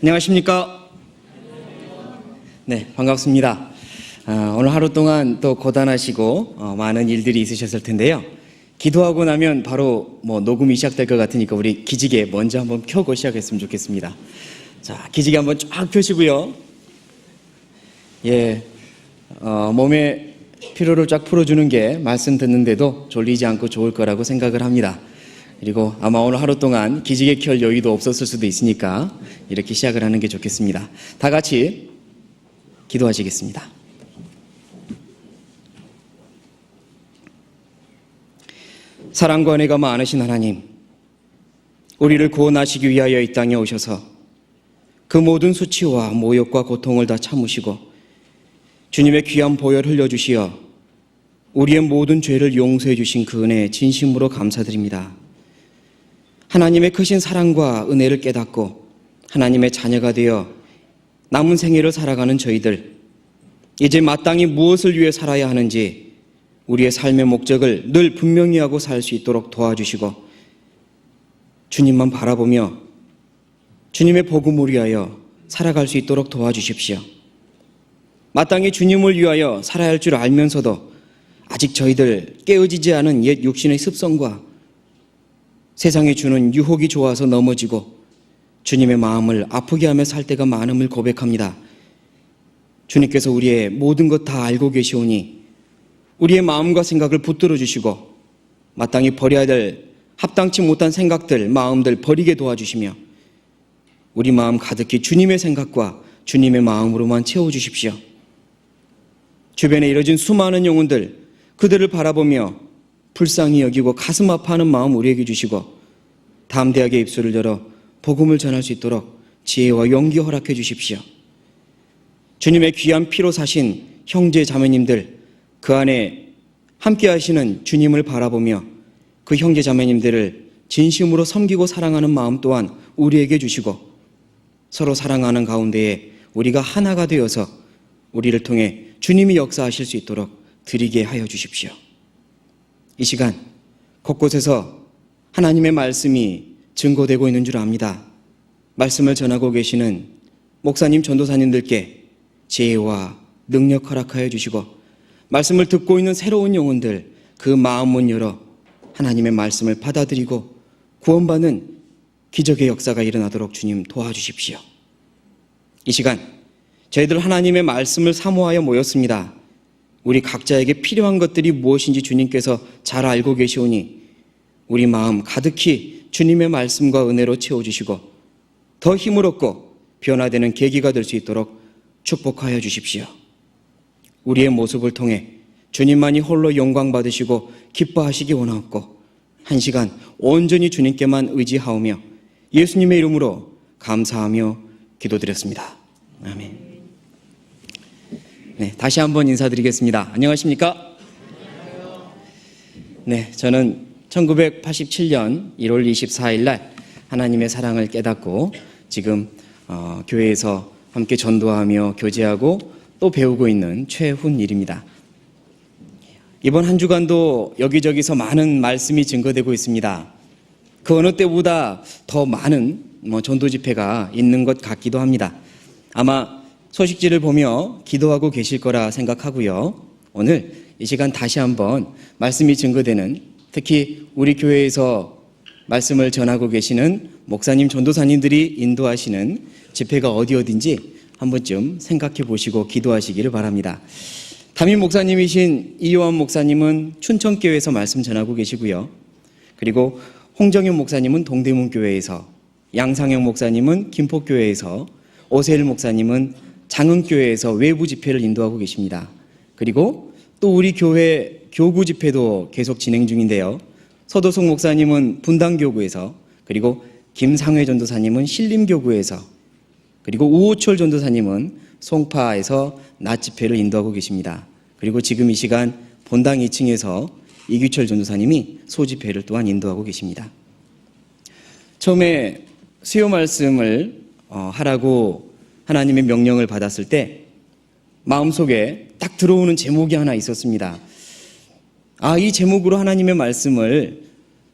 안녕하십니까? 네, 반갑습니다. 오늘 하루 동안 또 고단하시고 많은 일들이 있으셨을 텐데요. 기도하고 나면 바로 녹음이 시작될 것 같으니까 우리 기지개 먼저 한번 켜고 시작했으면 좋겠습니다. 자, 기지개 한번 쫙 펴시고요. 몸에 피로를 쫙 풀어주는 게 말씀 듣는데도 졸리지 않고 좋을 거라고 생각을 합니다. 그리고 아마 오늘 하루 동안 기지개 켤 여유도 없었을 수도 있으니까 이렇게 시작을 하는 게 좋겠습니다. 다 같이 기도하시겠습니다. 사랑과 은혜가 많으신 하나님, 우리를 구원하시기 위하여 이 땅에 오셔서 그 모든 수치와 모욕과 고통을 다 참으시고 주님의 귀한 보혈 흘려주시어 우리의 모든 죄를 용서해 주신 그 은혜에 진심으로 감사드립니다. 하나님의 크신 사랑과 은혜를 깨닫고 하나님의 자녀가 되어 남은 생애를 살아가는 저희들, 이제 마땅히 무엇을 위해 살아야 하는지 우리의 삶의 목적을 늘 분명히 하고 살 수 있도록 도와주시고 주님만 바라보며 주님의 복음을 위하여 살아갈 수 있도록 도와주십시오. 마땅히 주님을 위하여 살아야 할 줄 알면서도 아직 저희들 깨어지지 않은 옛 육신의 습성과 세상에 주는 유혹이 좋아서 넘어지고 주님의 마음을 아프게 하며 살 때가 많음을 고백합니다. 주님께서 우리의 모든 것 다 알고 계시오니 우리의 마음과 생각을 붙들어 주시고 마땅히 버려야 될 합당치 못한 생각들, 마음들 버리게 도와주시며 우리 마음 가득히 주님의 생각과 주님의 마음으로만 채워주십시오. 주변에 이뤄진 수많은 영혼들, 그들을 바라보며 불쌍히 여기고 가슴 아파하는 마음 우리에게 주시고 담대하게 입술을 열어 복음을 전할 수 있도록 지혜와 용기 허락해 주십시오. 주님의 귀한 피로 사신 형제 자매님들, 그 안에 함께 하시는 주님을 바라보며 그 형제 자매님들을 진심으로 섬기고 사랑하는 마음 또한 우리에게 주시고 서로 사랑하는 가운데에 우리가 하나가 되어서 우리를 통해 주님이 역사하실 수 있도록 드리게 하여 주십시오. 이 시간 곳곳에서 하나님의 말씀이 증거되고 있는 줄 압니다. 말씀을 전하고 계시는 목사님, 전도사님들께 지혜와 능력 허락하여 주시고 말씀을 듣고 있는 새로운 영혼들, 그 마음문 열어 하나님의 말씀을 받아들이고 구원받는 기적의 역사가 일어나도록 주님 도와주십시오. 이 시간 저희들 하나님의 말씀을 사모하여 모였습니다. 우리 각자에게 필요한 것들이 무엇인지 주님께서 잘 알고 계시오니 우리 마음 가득히 주님의 말씀과 은혜로 채워주시고 더 힘을 얻고 변화되는 계기가 될 수 있도록 축복하여 주십시오. 우리의 모습을 통해 주님만이 홀로 영광 받으시고 기뻐하시기 원하옵고 한 시간 온전히 주님께만 의지하오며 예수님의 이름으로 감사하며 기도드렸습니다. 아멘. 네, 다시 한번 인사드리겠습니다. 안녕하십니까? 네, 저는 1987년 1월 24일 날 하나님의 사랑을 깨닫고 지금 교회에서 함께 전도하며 교제하고 또 배우고 있는 최훈일입니다. 이번 한 주간도 여기저기서 많은 말씀이 증거되고 있습니다. 그 어느 때보다 더 많은 전도 집회가 있는 것 같기도 합니다. 아마 소식지를 보며 기도하고 계실 거라 생각하고요. 오늘 이 시간 다시 한번 말씀이 증거되는, 특히 우리 교회에서 말씀을 전하고 계시는 목사님, 전도사님들이 인도하시는 집회가 어딘지 한 번쯤 생각해 보시고 기도하시기를 바랍니다. 담임 목사님이신 이요한 목사님은 춘천교회에서 말씀 전하고 계시고요. 그리고 홍정현 목사님은 동대문교회에서, 양상영 목사님은 김포교회에서, 오세일 목사님은 장흥교회에서 외부 집회를 인도하고 계십니다. 그리고 또 우리 교회 교구 집회도 계속 진행 중인데요. 서도숙 목사님은 분당교구에서, 그리고 김상회 전도사님은 신림교구에서, 그리고 우호철 전도사님은 송파에서 낮 집회를 인도하고 계십니다. 그리고 지금 이 시간 본당 2층에서 이규철 전도사님이 소집회를 또한 인도하고 계십니다. 처음에 수요 말씀을 하라고 하나님의 명령을 받았을 때 마음속에 딱 들어오는 제목이 하나 있었습니다. 이 제목으로 하나님의 말씀을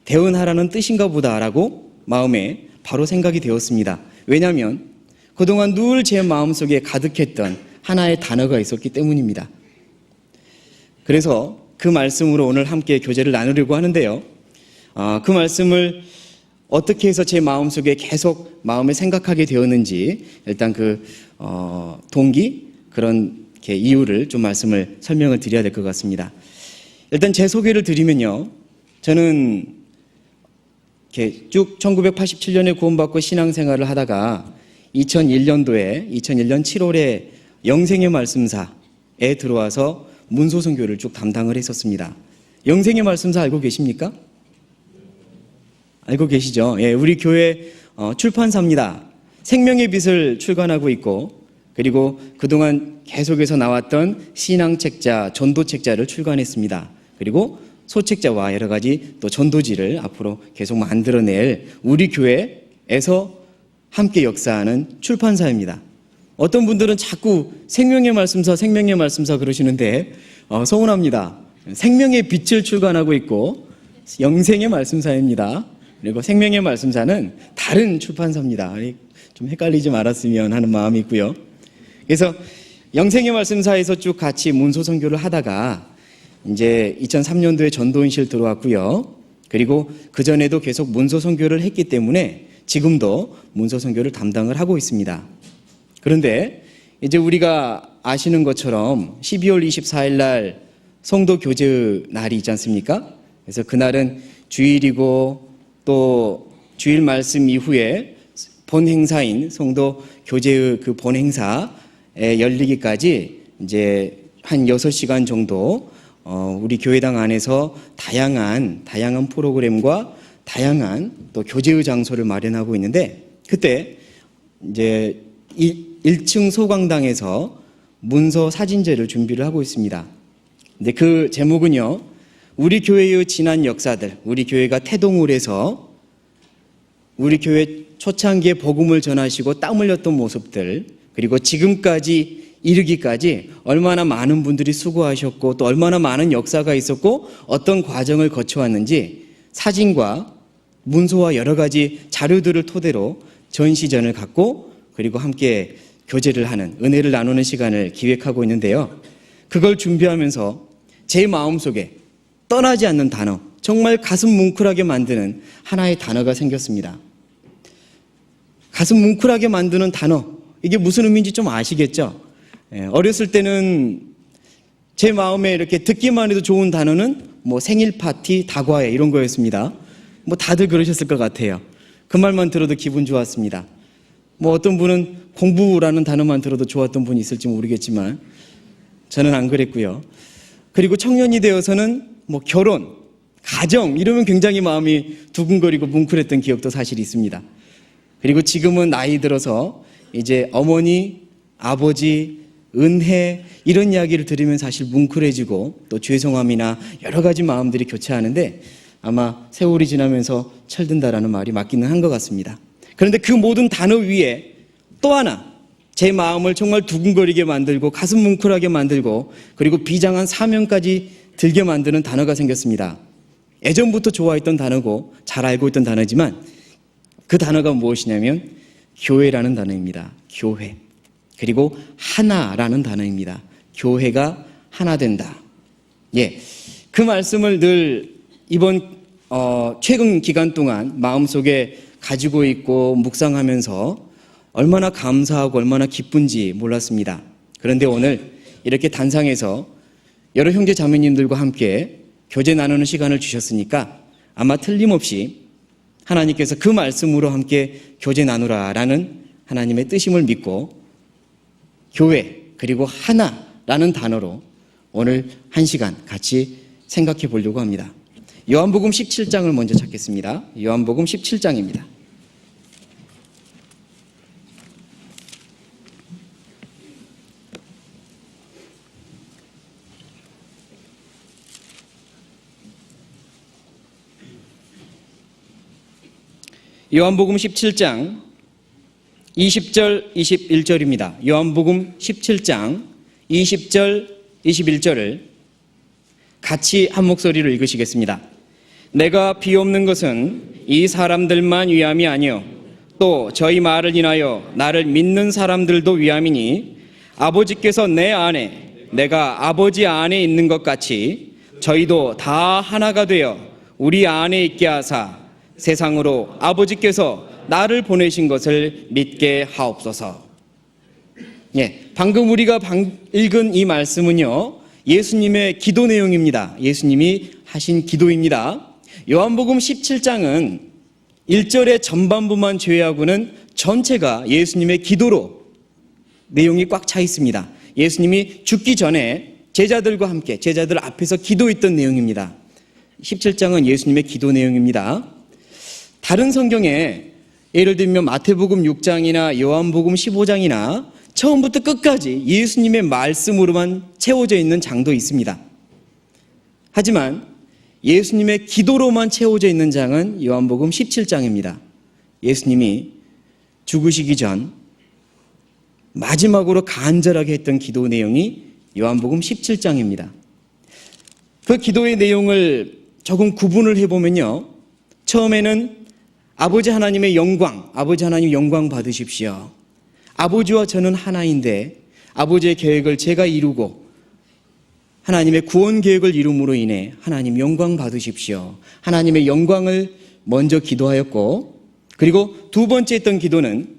대언하라는 뜻인가 보다라고 마음에 바로 생각이 되었습니다. 왜냐하면 그동안 늘 제 마음속에 가득했던 하나의 단어가 있었기 때문입니다. 그래서 그 말씀으로 오늘 함께 교제를 나누려고 하는데요. 그 말씀을 어떻게 해서 제 마음속에 계속 마음에 생각하게 되었는지 일단 동기, 그런 이유를 좀 말씀을 설명을 드려야 될 것 같습니다. 일단 제 소개를 드리면요. 저는 쭉 1987년에 구원받고 신앙생활을 하다가 2001년 7월에 영생의 말씀사에 들어와서 문소선교를 쭉 담당을 했었습니다. 영생의 말씀사 알고 계십니까? 알고 계시죠? 예, 우리 교회 출판사입니다. 생명의 빛을 출간하고 있고, 그리고 그동안 계속해서 나왔던 신앙책자, 전도책자를 출간했습니다. 그리고 소책자와 여러 가지 또 전도지를 앞으로 계속 만들어낼 우리 교회에서 함께 역사하는 출판사입니다. 어떤 분들은 자꾸 생명의 말씀사 그러시는데 서운합니다. 생명의 빛을 출간하고 있고 영생의 말씀사입니다. 그리고 생명의 말씀사는 다른 출판사입니다. 좀 헷갈리지 말았으면 하는 마음이 있고요. 그래서 영생의 말씀사에서 쭉 같이 문서 선교를 하다가 이제 2003년도에 전도인실 들어왔고요. 그리고 그전에도 계속 문서 선교를 했기 때문에 지금도 문서 선교를 담당을 하고 있습니다. 그런데 이제 우리가 아시는 것처럼 12월 24일 날 성도 교제 날이 있지 않습니까? 그래서 그날은 주일이고 또 주일 말씀 이후에 본 행사인 성도 교제의 그 본 행사에 열리기까지 이제 한 6시간 정도 우리 교회당 안에서 다양한 프로그램과 다양한 또 교제의 장소를 마련하고 있는데, 그때 이제 1층 소강당에서 문서 사진제를 준비를 하고 있습니다. 근데 그 제목은요, 우리 교회의 지난 역사들, 우리 교회가 태동을 해서 우리 교회 초창기에 복음을 전하시고 땀 흘렸던 모습들, 그리고 지금까지 이르기까지 얼마나 많은 분들이 수고하셨고 또 얼마나 많은 역사가 있었고 어떤 과정을 거쳐왔는지 사진과 문서와 여러 가지 자료들을 토대로 전시전을 갖고 그리고 함께 교제를 하는, 은혜를 나누는 시간을 기획하고 있는데요. 그걸 준비하면서 제 마음속에 떠나지 않는 단어, 정말 가슴 뭉클하게 만드는 하나의 단어가 생겼습니다. 가슴 뭉클하게 만드는 단어, 이게 무슨 의미인지 좀 아시겠죠? 어렸을 때는 제 마음에 이렇게 듣기만 해도 좋은 단어는 뭐 생일 파티, 다과회 이런 거였습니다. 뭐 다들 그러셨을 것 같아요. 그 말만 들어도 기분 좋았습니다. 뭐 어떤 분은 공부라는 단어만 들어도 좋았던 분이 있을지 모르겠지만 저는 안 그랬고요. 그리고 청년이 되어서는 뭐 결혼, 가정 이러면 굉장히 마음이 두근거리고 뭉클했던 기억도 사실 있습니다. 그리고 지금은 나이 들어서 이제 어머니, 아버지, 은혜 이런 이야기를 들으면 사실 뭉클해지고 또 죄송함이나 여러 가지 마음들이 교차하는데 아마 세월이 지나면서 철든다라는 말이 맞기는 한 것 같습니다. 그런데 그 모든 단어 위에 또 하나 제 마음을 정말 두근거리게 만들고 가슴 뭉클하게 만들고 그리고 비장한 사명까지 들게 만드는 단어가 생겼습니다. 예전부터 좋아했던 단어고 잘 알고 있던 단어지만 그 단어가 무엇이냐면 교회라는 단어입니다. 교회. 그리고 하나라는 단어입니다. 교회가 하나 된다. 예, 그 말씀을 늘 이번 최근 기간 동안 마음속에 가지고 있고 묵상하면서 얼마나 감사하고 얼마나 기쁜지 몰랐습니다. 그런데 오늘 이렇게 단상에서 여러 형제 자매님들과 함께 교제 나누는 시간을 주셨으니까 아마 틀림없이 하나님께서 그 말씀으로 함께 교제 나누라라는 하나님의 뜻임을 믿고 교회 그리고 하나라는 단어로 오늘 한 시간 같이 생각해 보려고 합니다. 요한복음 17장을 먼저 찾겠습니다. 요한복음 17장입니다. 요한복음 17장 20절, 21절입니다. 요한복음 17장 20절, 21절을 같이 한 목소리로 읽으시겠습니다. 내가 비옵는 것은 이 사람들만 위함이 아니요 또 저희 말을 인하여 나를 믿는 사람들도 위함이니 아버지께서 내 안에 내가 아버지 안에 있는 것 같이 저희도 다 하나가 되어 우리 안에 있게 하사 세상으로 아버지께서 나를 보내신 것을 믿게 하옵소서. 방금 우리가 읽은 이 말씀은요, 예수님의 기도 내용입니다. 예수님이 하신 기도입니다. 요한복음 17장은 1절의 전반부만 제외하고는 전체가 예수님의 기도로 내용이 꽉 차 있습니다. 예수님이 죽기 전에 제자들과 함께 제자들 앞에서 기도했던 내용입니다. 17장은 예수님의 기도 내용입니다. 다른 성경에 예를 들면 마태복음 6장이나 요한복음 15장이나 처음부터 끝까지 예수님의 말씀으로만 채워져 있는 장도 있습니다. 하지만 예수님의 기도로만 채워져 있는 장은 요한복음 17장입니다. 예수님이 죽으시기 전 마지막으로 간절하게 했던 기도 내용이 요한복음 17장입니다. 그 기도의 내용을 조금 구분을 해보면요, 처음에는 아버지 하나님의 영광, 아버지 하나님 영광 받으십시오. 아버지와 저는 하나인데 아버지의 계획을 제가 이루고 하나님의 구원 계획을 이룸으로 인해 하나님 영광 받으십시오. 하나님의 영광을 먼저 기도하였고, 그리고 두 번째 했던 기도는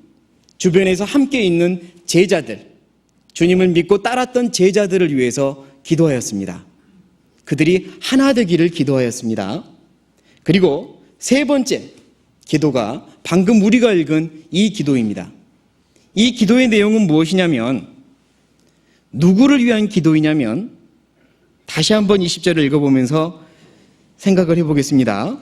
주변에서 함께 있는 제자들, 주님을 믿고 따랐던 제자들을 위해서 기도하였습니다. 그들이 하나 되기를 기도하였습니다. 그리고 세 번째 기도가 방금 우리가 읽은 이 기도입니다. 이 기도의 내용은 무엇이냐면, 누구를 위한 기도이냐면, 다시 한번 20절을 읽어보면서 생각을 해보겠습니다.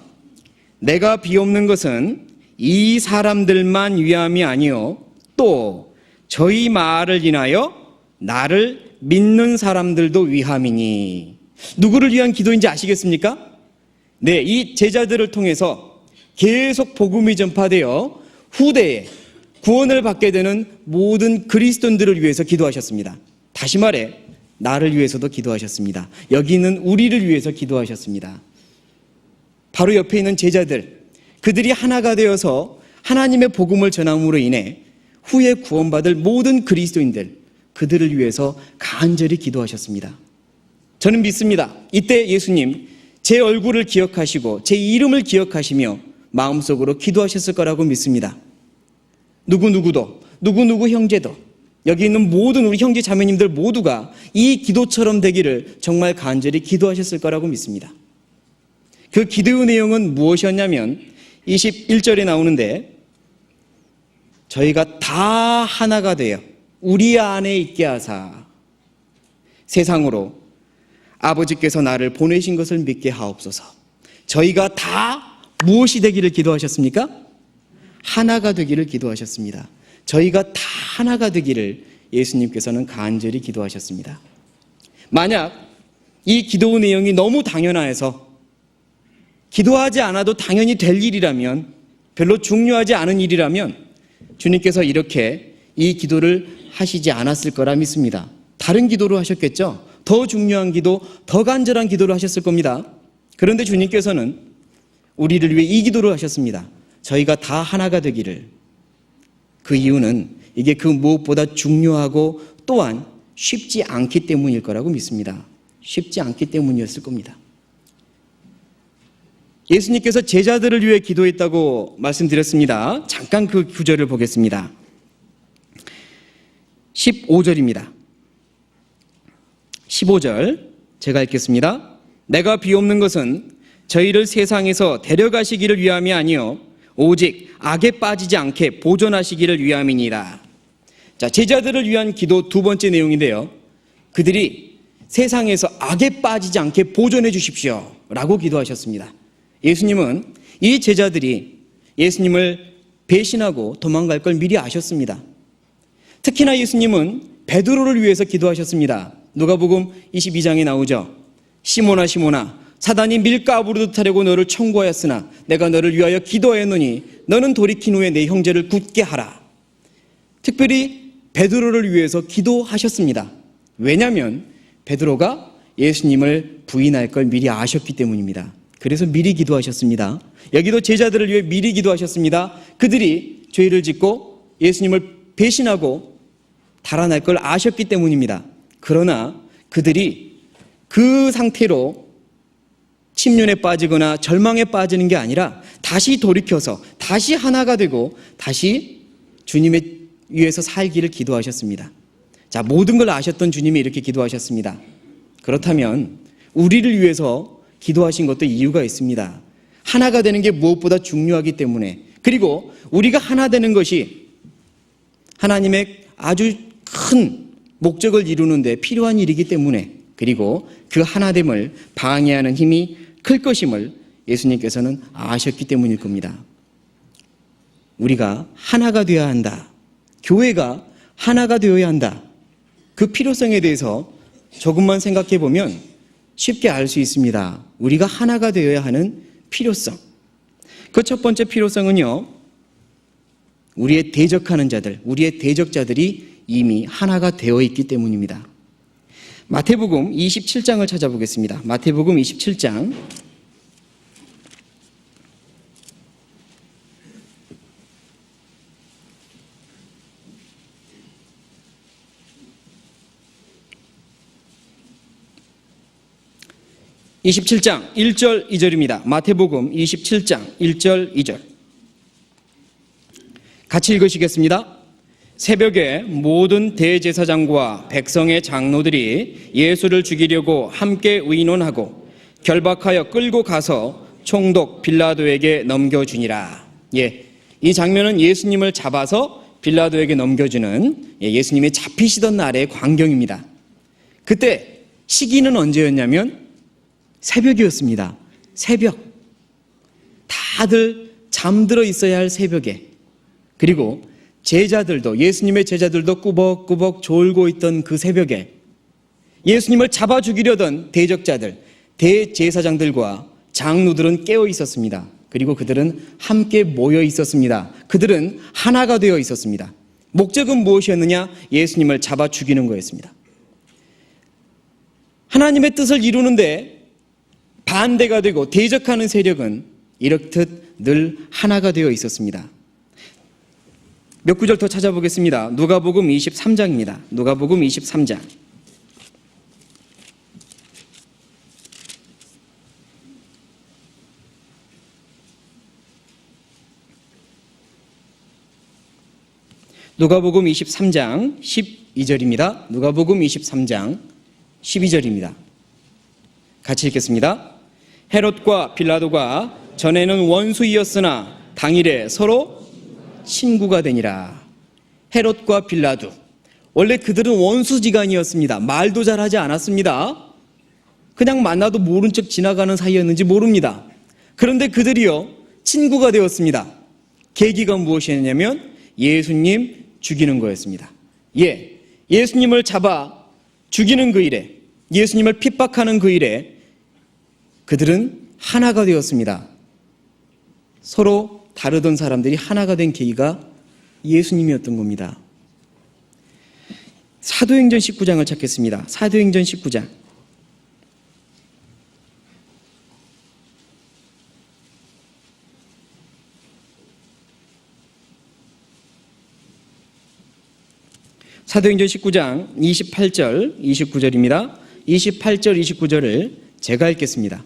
내가 비옵는 것은 이 사람들만 위함이 아니요 또 저희 말을 인하여 나를 믿는 사람들도 위함이니. 누구를 위한 기도인지 아시겠습니까? 네, 이 제자들을 통해서 계속 복음이 전파되어 후대에 구원을 받게 되는 모든 그리스도인들을 위해서 기도하셨습니다. 다시 말해 나를 위해서도 기도하셨습니다. 여기 있는 우리를 위해서 기도하셨습니다. 바로 옆에 있는 제자들, 그들이 하나가 되어서 하나님의 복음을 전함으로 인해 후에 구원받을 모든 그리스도인들, 그들을 위해서 간절히 기도하셨습니다. 저는 믿습니다. 이때 예수님 제 얼굴을 기억하시고 제 이름을 기억하시며 마음속으로 기도하셨을 거라고 믿습니다. 누구누구도, 누구누구 형제도, 여기 있는 모든 우리 형제 자매님들 모두가 이 기도처럼 되기를 정말 간절히 기도하셨을 거라고 믿습니다. 그 기도의 내용은 무엇이었냐면 21절에 나오는데, 저희가 다 하나가 되어 우리 안에 있게 하사 세상으로 아버지께서 나를 보내신 것을 믿게 하옵소서. 저희가 다 무엇이 되기를 기도하셨습니까? 하나가 되기를 기도하셨습니다. 저희가 다 하나가 되기를 예수님께서는 간절히 기도하셨습니다. 만약 이 기도 내용이 너무 당연해서 기도하지 않아도 당연히 될 일이라면, 별로 중요하지 않은 일이라면 주님께서 이렇게 이 기도를 하시지 않았을 거라 믿습니다. 다른 기도로 하셨겠죠. 더 중요한 기도, 더 간절한 기도를 하셨을 겁니다. 그런데 주님께서는 우리를 위해 이 기도를 하셨습니다. 저희가 다 하나가 되기를. 그 이유는 이게 그 무엇보다 중요하고 또한 쉽지 않기 때문일 거라고 믿습니다. 쉽지 않기 때문이었을 겁니다. 예수님께서 제자들을 위해 기도했다고 말씀드렸습니다. 잠깐 그 구절을 보겠습니다. 15절입니다. 15절 제가 읽겠습니다. 내가 비옵는 것은 저희를 세상에서 데려가시기를 위함이 아니요 오직 악에 빠지지 않게 보존하시기를 위함이니라. 자, 제자들을 위한 기도 두 번째 내용인데요, 그들이 세상에서 악에 빠지지 않게 보존해 주십시오 라고 기도하셨습니다. 예수님은 이 제자들이 예수님을 배신하고 도망갈 걸 미리 아셨습니다. 특히나 예수님은 베드로를 위해서 기도하셨습니다. 누가복음 22장에 나오죠. 시몬아 시몬아, 사단이 밀가부르듯 하려고 너를 청구하였으나 내가 너를 위하여 기도하였노니 너는 돌이킨 후에 내 형제를 굳게 하라. 특별히 베드로를 위해서 기도하셨습니다. 왜냐하면 베드로가 예수님을 부인할 걸 미리 아셨기 때문입니다. 그래서 미리 기도하셨습니다. 여기도 제자들을 위해 미리 기도하셨습니다. 그들이 죄를 짓고 예수님을 배신하고 달아날 걸 아셨기 때문입니다. 그러나 그들이 그 상태로 침륜에 빠지거나 절망에 빠지는 게 아니라 다시 돌이켜서 다시 하나가 되고 다시 주님의 위해서 살기를 기도하셨습니다. 자, 모든 걸 아셨던 주님이 이렇게 기도하셨습니다. 그렇다면 우리를 위해서 기도하신 것도 이유가 있습니다. 하나가 되는 게 무엇보다 중요하기 때문에, 그리고 우리가 하나 되는 것이 하나님의 아주 큰 목적을 이루는 데 필요한 일이기 때문에, 그리고 그 하나됨을 방해하는 힘이 클 것임을 예수님께서는 아셨기 때문일 겁니다. 우리가 하나가 되어야 한다. 교회가 하나가 되어야 한다. 그 필요성에 대해서 조금만 생각해 보면 쉽게 알 수 있습니다. 우리가 하나가 되어야 하는 필요성. 그 첫 번째 필요성은요, 우리의 대적하는 자들, 우리의 대적자들이 이미 하나가 되어 있기 때문입니다. 마태복음 27장을 찾아보겠습니다. 마태복음 27장 27장 1절 2절입니다. 마태복음 27장 1절 2절 같이 읽으시겠습니다. 새벽에 모든 대제사장과 백성의 장로들이 예수를 죽이려고 함께 의논하고 결박하여 끌고 가서 총독 빌라도에게 넘겨주니라. 이 장면은 예수님을 잡아서 빌라도에게 넘겨주는 예수님이 잡히시던 날의 광경입니다. 그때 시기는 언제였냐면 새벽이었습니다. 새벽. 다들 잠들어 있어야 할 새벽에, 그리고 제자들도, 예수님의 제자들도 꾸벅꾸벅 졸고 있던 그 새벽에 예수님을 잡아 죽이려던 대적자들, 대제사장들과 장로들은 깨어 있었습니다. 그리고 그들은 함께 모여 있었습니다. 그들은 하나가 되어 있었습니다. 목적은 무엇이었느냐? 예수님을 잡아 죽이는 거였습니다. 하나님의 뜻을 이루는데 반대가 되고 대적하는 세력은 이렇듯 늘 하나가 되어 있었습니다. 몇 구절 더 찾아보겠습니다. 누가복음 23장입니다. 누가복음 23장. 누가복음 23장 12절입니다. 누가복음 23장 12절입니다. 같이 읽겠습니다. 헤롯과 빌라도가 전에는 원수이었으나 당일에 서로 친구가 되니라. 헤롯과 빌라도, 원래 그들은 원수지간이었습니다. 말도 잘하지 않았습니다. 그냥 만나도 모른 척 지나가는 사이였는지 모릅니다. 그런데 그들이요 친구가 되었습니다. 계기가 무엇이었냐면 예수님 죽이는 거였습니다. 예수님을 잡아 죽이는 그 일에, 예수님을 핍박하는 그 일에 그들은 하나가 되었습니다. 서로 다르던 사람들이 하나가 된 계기가 예수님이었던 겁니다. 사도행전 19장을 찾겠습니다. 사도행전 19장. 사도행전 19장 28절, 29절입니다. 28절, 29절을 제가 읽겠습니다.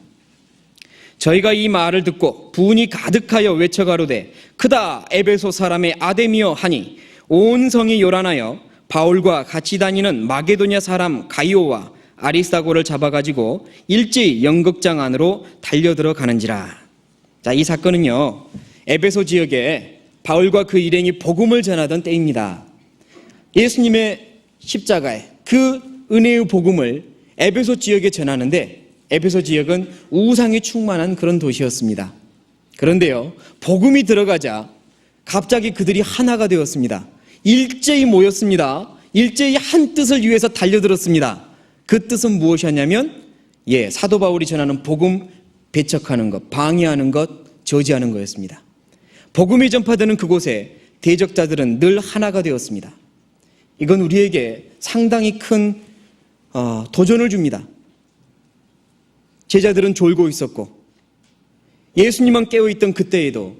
저희가 이 말을 듣고 분이 가득하여 외쳐가로되 크다 에베소 사람의 아데미여 하니 온 성이 요란하여 바울과 같이 다니는 마게도냐 사람 가이오와 아리스다고를 잡아가지고 일제히 연극장 안으로 달려들어 가는지라. 자, 이 사건은요 에베소 지역에 바울과 그 일행이 복음을 전하던 때입니다. 예수님의 십자가에 그 은혜의 복음을 에베소 지역에 전하는데, 에베소 지역은 우상이 충만한 그런 도시였습니다. 그런데요, 복음이 들어가자 갑자기 그들이 하나가 되었습니다. 일제히 모였습니다. 일제히 한 뜻을 위해서 달려들었습니다. 그 뜻은 무엇이었냐면 사도 바울이 전하는 복음 배척하는 것, 방해하는 것, 저지하는 거였습니다. 복음이 전파되는 그곳에 대적자들은 늘 하나가 되었습니다. 이건 우리에게 상당히 큰 도전을 줍니다. 제자들은 졸고 있었고 예수님만 깨어있던 그때에도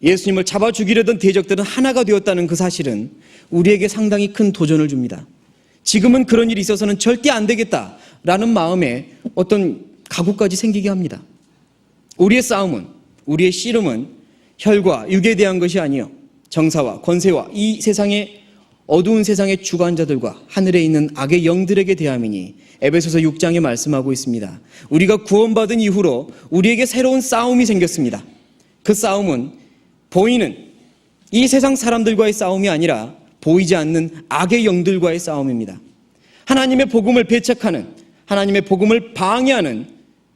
예수님을 잡아 죽이려던 대적들은 하나가 되었다는 그 사실은 우리에게 상당히 큰 도전을 줍니다. 지금은 그런 일이 있어서는 절대 안 되겠다라는 마음에 어떤 각오까지 생기게 합니다. 우리의 싸움은, 우리의 씨름은 혈과 육에 대한 것이 아니요 정사와 권세와 이 세상의 어두운 세상의 주관자들과 하늘에 있는 악의 영들에게 대함이니 에베소서 6장에 말씀하고 있습니다. 우리가 구원받은 이후로 우리에게 새로운 싸움이 생겼습니다. 그 싸움은 보이는 이 세상 사람들과의 싸움이 아니라 보이지 않는 악의 영들과의 싸움입니다. 하나님의 복음을 배척하는, 하나님의 복음을 방해하는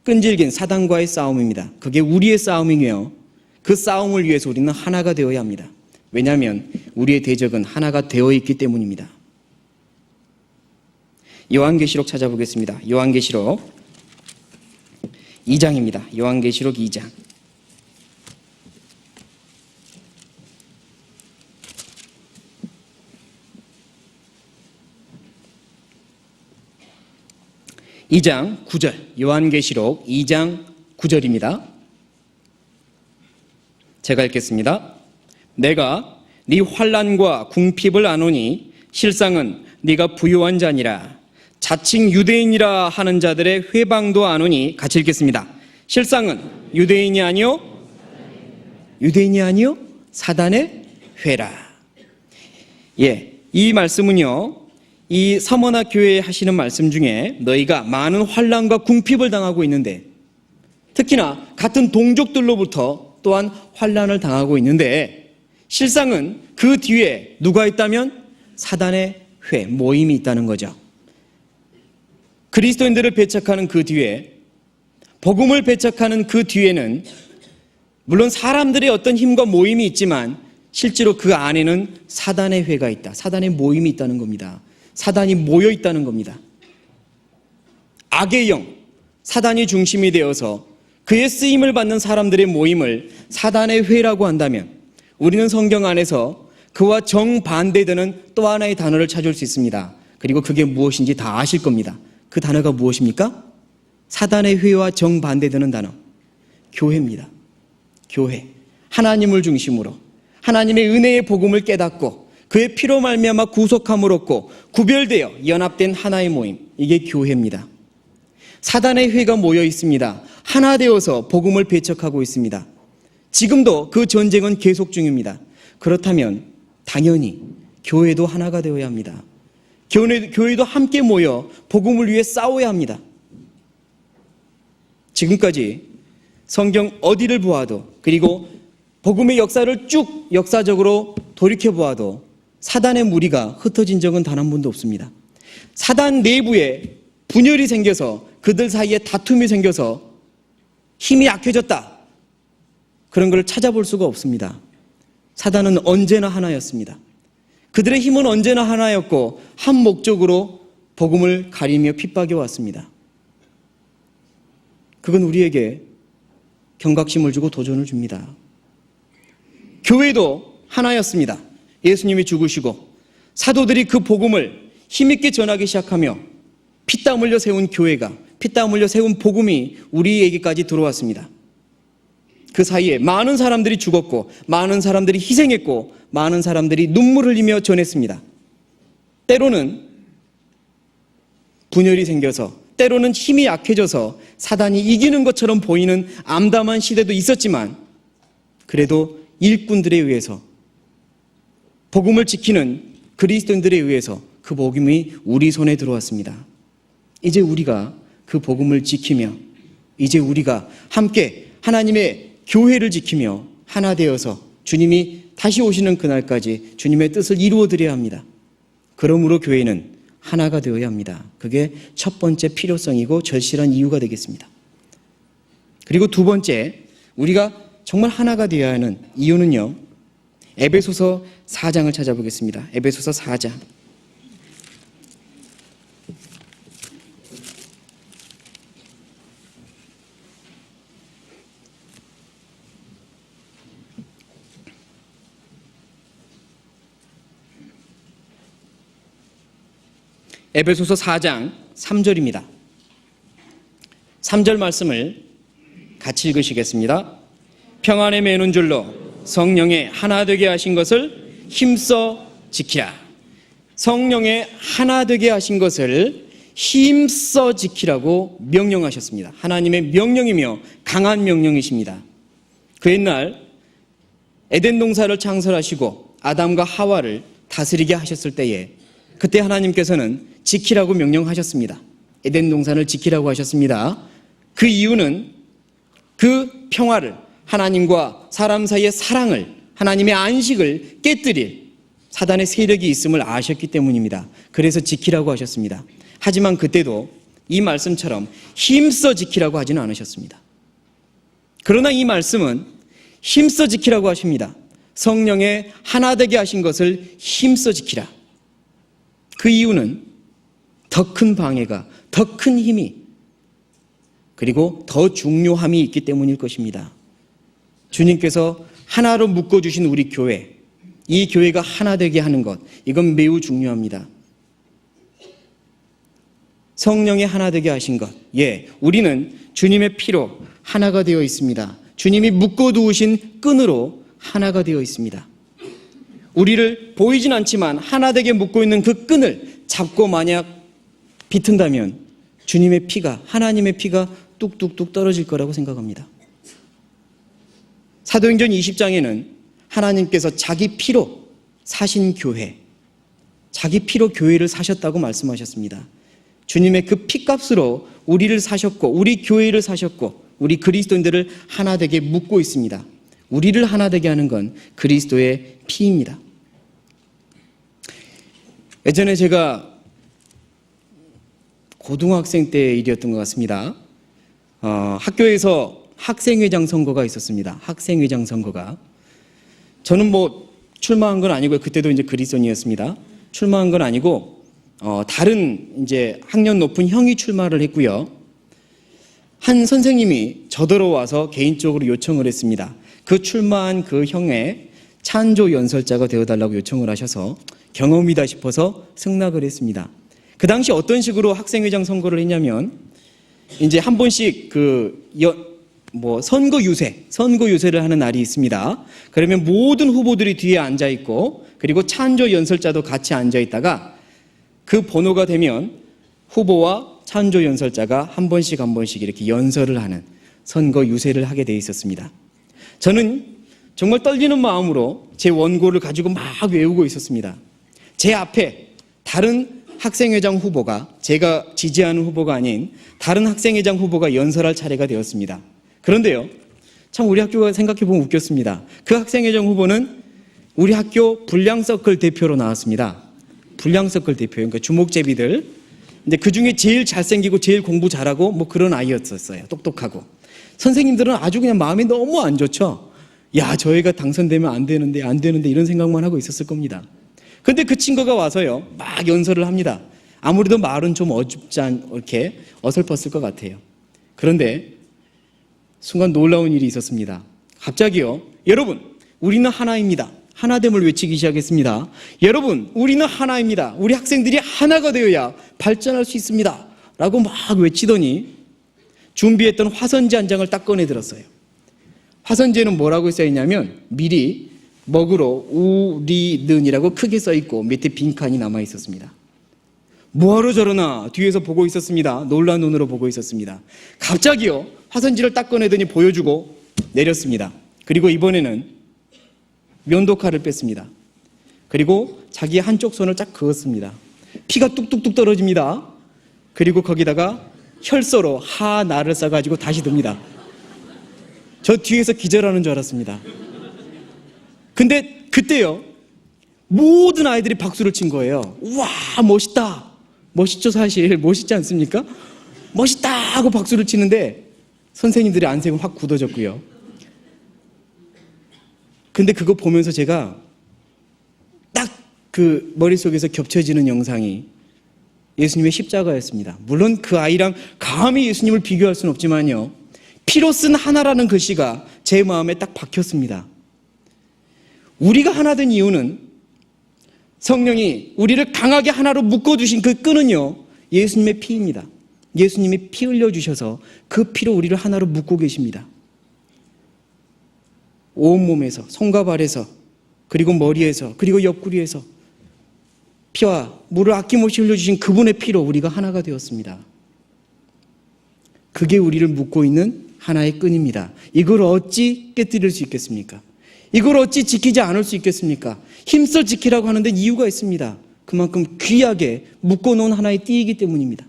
끈질긴 사단과의 싸움입니다. 그게 우리의 싸움이며 그 싸움을 위해서 우리는 하나가 되어야 합니다. 왜냐하면 우리의 대적은 하나가 되어 있기 때문입니다. 요한계시록 찾아보겠습니다. 요한계시록 2장입니다. 요한계시록 2장. (2장 9절) 요한계시록 2장 9절입니다. 제가 읽겠습니다. 내가 네 환난과 궁핍을 아노니 실상은 네가 부요한 자니라. 자칭 유대인이라 하는 자들의 회방도 아노니. 같이 읽겠습니다. 실상은 유대인이 아니요 사단의 회라. 이 말씀은요, 이 서머나 교회에 하시는 말씀 중에 너희가 많은 환난과 궁핍을 당하고 있는데, 특히나 같은 동족들로부터 또한 환난을 당하고 있는데, 실상은 그 뒤에 누가 있다면 사단의 회, 모임이 있다는 거죠. 그리스도인들을 배척하는 그 뒤에, 복음을 배척하는 그 뒤에는 물론 사람들의 어떤 힘과 모임이 있지만 실제로 그 안에는 사단의 회가 있다. 사단의 모임이 있다는 겁니다. 사단이 모여 있다는 겁니다. 악의 영, 사단이 중심이 되어서 그의 쓰임을 받는 사람들의 모임을 사단의 회라고 한다면, 우리는 성경 안에서 그와 정반대되는 또 하나의 단어를 찾을 수 있습니다. 그리고 그게 무엇인지 다 아실 겁니다. 그 단어가 무엇입니까? 사단의 회와 정반대되는 단어, 교회입니다. 교회. 하나님을 중심으로 하나님의 은혜의 복음을 깨닫고 그의 피로 말미암아 구속함을 얻고 구별되어 연합된 하나의 모임, 이게 교회입니다. 사단의 회가 모여 있습니다. 하나 되어서 복음을 배척하고 있습니다. 지금도 그 전쟁은 계속 중입니다. 그렇다면 당연히 교회도 하나가 되어야 합니다. 교회도 함께 모여 복음을 위해 싸워야 합니다. 지금까지 성경 어디를 보아도, 그리고 복음의 역사를 쭉 역사적으로 돌이켜보아도 사단의 무리가 흩어진 적은 단 한 번도 없습니다. 사단 내부에 분열이 생겨서 그들 사이에 다툼이 생겨서 힘이 약해졌다, 그런 걸 찾아볼 수가 없습니다. 사단은 언제나 하나였습니다. 그들의 힘은 언제나 하나였고 한 목적으로 복음을 가리며 핍박해 왔습니다. 그건 우리에게 경각심을 주고 도전을 줍니다. 교회도 하나였습니다. 예수님이 죽으시고 사도들이 그 복음을 힘있게 전하기 시작하며 피땀 흘려 세운 교회가, 피땀 흘려 세운 복음이 우리에게까지 들어왔습니다. 그 사이에 많은 사람들이 죽었고, 많은 사람들이 희생했고, 많은 사람들이 눈물 흘리며 전했습니다. 때로는 분열이 생겨서, 때로는 힘이 약해져서 사단이 이기는 것처럼 보이는 암담한 시대도 있었지만, 그래도 일꾼들에 의해서, 복음을 지키는 그리스도인들에 의해서 그 복음이 우리 손에 들어왔습니다. 이제 우리가 그 복음을 지키며, 이제 우리가 함께 하나님의 교회를 지키며 하나 되어서 주님이 다시 오시는 그날까지 주님의 뜻을 이루어 드려야 합니다. 그러므로 교회는 하나가 되어야 합니다. 그게 첫 번째 필요성이고 절실한 이유가 되겠습니다. 그리고 두 번째, 우리가 정말 하나가 되어야 하는 이유는요, 에베소서 4장을 찾아보겠습니다. 에베소서 4장. 에베소서 4장 3절입니다. 3절 말씀을 같이 읽으시겠습니다. 평안에 매는 줄로 성령의 하나 되게 하신 것을 힘써 지키라. 성령의 하나 되게 하신 것을 힘써 지키라고 명령하셨습니다. 하나님의 명령이며 강한 명령이십니다. 그 옛날 에덴 동산을 창설하시고 아담과 하와를 다스리게 하셨을 때에 그때 하나님께서는 지키라고 명령하셨습니다. 에덴 동산을 지키라고 하셨습니다. 그 이유는 그 평화를, 하나님과 사람 사이의 사랑을, 하나님의 안식을 깨뜨릴 사단의 세력이 있음을 아셨기 때문입니다. 그래서 지키라고 하셨습니다. 하지만 그때도 이 말씀처럼 힘써 지키라고 하지는 않으셨습니다. 그러나 이 말씀은 힘써 지키라고 하십니다. 성령의 하나 되게 하신 것을 힘써 지키라. 그 이유는 더 큰 방해가, 더 큰 힘이, 그리고 더 중요함이 있기 때문일 것입니다. 주님께서 하나로 묶어주신 우리 교회, 이 교회가 하나 되게 하는 것, 이건 매우 중요합니다. 성령의 하나 되게 하신 것, 우리는 주님의 피로 하나가 되어 있습니다. 주님이 묶어두으신 끈으로 하나가 되어 있습니다. 우리를 보이진 않지만 하나 되게 묶고 있는 그 끈을 잡고 만약 비튼다면 주님의 피가, 하나님의 피가 뚝뚝뚝 떨어질 거라고 생각합니다. 사도행전 20장에는 하나님께서 자기 피로 사신 교회, 자기 피로 교회를 사셨다고 말씀하셨습니다. 주님의 그 피값으로 우리를 사셨고, 우리 교회를 사셨고, 우리 그리스도인들을 하나 되게 묶고 있습니다. 우리를 하나 되게 하는 건 그리스도의 피입니다. 예전에 제가 고등학생 때 일이었던 것 같습니다. 학교에서 학생회장 선거가 있었습니다. 학생회장 선거가. 저는 출마한 건 아니고요. 그때도 이제 그리스도인이었습니다. 출마한 건 아니고, 다른 이제 학년 높은 형이 출마를 했고요. 한 선생님이 저더러 와서 개인적으로 요청을 했습니다. 그 출마한 그 형의 찬조 연설자가 되어달라고 요청을 하셔서 경험이다 싶어서 승낙을 했습니다. 그 당시 어떤 식으로 학생회장 선거를 했냐면, 이제 한 번씩 선거 유세를 하는 날이 있습니다. 그러면 모든 후보들이 뒤에 앉아 있고, 그리고 찬조 연설자도 같이 앉아 있다가 그 번호가 되면 후보와 찬조 연설자가 한 번씩 이렇게 연설을 하는 선거 유세를 하게 돼 있었습니다. 저는 정말 떨리는 마음으로 제 원고를 가지고 막 외우고 있었습니다. 제 앞에 다른 학생회장 후보가, 제가 지지하는 후보가 아닌 다른 학생회장 후보가 연설할 차례가 되었습니다. 그런데요, 참 우리 학교가 생각해보면 웃겼습니다. 그 학생회장 후보는 우리 학교 불량서클 대표로 나왔습니다. 불량서클 대표, 그러니까 주목제비들. 근데 그 중에 제일 잘생기고 제일 공부 잘하고 그런 아이였었어요. 똑똑하고. 선생님들은 아주 그냥 마음이 너무 안 좋죠. 야, 저 애가 당선되면 안 되는데 이런 생각만 하고 있었을 겁니다. 근데 그 친구가 와서요, 막 연설을 합니다. 아무래도 말은 좀 이렇게 어설펐을 것 같아요. 그런데 순간 놀라운 일이 있었습니다. 갑자기요, 여러분, 우리는 하나입니다. 하나됨을 외치기 시작했습니다. 여러분, 우리는 하나입니다. 우리 학생들이 하나가 되어야 발전할 수 있습니다. 라고 막 외치더니 준비했던 화선지 한 장을 딱 꺼내 들었어요. 화선지에는 뭐라고 써있냐면 미리 먹으로 우리는이라고 크게 써있고 밑에 빈칸이 남아 있었습니다. 뭐하러 저러나 뒤에서 보고 있었습니다. 놀란 눈으로 보고 있었습니다. 갑자기요, 화선지를 딱 꺼내더니 보여주고 내렸습니다. 그리고 이번에는 면도칼을 뺐습니다. 그리고 자기 한쪽 손을 쫙 그었습니다. 피가 뚝뚝뚝 떨어집니다. 그리고 거기다가 혈서로 하나를 써가지고 다시 듭니다. 저 뒤에서 기절하는 줄 알았습니다. 근데 그때요, 모든 아이들이 박수를 친 거예요. 우와, 멋있다. 멋있죠, 사실. 멋있지 않습니까? 멋있다 하고 박수를 치는데 선생님들의 안색은 확 굳어졌고요. 근데 그거 보면서 제가 딱 그 머릿속에서 겹쳐지는 영상이 예수님의 십자가였습니다. 물론 그 아이랑 감히 예수님을 비교할 수는 없지만요, 피로 쓴 하나라는 글씨가 제 마음에 딱 박혔습니다. 우리가 하나 된 이유는, 성령이 우리를 강하게 하나로 묶어두신 그 끈은요, 예수님의 피입니다. 예수님이 피 흘려주셔서 그 피로 우리를 하나로 묶고 계십니다. 온몸에서, 손과 발에서, 그리고 머리에서, 그리고 옆구리에서 피와 물을 아낌없이 흘려주신 그분의 피로 우리가 하나가 되었습니다. 그게 우리를 묶고 있는 하나의 끈입니다. 이걸 어찌 깨뜨릴 수 있겠습니까? 이걸 어찌 지키지 않을 수 있겠습니까? 힘써 지키라고 하는데 이유가 있습니다. 그만큼 귀하게 묶어놓은 하나의 띠이기 때문입니다.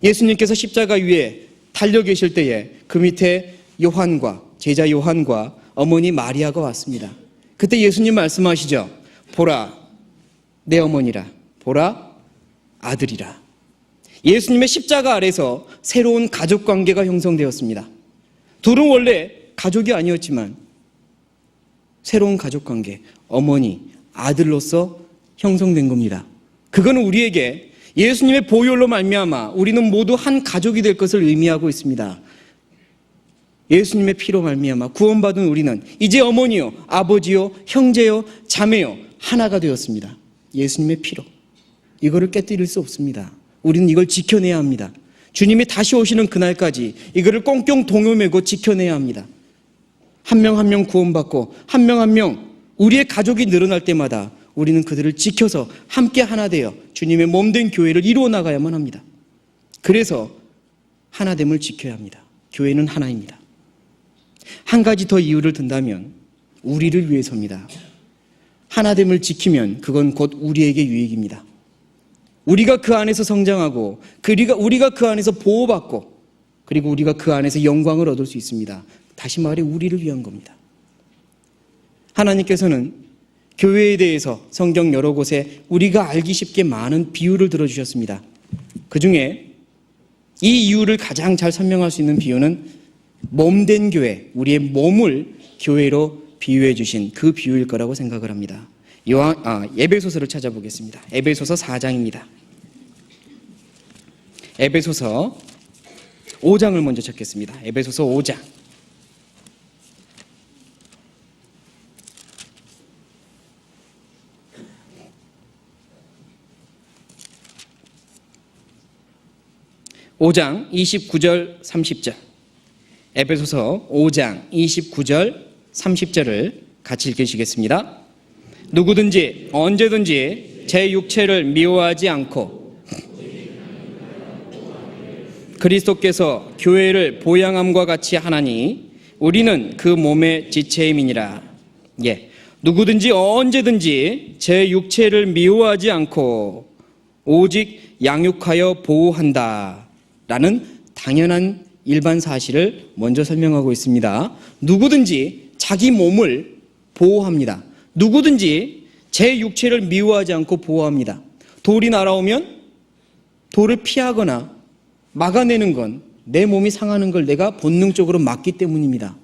예수님께서 십자가 위에 달려 계실 때에 그 밑에 요한과 제자 요한과 어머니 마리아가 왔습니다. 그때 예수님 말씀하시죠. 보라 내 어머니라, 보라 아들이라. 예수님의 십자가 아래서 새로운 가족관계가 형성되었습니다. 둘은 원래 가족이 아니었지만 새로운 가족관계, 어머니, 아들로서 형성된 겁니다. 그건 우리에게 예수님의 보혈로 말미암아 우리는 모두 한 가족이 될 것을 의미하고 있습니다. 예수님의 피로 말미암아 구원받은 우리는 이제 어머니요, 아버지요, 형제요, 자매요 하나가 되었습니다. 예수님의 피로. 이거를 깨뜨릴 수 없습니다. 우리는 이걸 지켜내야 합니다. 주님이 다시 오시는 그날까지 이거를 꽁꽁 동요매고 지켜내야 합니다. 한 명 한 명 구원받고 한 명 한 명 우리의 가족이 늘어날 때마다 우리는 그들을 지켜서 함께 하나 되어 주님의 몸된 교회를 이루어 나가야만 합니다. 그래서 하나됨을 지켜야 합니다. 교회는 하나입니다. 한 가지 더 이유를 든다면 우리를 위해서입니다. 하나됨을 지키면 그건 곧 우리에게 유익입니다. 우리가 그 안에서 성장하고 우리가 그 안에서 보호받고 그리고 우리가 그 안에서 영광을 얻을 수 있습니다. 다시 말해 우리를 위한 겁니다. 하나님께서는 교회에 대해서 성경 여러 곳에 우리가 알기 쉽게 많은 비유를 들어주셨습니다. 그중에 이 이유를 가장 잘 설명할 수 있는 비유는 몸된 교회, 우리의 몸을 교회로 비유해 주신 그 비유일 거라고 생각을 합니다. 에베소서를 찾아보겠습니다. 에베소서 4장입니다. 에베소서 5장을 먼저 찾겠습니다. 에베소서 5장. (5장) 29절 30절. 에베소서 5장 29절 30절을 같이 읽으시겠습니다. 누구든지 언제든지 제 육체를 미워하지 않고 그리스도께서 교회를 보양함과 같이 하나니 우리는 그 몸의 지체임이니라. 누구든지 언제든지 제 육체를 미워하지 않고 오직 양육하여 보호한다 라는 당연한 일반 사실을 먼저 설명하고 있습니다. 누구든지 자기 몸을 보호합니다. 누구든지 제 육체를 미워하지 않고 보호합니다. 돌이 날아오면 돌을 피하거나 막아내는 건 내 몸이 상하는 걸 내가 본능적으로 막기 때문입니다.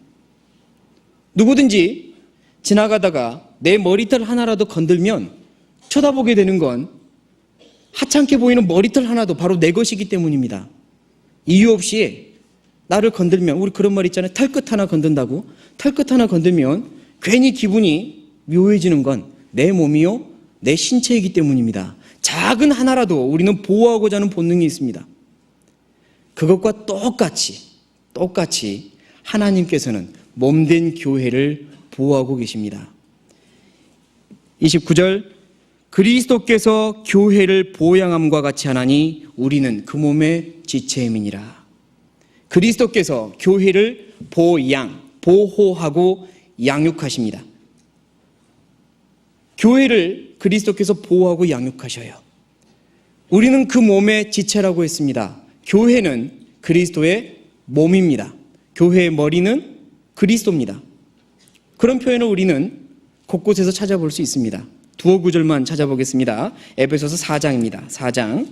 누구든지 지나가다가 내 머리털 하나라도 건들면 쳐다보게 되는 건 하찮게 보이는 머리털 하나도 바로 내 것이기 때문입니다. 이유 없이 나를 건들면, 우리 그런 말 있잖아요. 털끝 하나 건든다고. 털끝 하나 건들면 괜히 기분이 묘해지는 건 내 몸이요, 내 신체이기 때문입니다. 작은 하나라도 우리는 보호하고자 하는 본능이 있습니다. 그것과 똑같이 하나님께서는 몸된 교회를 보호하고 계십니다. 29절, 그리스도께서 교회를 보양함과 같이 하나니 우리는 그 몸의 지체임이니라. 그리스도께서 교회를 보호하고 양육하십니다. 교회를 그리스도께서 보호하고 양육하셔요. 우리는 그 몸의 지체라고 했습니다. 교회는 그리스도의 몸입니다. 교회의 머리는 그리스도입니다. 그런 표현을 우리는 곳곳에서 찾아볼 수 있습니다. 두어 구절만 찾아보겠습니다. 에베소서 4장입니다. 4장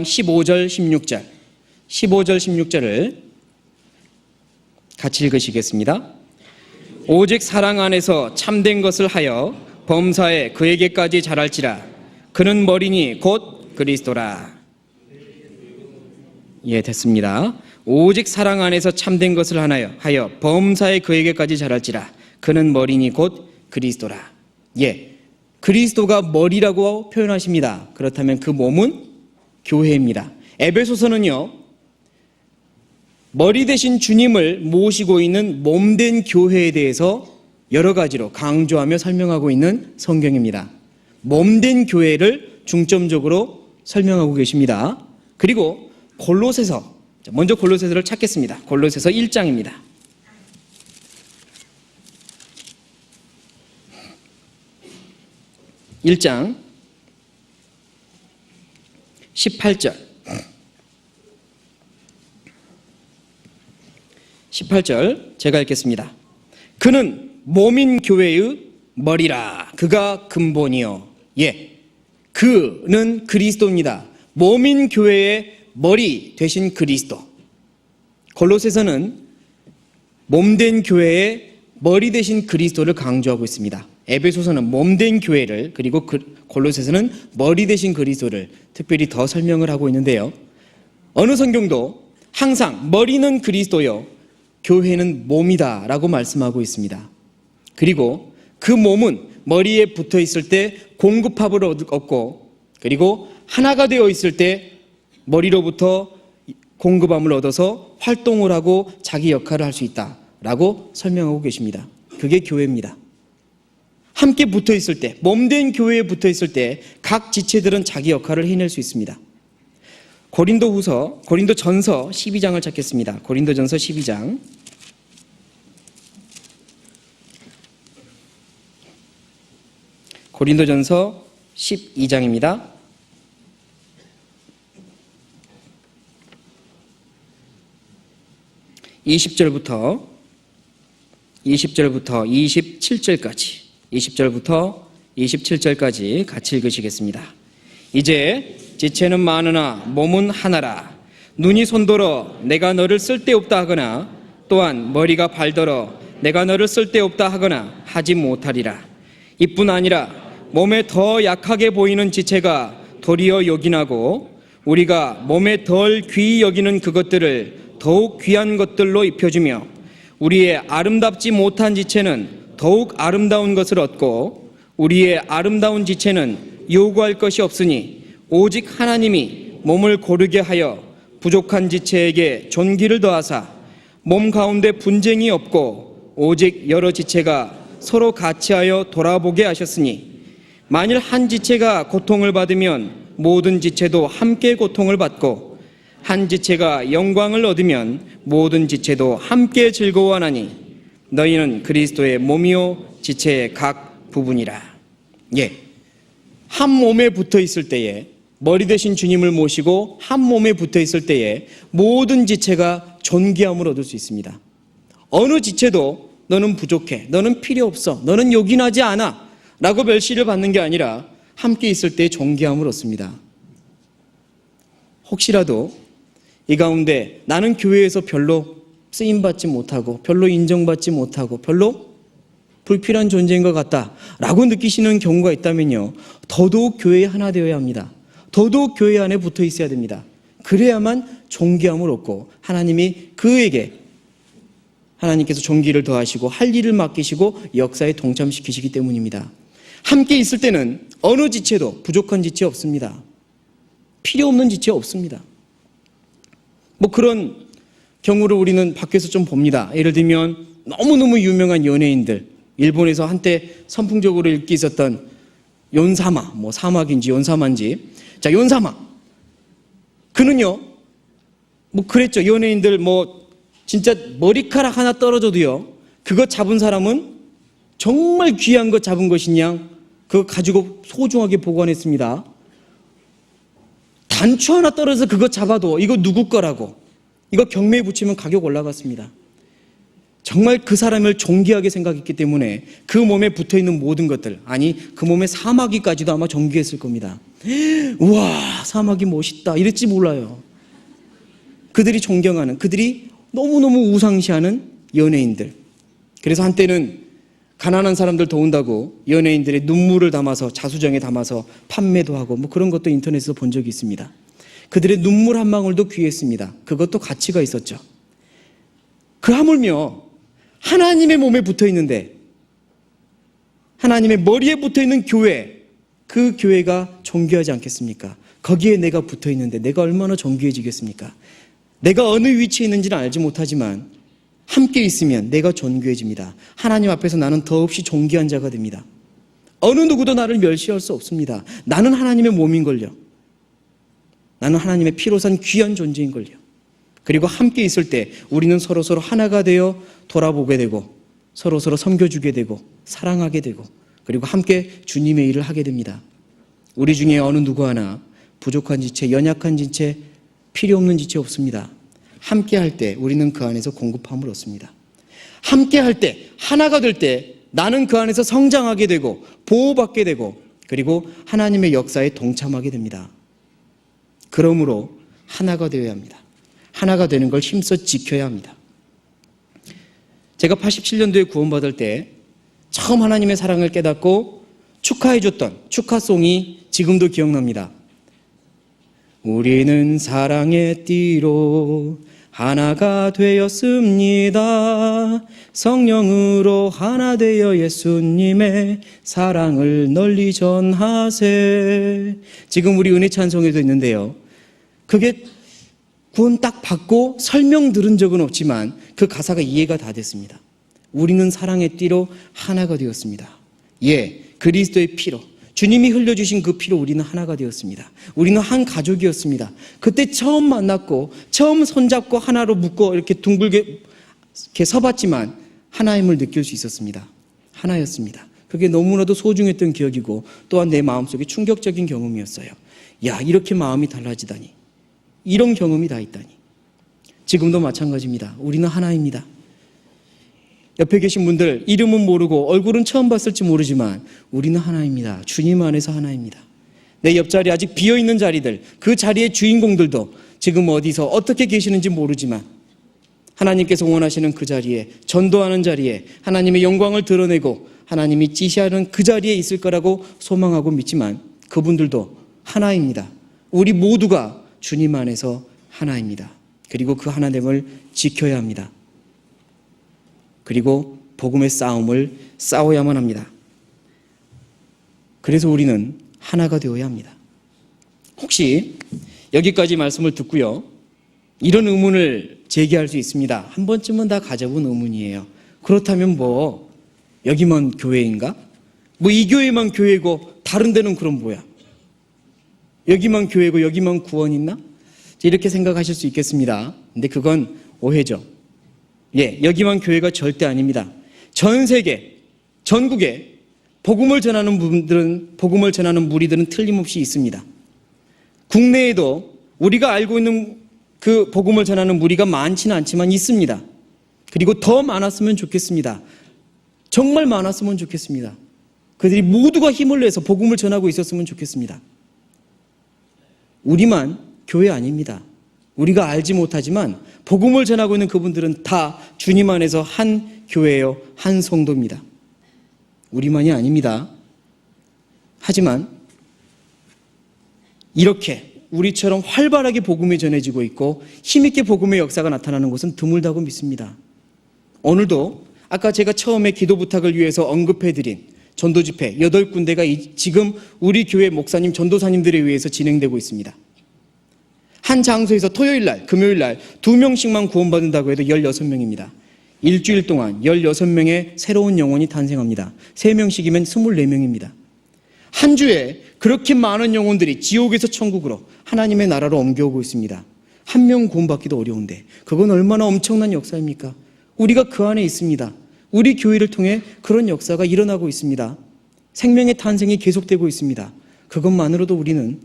15절 16절 15절 16절을 같이 읽으시겠습니다. 오직 사랑 안에서 참된 것을 하여 범사에 그에게까지 자랄지라. 그는 머리니 곧 그리스도라. 됐습니다. 오직 사랑 안에서 참된 것을 하여 범사에 그에게까지 자랄지라. 그는 머리니 곧 그리스도라. 그리스도가 머리라고 표현하십니다. 그렇다면 그 몸은 교회입니다. 에베소서는요, 머리 대신 주님을 모시고 있는 몸된 교회에 대해서 여러 가지로 강조하며 설명하고 있는 성경입니다. 몸된 교회를 중점적으로 설명하고 계십니다. 그리고 골로새서, 먼저 골로새서를 찾겠습니다. 골로새서 1장입니다. 1장 18절 18절 제가 읽겠습니다. 그는 몸인 교회의 머리라. 그가 근본이요. 그는 그리스도입니다. 몸인 교회의 머리 되신 그리스도. 골로새서는 몸된 교회의 머리 되신 그리스도를 강조하고 있습니다. 에베소서는 몸된 교회를, 그리고 골로새서는 머리 되신 그리스도를 특별히 더 설명을 하고 있는데요. 어느 성경도 항상 머리는 그리스도요, 교회는 몸이다 라고 말씀하고 있습니다. 그리고 그 몸은 머리에 붙어 있을 때 공급합을 얻고, 그리고 하나가 되어 있을 때 머리로부터 공급함을 얻어서 활동을 하고 자기 역할을 할 수 있다라고 설명하고 계십니다. 그게 교회입니다. 함께 붙어 있을 때, 몸된 교회에 붙어 있을 때 각 지체들은 자기 역할을 해낼 수 있습니다. 고린도전서 12장을 찾겠습니다. 고린도전서 12장. 고린도전서 12장입니다. 20절부터 27절까지 같이 읽으시겠습니다. 이제 지체는 많으나 몸은 하나라. 눈이 손더러 내가 너를 쓸데없다 하거나, 또한 머리가 발더러 내가 너를 쓸데없다 하거나 하지 못하리라. 이뿐 아니라 몸에 더 약하게 보이는 지체가 도리어 요긴하고, 우리가 몸에 덜 귀히 여기는 그것들을 더욱 귀한 것들로 입혀주며, 우리의 아름답지 못한 지체는 더욱 아름다운 것을 얻고, 우리의 아름다운 지체는 요구할 것이 없으니 오직 하나님이 몸을 고르게 하여 부족한 지체에게 존귀를 더하사 몸 가운데 분쟁이 없고 오직 여러 지체가 서로 같이하여 돌아보게 하셨으니, 만일 한 지체가 고통을 받으면 모든 지체도 함께 고통을 받고, 한 지체가 영광을 얻으면 모든 지체도 함께 즐거워하나니 너희는 그리스도의 몸이요 지체의 각 부분이라. 한 몸에 붙어 있을 때에, 머리 대신 주님을 모시고 한 몸에 붙어 있을 때에 모든 지체가 존귀함을 얻을 수 있습니다. 어느 지체도 너는 부족해, 너는 필요 없어, 너는 요긴하지 않아 라고 멸시를 받는 게 아니라 함께 있을 때 존귀함을 얻습니다. 혹시라도 이 가운데 나는 교회에서 별로 쓰임받지 못하고 별로 인정받지 못하고 별로 불필요한 존재인 것 같다라고 느끼시는 경우가 있다면요, 더더욱 교회에 하나 되어야 합니다. 더더욱 교회 안에 붙어 있어야 됩니다. 그래야만 존귀함을 얻고 하나님이 그에게, 하나님께서 존귀를 더하시고 할 일을 맡기시고 역사에 동참시키시기 때문입니다. 함께 있을 때는 어느 지체도 부족한 지체 없습니다. 필요 없는 지체 없습니다. 그런 경우를 우리는 밖에서 좀 봅니다. 예를 들면 너무너무 유명한 연예인들, 일본에서 한때 선풍적으로 인기 있었던 연사마, 사막인지 연사마인지, 자, 연사마. 그는요, 그랬죠. 연예인들 진짜 머리카락 하나 떨어져도요, 그거 잡은 사람은 정말 귀한 거 잡은 것이냐, 그거 가지고 소중하게 보관했습니다. 단추 하나 떨어져서 그거 잡아도 이거 누구 거라고, 이거 경매에 붙이면 가격 올라갔습니다. 정말 그 사람을 존귀하게 생각했기 때문에 그 몸에 붙어있는 모든 것들, 아니 그 몸에 사마귀까지도 아마 존귀했을 겁니다. 우와, 사마귀 멋있다 이랬지 몰라요. 그들이 존경하는, 그들이 너무너무 우상시하는 연예인들. 그래서 한때는 가난한 사람들 도운다고 연예인들의 눈물을 담아서 자수정에 담아서 판매도 하고 그런 것도 인터넷에서 본 적이 있습니다. 그들의 눈물 한 방울도 귀했습니다. 그것도 가치가 있었죠. 그 하물며 하나님의 몸에 붙어 있는데, 하나님의 머리에 붙어 있는 교회, 그 교회가 존귀하지 않겠습니까? 거기에 내가 붙어 있는데 내가 얼마나 존귀해지겠습니까? 내가 어느 위치에 있는지는 알지 못하지만 함께 있으면 내가 존귀해집니다. 하나님 앞에서 나는 더없이 존귀한 자가 됩니다. 어느 누구도 나를 멸시할 수 없습니다. 나는 하나님의 몸인걸요. 나는 하나님의 피로 산 귀한 존재인걸요. 그리고 함께 있을 때 우리는 서로서로 하나가 되어 돌아보게 되고 서로서로 섬겨주게 되고 사랑하게 되고 그리고 함께 주님의 일을 하게 됩니다. 우리 중에 어느 누구 하나 부족한 지체, 연약한 지체, 필요 없는 지체 없습니다. 함께 할 때 우리는 그 안에서 공급함을 얻습니다. 함께 할 때, 하나가 될 때 나는 그 안에서 성장하게 되고 보호받게 되고 그리고 하나님의 역사에 동참하게 됩니다. 그러므로 하나가 되어야 합니다. 하나가 되는 걸 힘써 지켜야 합니다. 제가 87년도에 구원받을 때 처음 하나님의 사랑을 깨닫고 축하해줬던 축하송이 지금도 기억납니다. 우리는 사랑의 띠로 하나가 되었습니다. 성령으로 하나 되어 예수님의 사랑을 널리 전하세. 지금 우리 은혜 찬송에도 있는데요. 그게 구원 딱 받고 설명 들은 적은 없지만 그 가사가 이해가 다 됐습니다. 우리는 사랑의 띠로 하나가 되었습니다. 예, 그리스도의 피로, 주님이 흘려주신 그 피로 우리는 하나가 되었습니다. 우리는 한 가족이었습니다. 그때 처음 만났고 처음 손잡고 하나로 묶고 이렇게 둥글게 이렇게 서봤지만 하나임을 느낄 수 있었습니다. 하나였습니다. 그게 너무나도 소중했던 기억이고 또한 내 마음속에 충격적인 경험이었어요. 야, 이렇게 마음이 달라지다니. 이런 경험이 다 있다니. 지금도 마찬가지입니다. 우리는 하나입니다. 옆에 계신 분들 이름은 모르고 얼굴은 처음 봤을지 모르지만 우리는 하나입니다. 주님 안에서 하나입니다. 내 옆자리 아직 비어있는 자리들, 그 자리의 주인공들도 지금 어디서 어떻게 계시는지 모르지만 하나님께서 원하시는 그 자리에, 전도하는 자리에 하나님의 영광을 드러내고 하나님이 지시하는 그 자리에 있을 거라고 소망하고 믿지만 그분들도 하나입니다. 우리 모두가 주님 안에서 하나입니다. 그리고 그 하나됨을 지켜야 합니다. 그리고 복음의 싸움을 싸워야만 합니다. 그래서 우리는 하나가 되어야 합니다. 혹시 여기까지 말씀을 듣고요, 이런 의문을 제기할 수 있습니다. 한 번쯤은 다 가져본 의문이에요. 그렇다면 뭐 여기만 교회인가? 뭐 이 교회만 교회고 다른 데는 그럼 뭐야? 여기만 교회고 여기만 구원 있나? 이렇게 생각하실 수 있겠습니다. 근데 그건 오해죠. 예, 여기만 교회가 절대 아닙니다. 전 세계, 전국에 복음을 전하는 분들은, 복음을 전하는 무리들은 틀림없이 있습니다. 국내에도 우리가 알고 있는 그 복음을 전하는 무리가 많지는 않지만 있습니다. 그리고 더 많았으면 좋겠습니다. 정말 많았으면 좋겠습니다. 그들이 모두가 힘을 내서 복음을 전하고 있었으면 좋겠습니다. 우리만 교회 아닙니다. 우리가 알지 못하지만 복음을 전하고 있는 그분들은 다 주님 안에서 한 교회요, 한 성도입니다. 우리만이 아닙니다. 하지만 이렇게 우리처럼 활발하게 복음이 전해지고 있고 힘있게 복음의 역사가 나타나는 곳은 드물다고 믿습니다. 오늘도 아까 제가 처음에 기도 부탁을 위해서 언급해드린 전도집회 8군데가 지금 우리 교회 목사님, 전도사님들에 의해서 진행되고 있습니다. 한 장소에서 토요일날, 금요일날 2명씩만 구원받는다고 해도 16명입니다. 일주일 동안 16명의 새로운 영혼이 탄생합니다. 3명씩이면 24명입니다. 한 주에 그렇게 많은 영혼들이 지옥에서 천국으로 하나님의 나라로 옮겨오고 있습니다. 한 명 구원받기도 어려운데 그건 얼마나 엄청난 역사입니까? 우리가 그 안에 있습니다. 우리 교회를 통해 그런 역사가 일어나고 있습니다. 생명의 탄생이 계속되고 있습니다. 그것만으로도 우리는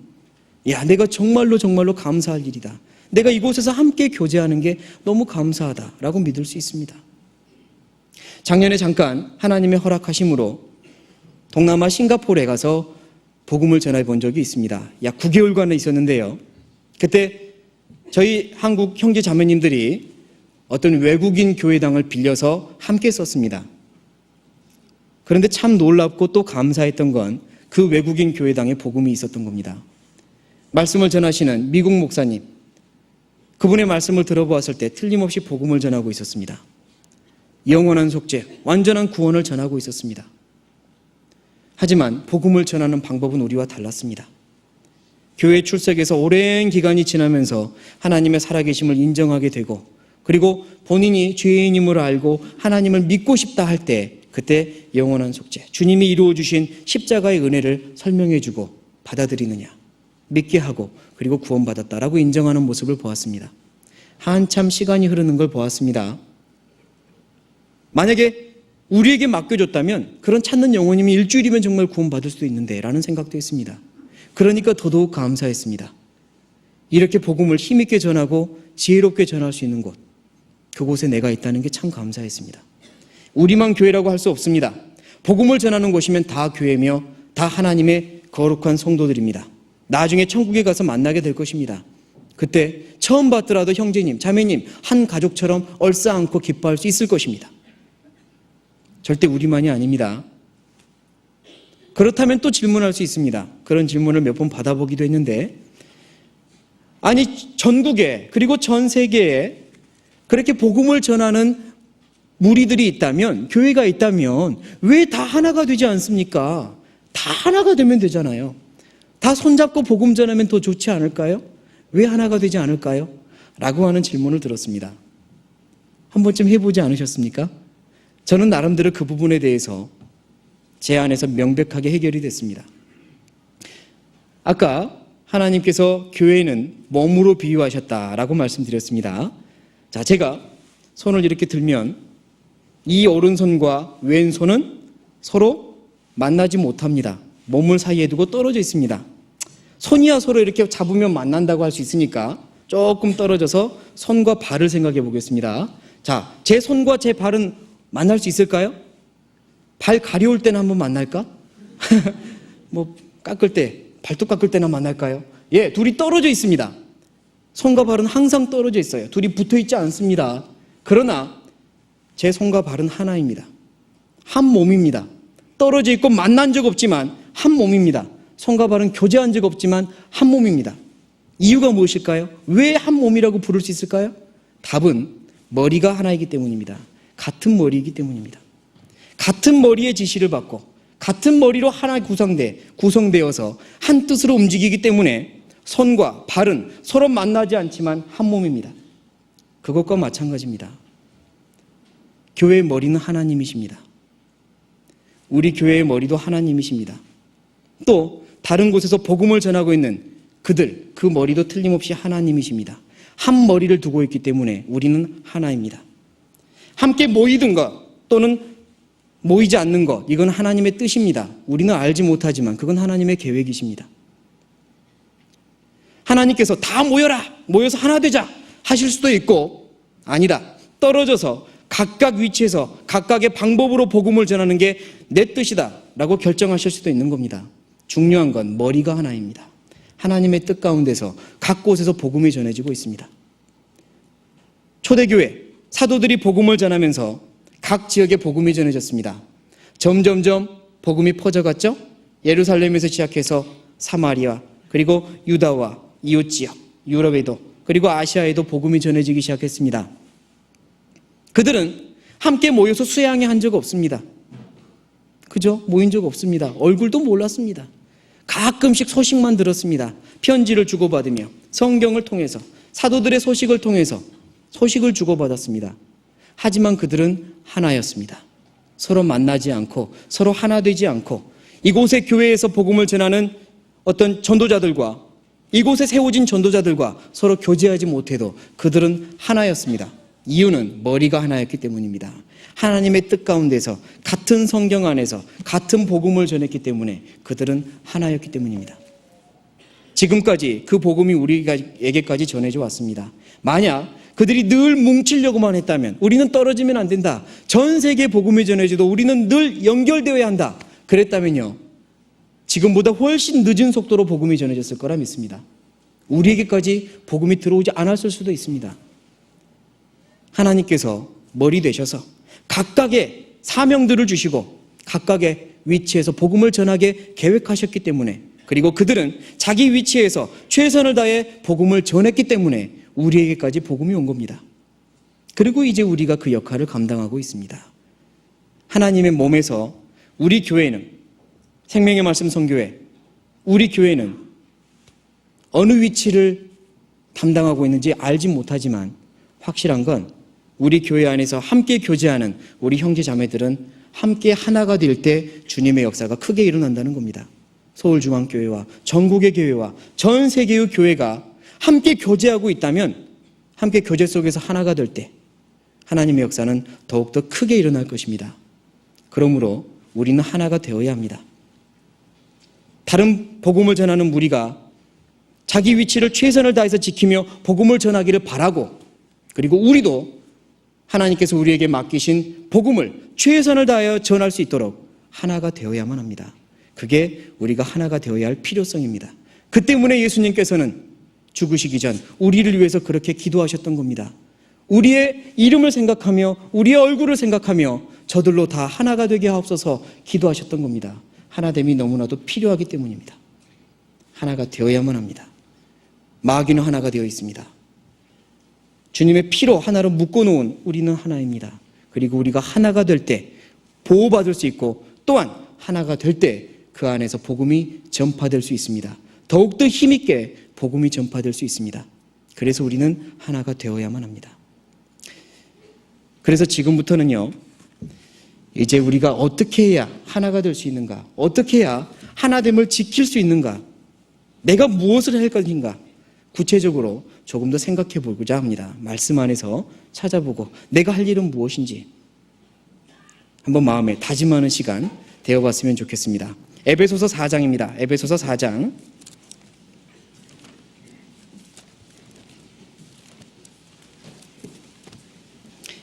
내가 정말로 감사할 일이다. 내가 이곳에서 함께 교제하는 게 너무 감사하다라고 믿을 수 있습니다. 작년에 잠깐 하나님의 허락하심으로 동남아 싱가포르에 가서 복음을 전해 본 적이 있습니다. 약 9개월간 있었는데요. 그때 저희 한국 형제 자매님들이 어떤 외국인 교회당을 빌려서 함께 썼습니다. 그런데 참 놀랍고 또 감사했던 건 그 외국인 교회당에 복음이 있었던 겁니다. 말씀을 전하시는 미국 목사님, 그분의 말씀을 들어보았을 때 틀림없이 복음을 전하고 있었습니다. 영원한 속죄, 완전한 구원을 전하고 있었습니다. 하지만 복음을 전하는 방법은 우리와 달랐습니다. 교회 출석에서 오랜 기간이 지나면서 하나님의 살아계심을 인정하게 되고, 그리고 본인이 죄인임을 알고 하나님을 믿고 싶다 할 때, 그때 영원한 속죄, 주님이 이루어 주신 십자가의 은혜를 설명해 주고 받아들이느냐, 믿게 하고 그리고 구원받았다라고 인정하는 모습을 보았습니다. 한참 시간이 흐르는 걸 보았습니다. 만약에 우리에게 맡겨줬다면 그런 찾는 영혼이면 일주일이면 정말 구원받을 수도 있는데 라는 생각도 했습니다. 그러니까 더더욱 감사했습니다. 이렇게 복음을 힘있게 전하고 지혜롭게 전할 수 있는 곳, 그곳에 내가 있다는 게 참 감사했습니다. 우리만 교회라고 할 수 없습니다. 복음을 전하는 곳이면 다 교회며 다 하나님의 거룩한 성도들입니다. 나중에 천국에 가서 만나게 될 것입니다. 그때 처음 봤더라도 형제님, 자매님, 한 가족처럼 얼싸안고 기뻐할 수 있을 것입니다. 절대 우리만이 아닙니다. 그렇다면 또 질문할 수 있습니다. 그런 질문을 몇 번 받아보기도 했는데, 아니 전국에 그리고 전 세계에 그렇게 복음을 전하는 무리들이 있다면, 교회가 있다면 왜 다 하나가 되지 않습니까? 다 하나가 되면 되잖아요. 다 손잡고 복음 전하면 더 좋지 않을까요? 왜 하나가 되지 않을까요? 라고 하는 질문을 들었습니다. 한 번쯤 해보지 않으셨습니까? 저는 나름대로 그 부분에 대해서 제 안에서 명백하게 해결이 됐습니다. 아까 하나님께서 교회는 몸으로 비유하셨다라고 말씀드렸습니다. 자, 제가 손을 이렇게 들면 이 오른손과 왼손은 서로 만나지 못합니다. 몸을 사이에 두고 떨어져 있습니다. 손이야 서로 이렇게 잡으면 만난다고 할 수 있으니까 조금 떨어져서 손과 발을 생각해 보겠습니다. 자, 제 손과 제 발은 만날 수 있을까요? 발 가려울 때는 한번 만날까? 뭐 깎을 때, 발톱 깎을 때나 만날까요? 예, 둘이 떨어져 있습니다. 손과 발은 항상 떨어져 있어요. 둘이 붙어 있지 않습니다. 그러나 제 손과 발은 하나입니다. 한 몸입니다. 떨어져 있고 만난 적 없지만 한 몸입니다. 손과 발은 교제한 적 없지만 한 몸입니다. 이유가 무엇일까요? 왜 한 몸이라고 부를 수 있을까요? 답은 머리가 하나이기 때문입니다. 같은 머리이기 때문입니다. 같은 머리의 지시를 받고 같은 머리로 하나 구성되어서 한 뜻으로 움직이기 때문에 손과 발은 서로 만나지 않지만 한 몸입니다. 그것과 마찬가지입니다. 교회의 머리는 하나님이십니다. 우리 교회의 머리도 하나님이십니다. 또 다른 곳에서 복음을 전하고 있는 그들, 그 머리도 틀림없이 하나님이십니다. 한 머리를 두고 있기 때문에 우리는 하나입니다. 함께 모이든 것 또는 모이지 않는 것, 이건 하나님의 뜻입니다. 우리는 알지 못하지만 그건 하나님의 계획이십니다. 하나님께서 다 모여서 하나 되자 하실 수도 있고, 아니다, 떨어져서 각각 위치에서 각각의 방법으로 복음을 전하는 게 내 뜻이다 라고 결정하실 수도 있는 겁니다. 중요한 건 머리가 하나입니다. 하나님의 뜻 가운데서 각 곳에서 복음이 전해지고 있습니다. 초대교회 사도들이 복음을 전하면서 각 지역에 복음이 전해졌습니다. 점점점 복음이 퍼져갔죠. 예루살렘에서 시작해서 사마리아, 그리고 유다와 이웃 지역, 유럽에도, 그리고 아시아에도 복음이 전해지기 시작했습니다. 그들은 함께 모여서 수양회 한 적 없습니다. 그죠? 모인 적 없습니다. 얼굴도 몰랐습니다. 가끔씩 소식만 들었습니다. 편지를 주고받으며 성경을 통해서, 사도들의 소식을 통해서 소식을 주고받았습니다. 하지만 그들은 하나였습니다. 서로 만나지 않고 서로 하나 되지 않고 이곳의 교회에서 복음을 전하는 어떤 전도자들과 이곳에 세워진 전도자들과 서로 교제하지 못해도 그들은 하나였습니다. 이유는 머리가 하나였기 때문입니다. 하나님의 뜻 가운데서 같은 성경 안에서 같은 복음을 전했기 때문에 그들은 하나였기 때문입니다. 지금까지 그 복음이 우리에게까지 전해져 왔습니다. 만약 그들이 늘 뭉치려고만 했다면, 우리는 떨어지면 안 된다, 전 세계에 복음이 전해져도 우리는 늘 연결되어야 한다, 그랬다면요, 지금보다 훨씬 늦은 속도로 복음이 전해졌을 거라 믿습니다. 우리에게까지 복음이 들어오지 않았을 수도 있습니다. 하나님께서 머리 되셔서 각각의 사명들을 주시고 각각의 위치에서 복음을 전하게 계획하셨기 때문에, 그리고 그들은 자기 위치에서 최선을 다해 복음을 전했기 때문에 우리에게까지 복음이 온 겁니다. 그리고 이제 우리가 그 역할을 감당하고 있습니다. 하나님의 몸에서 우리 교회는, 생명의 말씀 선교회, 우리 교회는 어느 위치를 담당하고 있는지 알지 못하지만 확실한 건 우리 교회 안에서 함께 교제하는 우리 형제 자매들은 함께 하나가 될 때 주님의 역사가 크게 일어난다는 겁니다. 서울중앙교회와 전국의 교회와 전 세계의 교회가 함께 교제하고 있다면 함께 교제 속에서 하나가 될 때 하나님의 역사는 더욱더 크게 일어날 것입니다. 그러므로 우리는 하나가 되어야 합니다. 다른 복음을 전하는 무리가 자기 위치를 최선을 다해서 지키며 복음을 전하기를 바라고, 그리고 우리도 하나님께서 우리에게 맡기신 복음을 최선을 다하여 전할 수 있도록 하나가 되어야만 합니다. 그게 우리가 하나가 되어야 할 필요성입니다. 그 때문에 예수님께서는 죽으시기 전 우리를 위해서 그렇게 기도하셨던 겁니다. 우리의 이름을 생각하며 우리의 얼굴을 생각하며 저들로 다 하나가 되게 하옵소서 기도하셨던 겁니다. 하나됨이 너무나도 필요하기 때문입니다. 하나가 되어야만 합니다. 마귀는 하나가 되어 있습니다. 주님의 피로 하나로 묶어놓은 우리는 하나입니다. 그리고 우리가 하나가 될 때 보호받을 수 있고, 또한 하나가 될 때 그 안에서 복음이 전파될 수 있습니다. 더욱더 힘있게 복음이 전파될 수 있습니다. 그래서 우리는 하나가 되어야만 합니다. 그래서 지금부터는요, 이제 우리가 어떻게 해야 하나가 될 수 있는가, 어떻게 해야 하나됨을 지킬 수 있는가, 내가 무엇을 할 것인가, 구체적으로 조금 더 생각해 보고자 합니다. 말씀 안에서 찾아보고 내가 할 일은 무엇인지 한번 마음에 다짐하는 시간 되어봤으면 좋겠습니다. 에베소서 4장입니다. 에베소서 4장.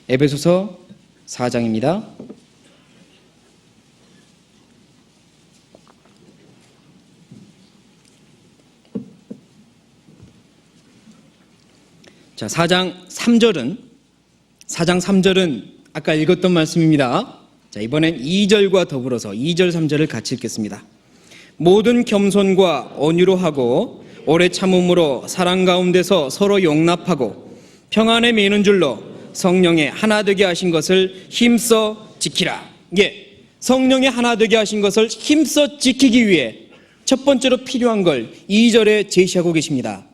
에베소서 4장입니다. 자, 4장 3절은 아까 읽었던 말씀입니다. 자, 이번엔 2절과 더불어서 2절, 3절을 같이 읽겠습니다. 모든 겸손과 온유로 하고 오래 참음으로 사랑 가운데서 서로 용납하고 평안에 매는 줄로 성령의 하나 되게 하신 것을 힘써 지키라. 예, 성령의 하나 되게 하신 것을 힘써 지키기 위해 첫 번째로 필요한 걸 2절에 제시하고 계십니다.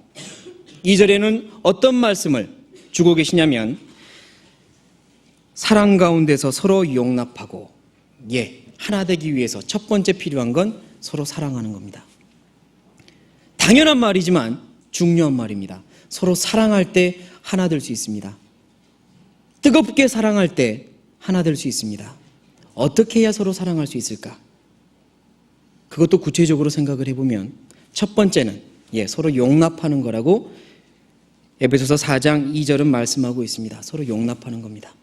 2절에는 어떤 말씀을 주고 계시냐면 사랑 가운데서 서로 용납하고, 예, 하나 되기 위해서 첫 번째 필요한 건 서로 사랑하는 겁니다. 당연한 말이지만 중요한 말입니다. 서로 사랑할 때 하나 될 수 있습니다. 뜨겁게 사랑할 때 하나 될 수 있습니다. 어떻게 해야 서로 사랑할 수 있을까? 그것도 구체적으로 생각을 해보면 첫 번째는 서로 용납하는 거라고 에베소서 4장 2절은 말씀하고 있습니다. 서로 용납하는 겁니다.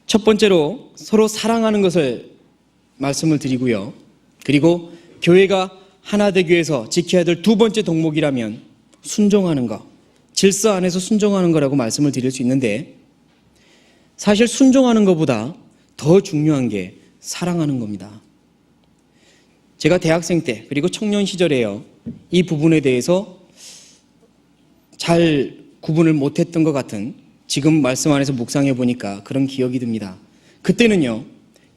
첫 번째로 서로 사랑하는 것을 말씀을 드리고요. 그리고 교회가 하나 되기 위해서 지켜야 될 두 번째 덕목이라면 순종하는 것, 질서 안에서 순종하는 거라고 말씀을 드릴 수 있는데, 사실 순종하는 것보다 더 중요한 게 사랑하는 겁니다. 제가 대학생 때 그리고 청년 시절에요, 이 부분에 대해서 잘 구분을 못했던 것 같은, 지금 말씀 안에서 묵상해 보니까 그런 기억이 듭니다. 그때는요,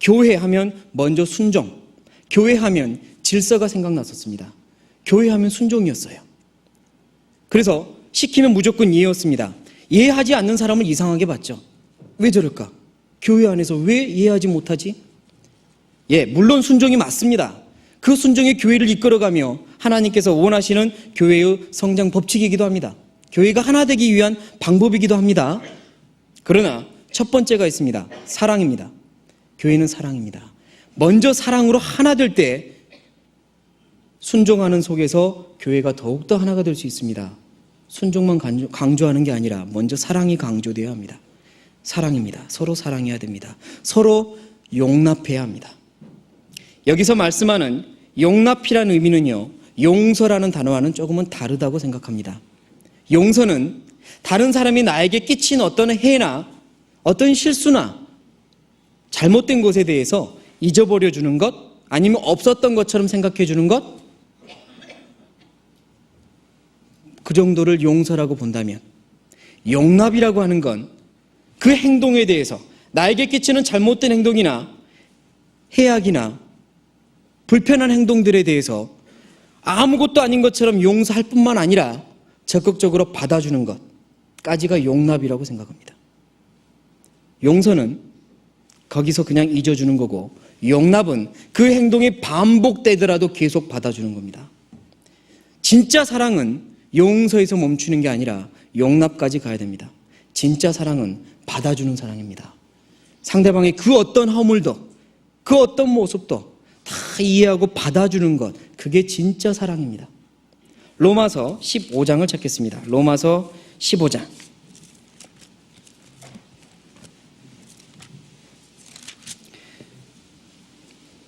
교회 하면 먼저 순종, 교회 하면 질서가 생각났었습니다. 교회 하면 순종이었어요. 그래서 시키면 무조건 이해였습니다. 이해하지 않는 사람을 이상하게 봤죠. 왜 저럴까? 교회 안에서 왜 이해하지 못하지? 물론 순종이 맞습니다. 그 순종이 교회를 이끌어가며 하나님께서 원하시는 교회의 성장 법칙이기도 합니다. 교회가 하나 되기 위한 방법이기도 합니다. 그러나 첫 번째가 있습니다. 사랑입니다. 교회는 사랑입니다. 먼저 사랑으로 하나 될 때 순종하는 속에서 교회가 더욱더 하나가 될 수 있습니다. 순종만 강조하는 게 아니라 먼저 사랑이 강조되어야 합니다. 사랑입니다. 서로 사랑해야 됩니다. 서로 용납해야 합니다. 여기서 말씀하는 용납이라는 의미는요, 용서라는 단어와는 조금은 다르다고 생각합니다. 용서는 다른 사람이 나에게 끼친 어떤 해나 어떤 실수나 잘못된 것에 대해서 잊어버려 주는 것, 아니면 없었던 것처럼 생각해 주는 것, 그 정도를 용서라고 본다면, 용납이라고 하는 건 그 행동에 대해서, 나에게 끼치는 잘못된 행동이나 해악이나 불편한 행동들에 대해서 아무것도 아닌 것처럼 용서할 뿐만 아니라 적극적으로 받아주는 것까지가 용납이라고 생각합니다. 용서는 거기서 그냥 잊어주는 거고, 용납은 그 행동이 반복되더라도 계속 받아주는 겁니다. 진짜 사랑은 용서에서 멈추는 게 아니라 용납까지 가야 됩니다. 진짜 사랑은 받아주는 사랑입니다. 상대방의 그 어떤 허물도, 그 어떤 모습도 다 이해하고 받아주는 것, 그게 진짜 사랑입니다. 로마서 15장을 찾겠습니다. 로마서 15장.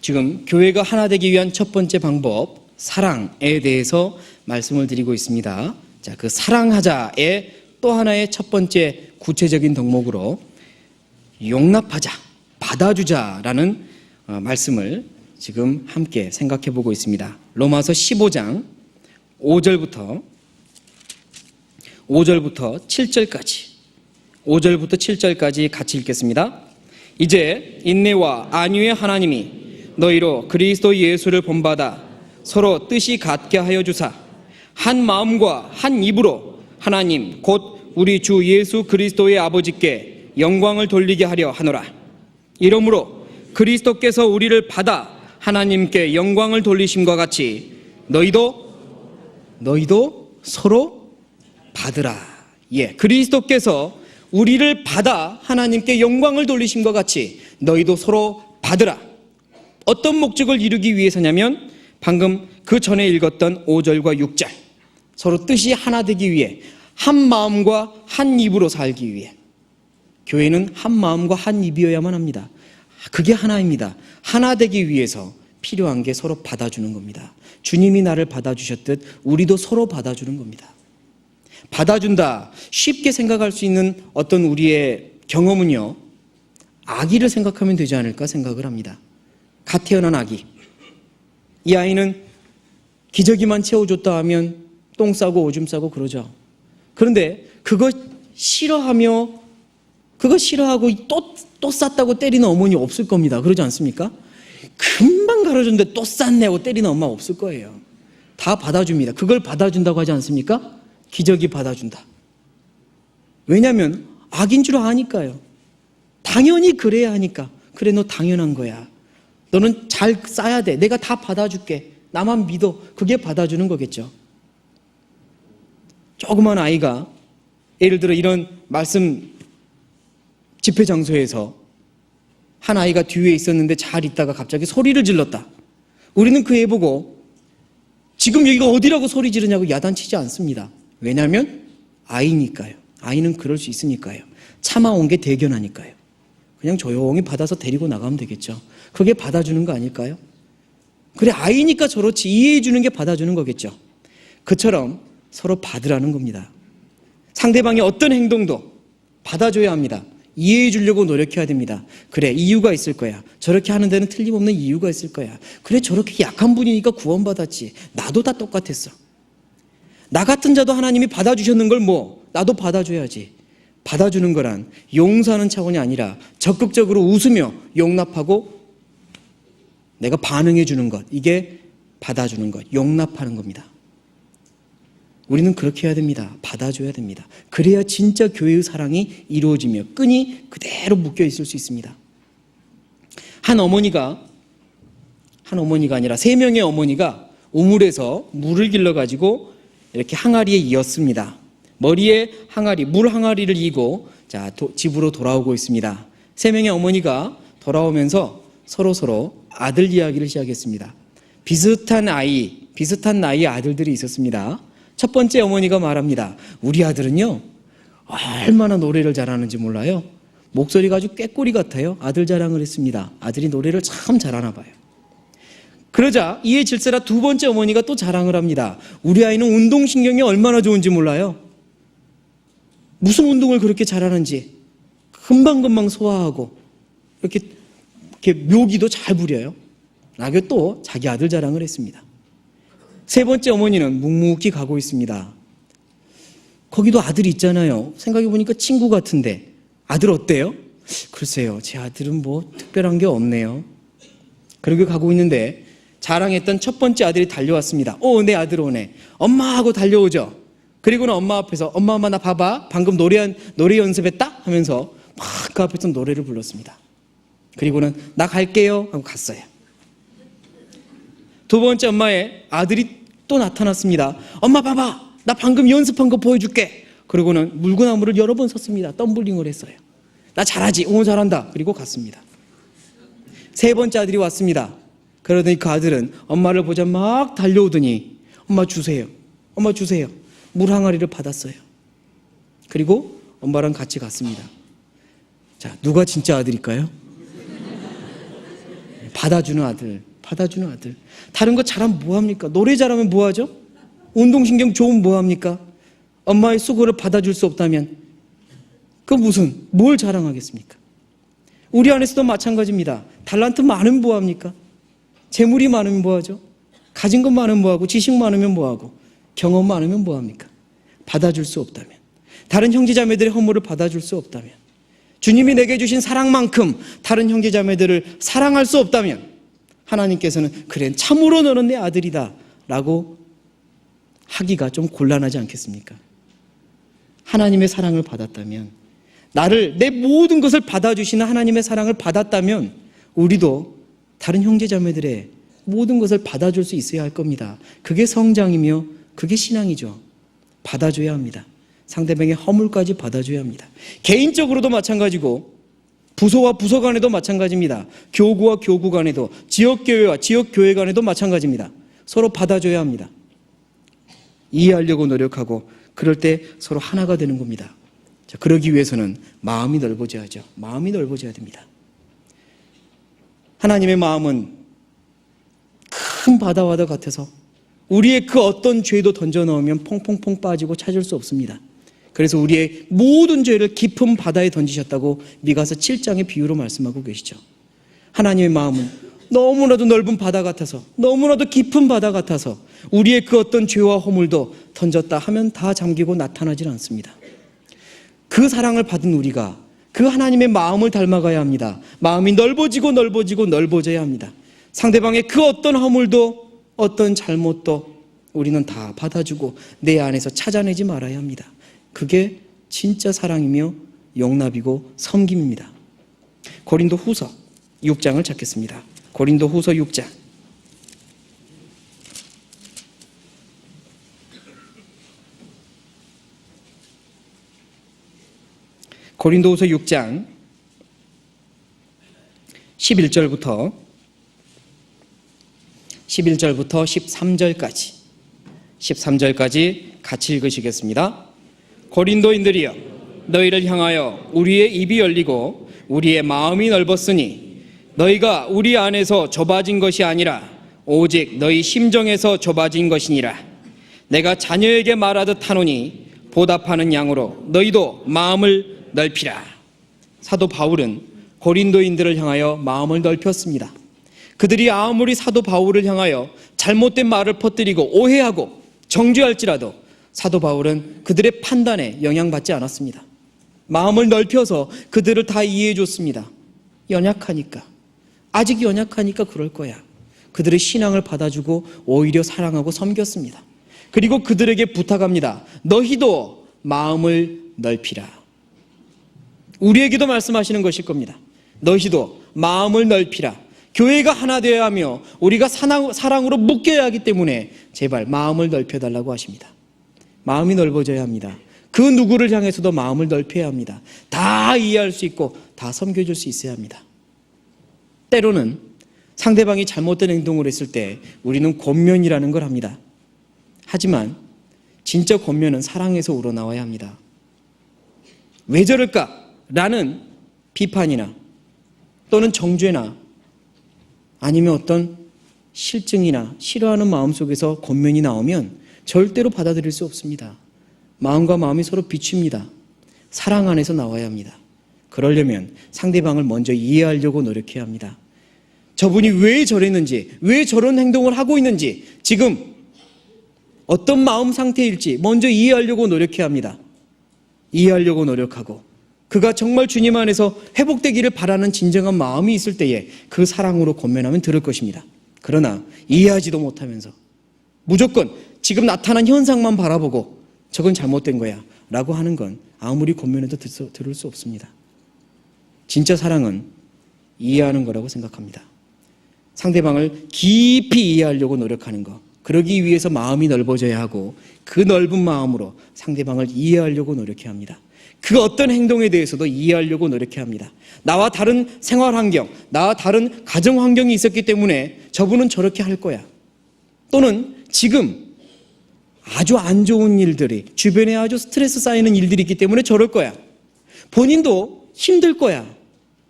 지금 교회가 하나 되기 위한 첫 번째 방법, 사랑에 대해서 말씀을 드리고 있습니다. 자, 그 사랑하자의 또 하나의 첫 번째 구체적인 덕목으로 용납하자, 받아주자라는 말씀을 지금 함께 생각해 보고 있습니다. 로마서 15장 5절부터 7절까지 같이 읽겠습니다. 이제 인내와 안위의 하나님이 너희로 그리스도 예수를 본받아 서로 뜻이 같게 하여 주사 한 마음과 한 입으로 하나님 곧 우리 주 예수 그리스도의 아버지께 영광을 돌리게 하려 하노라. 이러므로 그리스도께서 우리를 받아 하나님께 영광을 돌리심과 같이 너희도 서로 받으라. 예, 그리스도께서 우리를 받아 하나님께 영광을 돌리심과 같이 너희도 서로 받으라. 어떤 목적을 이루기 위해서냐면 방금 그 전에 읽었던 5절과 6절, 서로 뜻이 하나 되기 위해, 한 마음과 한 입으로 살기 위해. 교회는 한 마음과 한 입이어야만 합니다. 그게 하나입니다. 하나 되기 위해서 필요한 게 서로 받아주는 겁니다. 주님이 나를 받아주셨듯 우리도 서로 받아주는 겁니다. 받아준다, 쉽게 생각할 수 있는 어떤 우리의 경험은요, 아기를 생각하면 되지 않을까 생각을 합니다. 갓 태어난 아기, 이 아이는 기저귀만 채워줬다 하면 똥 싸고 오줌 싸고 그러죠. 그런데 그거 싫어하고 또 쌌다고 때리는 어머니 없을 겁니다. 그러지 않습니까? 금방 가르쳤는데 또 쌌네 하고 때리는 엄마 없을 거예요. 다 받아줍니다. 그걸 받아준다고 하지 않습니까? 기저귀 받아준다. 왜냐하면 악인 줄 아니까요. 당연히 그래야 하니까. 그래, 너 당연한 거야. 너는 잘 싸야 돼. 내가 다 받아줄게. 나만 믿어. 그게 받아주는 거겠죠. 조그만 아이가 예를 들어 이런 말씀 집회 장소에서 한 아이가 뒤에 있었는데 잘 있다가 갑자기 소리를 질렀다. 우리는 그 애 보고 지금 여기가 어디라고 소리 지르냐고 야단치지 않습니다. 왜냐하면 아이니까요. 아이는 그럴 수 있으니까요. 참아온 게 대견하니까요. 그냥 조용히 받아서 데리고 나가면 되겠죠. 그게 받아주는 거 아닐까요? 그래, 아이니까 저렇지. 이해해 주는 게 받아주는 거겠죠. 그처럼 서로 받으라는 겁니다. 상대방의 어떤 행동도 받아줘야 합니다. 이해해 주려고 노력해야 됩니다. 그래, 이유가 있을 거야. 저렇게 하는 데는 틀림없는 이유가 있을 거야. 그래, 저렇게 약한 분이니까 구원받았지. 나도 다 똑같았어. 나 같은 자도 하나님이 받아주셨는 걸 나도 받아줘야지. 받아주는 거란 용서하는 차원이 아니라 적극적으로 웃으며 용납하고 내가 반응해 주는 것, 이게 받아주는 것, 용납하는 겁니다. 우리는 그렇게 해야 됩니다. 받아줘야 됩니다. 그래야 진짜 교회의 사랑이 이루어지며 끈이 그대로 묶여 있을 수 있습니다. 한 어머니가 아니라 3명의 어머니가 우물에서 물을 길러가지고 이렇게 항아리에 이었습니다. 머리에 물 항아리를 이고 집으로 돌아오고 있습니다. 3명의 어머니가 돌아오면서 서로 아들 이야기를 시작했습니다. 비슷한 나이의 아들들이 있었습니다. 첫 번째 어머니가 말합니다. 우리 아들은요, 얼마나 노래를 잘하는지 몰라요. 목소리가 아주 꾀꼬리 같아요. 아들 자랑을 했습니다. 아들이 노래를 참 잘하나 봐요. 그러자 이에 질세라 두 번째 어머니가 또 자랑을 합니다. 우리 아이는 운동신경이 얼마나 좋은지 몰라요. 무슨 운동을 그렇게 잘하는지 금방금방 소화하고 이렇게 묘기도 잘 부려요. 라고 또 자기 아들 자랑을 했습니다. 세 번째 어머니는 묵묵히 가고 있습니다. 거기도 아들이 있잖아요. 생각해보니까 친구 같은데 아들 어때요? 글쎄요, 제 아들은 특별한 게 없네요. 그렇게 가고 있는데 자랑했던 첫 번째 아들이 달려왔습니다. 내 아들 오네. 엄마 하고 달려오죠. 그리고는 엄마 앞에서 엄마 나 봐봐. 방금 노래 연습했다 하면서 막 그 앞에서 노래를 불렀습니다. 그리고는 나 갈게요 하고 갔어요. 두 번째 엄마의 아들이 또 나타났습니다. 엄마 봐봐. 나 방금 연습한 거 보여줄게. 그리고는 물구나무를 여러 번 섰습니다. 덤블링을 했어요. 나 잘하지. 잘한다. 그리고 갔습니다. 세 번째 아들이 왔습니다. 그러더니 그 아들은 엄마를 보자 막 달려오더니 엄마 주세요. 엄마 주세요. 물 항아리를 받았어요. 그리고 엄마랑 같이 갔습니다. 자, 누가 진짜 아들일까요? 받아주는 아들. 다른 거 잘하면 뭐합니까? 노래 잘하면 뭐하죠? 운동신경 좋으면 뭐합니까? 엄마의 수고를 받아줄 수 없다면 뭘 자랑하겠습니까? 우리 안에서도 마찬가지입니다. 달란트 많으면 뭐합니까? 재물이 많으면 뭐하죠? 가진 것 많으면 뭐하고, 지식 많으면 뭐하고, 경험 많으면 뭐합니까? 받아줄 수 없다면, 다른 형제자매들의 허물을 받아줄 수 없다면, 주님이 내게 주신 사랑만큼 다른 형제자매들을 사랑할 수 없다면 하나님께서는 그래 참으로 너는 내 아들이다 라고 하기가 좀 곤란하지 않겠습니까? 하나님의 사랑을 받았다면, 내 모든 것을 받아주시는 하나님의 사랑을 받았다면 우리도 다른 형제자매들의 모든 것을 받아줄 수 있어야 할 겁니다. 그게 성장이며 그게 신앙이죠. 받아줘야 합니다. 상대방의 허물까지 받아줘야 합니다. 개인적으로도 마찬가지고 부서와 부서 간에도 마찬가지입니다. 교구와 교구 간에도, 지역교회와 지역교회 간에도 마찬가지입니다. 서로 받아줘야 합니다. 이해하려고 노력하고 그럴 때 서로 하나가 되는 겁니다. 자, 그러기 위해서는 마음이 넓어져야죠. 마음이 넓어져야 됩니다. 하나님의 마음은 큰 바다와 같아서 우리의 그 어떤 죄도 던져 넣으면 퐁퐁퐁 빠지고 찾을 수 없습니다. 그래서 우리의 모든 죄를 깊은 바다에 던지셨다고 미가서 7장의 비유로 말씀하고 계시죠. 하나님의 마음은 너무나도 넓은 바다 같아서, 너무나도 깊은 바다 같아서 우리의 그 어떤 죄와 허물도 던졌다 하면 다 잠기고 나타나질 않습니다. 그 사랑을 받은 우리가 그 하나님의 마음을 닮아가야 합니다. 마음이 넓어져야 합니다. 상대방의 그 어떤 허물도 어떤 잘못도 우리는 다 받아주고 내 안에서 찾아내지 말아야 합니다. 그게 진짜 사랑이며 용납이고 섬김입니다. 고린도 후서 6장을 찾겠습니다. 고린도 후서 6장. 고린도후서 6장 11절부터 13절까지 같이 읽으시겠습니다. 고린도인들이여, 너희를 향하여 우리의 입이 열리고 우리의 마음이 넓었으니 너희가 우리 안에서 좁아진 것이 아니라 오직 너희 심정에서 좁아진 것이니라. 내가 자녀에게 말하듯 하노니 보답하는 양으로 너희도 마음을 넓히라. 사도 바울은 고린도인들을 향하여 마음을 넓혔습니다. 그들이 아무리 사도 바울을 향하여 잘못된 말을 퍼뜨리고 오해하고 정죄할지라도 사도 바울은 그들의 판단에 영향받지 않았습니다. 마음을 넓혀서 그들을 다 이해해 줬습니다. 아직 연약하니까 그럴 거야. 그들의 신앙을 받아주고 오히려 사랑하고 섬겼습니다. 그리고 그들에게 부탁합니다. 너희도 마음을 넓히라. 우리에게도 말씀하시는 것일 겁니다. 너희도 마음을 넓히라. 교회가 하나 되어야 하며 우리가 사랑으로 묶여야 하기 때문에 제발 마음을 넓혀달라고 하십니다. 마음이 넓어져야 합니다. 그 누구를 향해서도 마음을 넓혀야 합니다. 다 이해할 수 있고 다 섬겨줄 수 있어야 합니다. 때로는 상대방이 잘못된 행동을 했을 때 우리는 권면이라는 걸 합니다. 하지만 진짜 권면은 사랑에서 우러나와야 합니다. 왜 저럴까? 라는 비판이나 또는 정죄나 아니면 어떤 실증이나 싫어하는 마음속에서 권면이 나오면 절대로 받아들일 수 없습니다. 마음과 마음이 서로 비춥니다. 사랑 안에서 나와야 합니다. 그러려면 상대방을 먼저 이해하려고 노력해야 합니다. 저분이 왜 저랬는지, 왜 저런 행동을 하고 있는지, 지금 어떤 마음 상태일지 먼저 이해하려고 노력해야 합니다. 이해하려고 노력하고 그가 정말 주님 안에서 회복되기를 바라는 진정한 마음이 있을 때에 그 사랑으로 권면하면 들을 것입니다. 그러나 이해하지도 못하면서 무조건 지금 나타난 현상만 바라보고 저건 잘못된 거야 라고 하는 건 아무리 권면해도 들을 수 없습니다. 진짜 사랑은 이해하는 거라고 생각합니다. 상대방을 깊이 이해하려고 노력하는 거, 그러기 위해서 마음이 넓어져야 하고 그 넓은 마음으로 상대방을 이해하려고 노력해야 합니다. 그 어떤 행동에 대해서도 이해하려고 노력해야 합니다. 나와 다른 생활 환경, 나와 다른 가정 환경이 있었기 때문에 저분은 저렇게 할 거야. 또는 지금 아주 안 좋은 일들이, 주변에 아주 스트레스 쌓이는 일들이 있기 때문에 저럴 거야. 본인도 힘들 거야.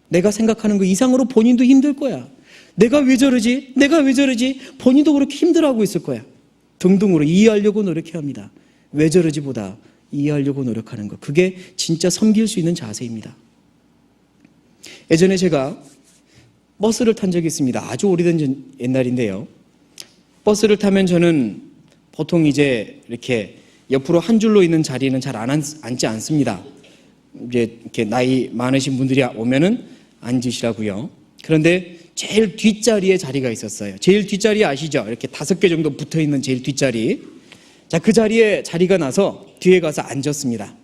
내가 생각하는 그 이상으로 본인도 힘들 거야. 내가 왜 저러지? 내가 왜 저러지? 본인도 그렇게 힘들어하고 있을 거야. 등등으로 이해하려고 노력해야 합니다. 왜 저러지 보다 이해하려고 노력하는 것. 그게 진짜 섬길 수 있는 자세입니다. 예전에 제가 버스를 탄 적이 있습니다. 아주 오래된 옛날인데요. 버스를 타면 저는 보통 이제 이렇게 옆으로 한 줄로 있는 자리는 잘 앉지 않습니다. 이제 이렇게 나이 많으신 분들이 오면은 앉으시라고요. 그런데 제일 뒷자리에 자리가 있었어요. 제일 뒷자리 아시죠? 이렇게 5개 정도 붙어 있는 제일 뒷자리. 자, 그 자리에 자리가 나서 뒤에 가서 앉았습니다.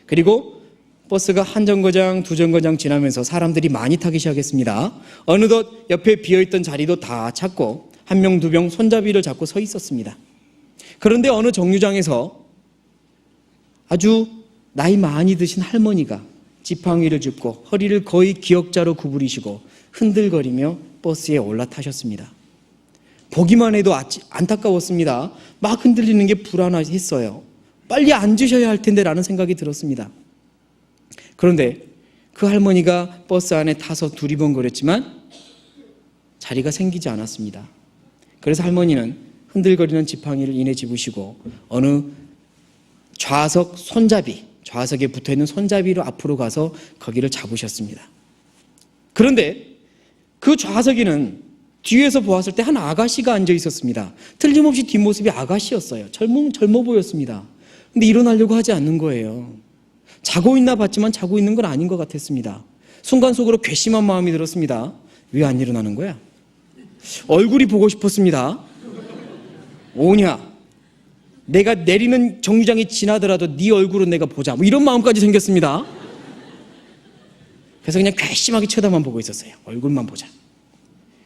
그리고 버스가 한 정거장, 두 정거장 지나면서 사람들이 많이 타기 시작했습니다. 어느덧 옆에 비어있던 자리도 다 찾고 한 명, 두 명 손잡이를 잡고 서 있었습니다. 그런데 어느 정류장에서 아주 나이 많이 드신 할머니가 지팡이를 짚고 허리를 거의 기역자로 구부리시고 흔들거리며 버스에 올라타셨습니다. 보기만 해도 안타까웠습니다. 막 흔들리는 게 불안했어요. 빨리 앉으셔야 할 텐데 라는 생각이 들었습니다. 그런데 그 할머니가 버스 안에 타서 두리번거렸지만 자리가 생기지 않았습니다. 그래서 할머니는 흔들거리는 지팡이를 이내 집으시고 어느 좌석 손잡이, 좌석에 붙어있는 손잡이로 앞으로 가서 거기를 잡으셨습니다. 그런데 그 좌석에는 뒤에서 보았을 때 한 아가씨가 앉아 있었습니다. 틀림없이 뒷모습이 아가씨였어요. 젊어 보였습니다. 근데 일어나려고 하지 않는 거예요. 자고 있나 봤지만 자고 있는 건 아닌 것 같았습니다. 순간 속으로 괘씸한 마음이 들었습니다. 왜 안 일어나는 거야? 얼굴이 보고 싶었습니다. 오냐, 내가 내리는 정류장이 지나더라도 네 얼굴은 내가 보자, 뭐 이런 마음까지 생겼습니다. 그래서 그냥 괘씸하게 쳐다만 보고 있었어요. 얼굴만 보자.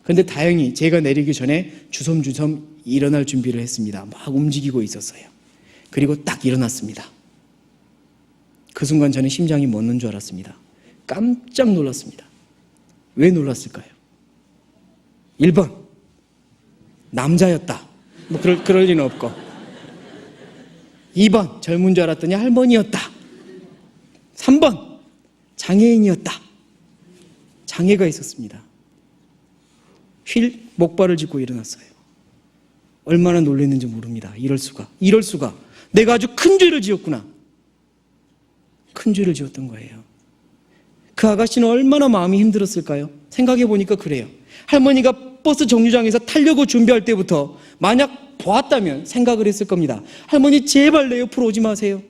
그런데 다행히 제가 내리기 전에 주섬주섬 일어날 준비를 했습니다. 막 움직이고 있었어요. 그리고 딱 일어났습니다. 그 순간 저는 심장이 멎는 줄 알았습니다. 깜짝 놀랐습니다. 왜 놀랐을까요? 1번, 남자였다. 뭐 그럴 리는 없고. 2번, 젊은 줄 알았더니 할머니였다. 3번, 장애인이었다. 장애가 있었습니다. 목발을 짚고 일어났어요. 얼마나 놀랐는지 모릅니다. 이럴 수가. 내가 아주 큰 죄를 지었구나. 큰 죄를 지었던 거예요. 그 아가씨는 얼마나 마음이 힘들었을까요? 생각해 보니까 그래요. 할머니가 버스 정류장에서 타려고 준비할 때부터 만약 보았다면 생각을 했을 겁니다. 할머니 제발 내 옆으로 오지 마세요.